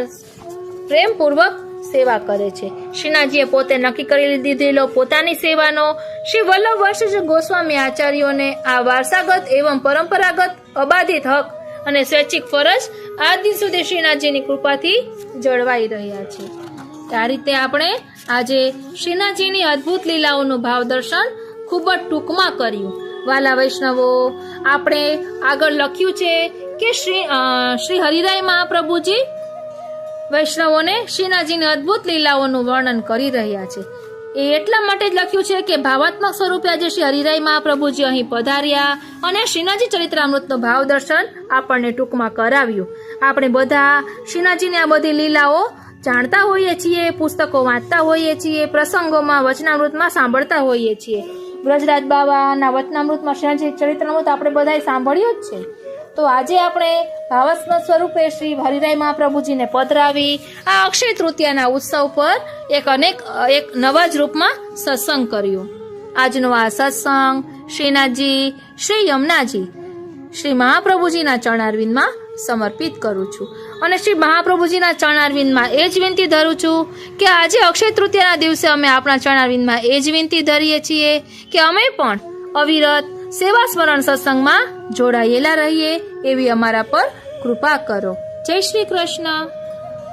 પ્રેમપૂર્વક સેવા કરે છે. શ્રીનાથજીએ પોતે નક્કી કરી દીધેલો પોતાની સેવાનો શ્રી વલ્લભ વંશ ગોસ્વામી આચાર્યોને આ વારસાગત એવં પરંપરાગત અબાધિત હક અને સ્વૈચ્છિક ફરજ આજ દિન સુધી શ્રીનાથજીની કૃપાથી જળવાઈ રહ્યા છે. આ રીતે આપણે આજે શ્રીનાથજીની અદ્ભુત લીલાઓનું ભાવ દર્શન ખૂબ જ ટૂંકમાં કર્યું. વાલા વૈષ્ણવો, આપણે આગળ લખ્યું છે કે શ્રી હરિરાય મહાપ્રભુજી વૈષ્ણવોને શ્રીનાથજીની અદ્ભુત લીલાઓનું વર્ણન કરી રહ્યા છે. એ એટલા માટે જ લખ્યું છે કે ભાવાત્મક સ્વરૂપે આજે શ્રી હરિરાય મહાપ્રભુજી અહીં પધાર્યા અને શ્રીનાથજી ચરિત્રામૃતનો ભાવ દર્શન આપણને ટૂંકમાં કરાવ્યું. આપણે બધા શ્રીનાથજીની આ બધી લીલાઓ જાણતા હોઈએ છીએ, પુસ્તકો વાંચતા હોઈએ છીએ, પ્રસંગોમાં વચનામૃતમાં સાંભળતા હોઈએ છીએ, બ્રજરાજ બાવાના વચનામૃતમાં શ્રીનાથજી ચરિત્રનું તો આપણે બધાએ સાંભળ્યું જ છે. તો આજે આપણે ભાવાત્મક સ્વરૂપે શ્રી હરિરાય મહાપ્રભુજીને પધરાવી આ અક્ષય તૃતીયાના ઉત્સવ પર એક નવા જ રૂપમાં સત્સંગ કર્યો. આજનો આ સત્સંગ શ્રીનાથજી શ્રી યમુનાજી શ્રી મહાપ્રભુજીના ચરણારવિંદમાં સમર્પિત કરું છું અને શ્રી મહાપ્રભુજીના ચરણારવિંદમાં એ જ વિનંતી ધરું છું કે આજે અક્ષય તૃતીયાના દિવસે અમે આપણા ચરણારવિંદમાં એ જ વિનંતી ધરીએ છીએ કે અમે પણ અવિરત સેવા સ્મરણ સત્સંગમાં જોડાયેલા રહીએ એવી અમારા પર કૃપા કરો. જય શ્રી કૃષ્ણ.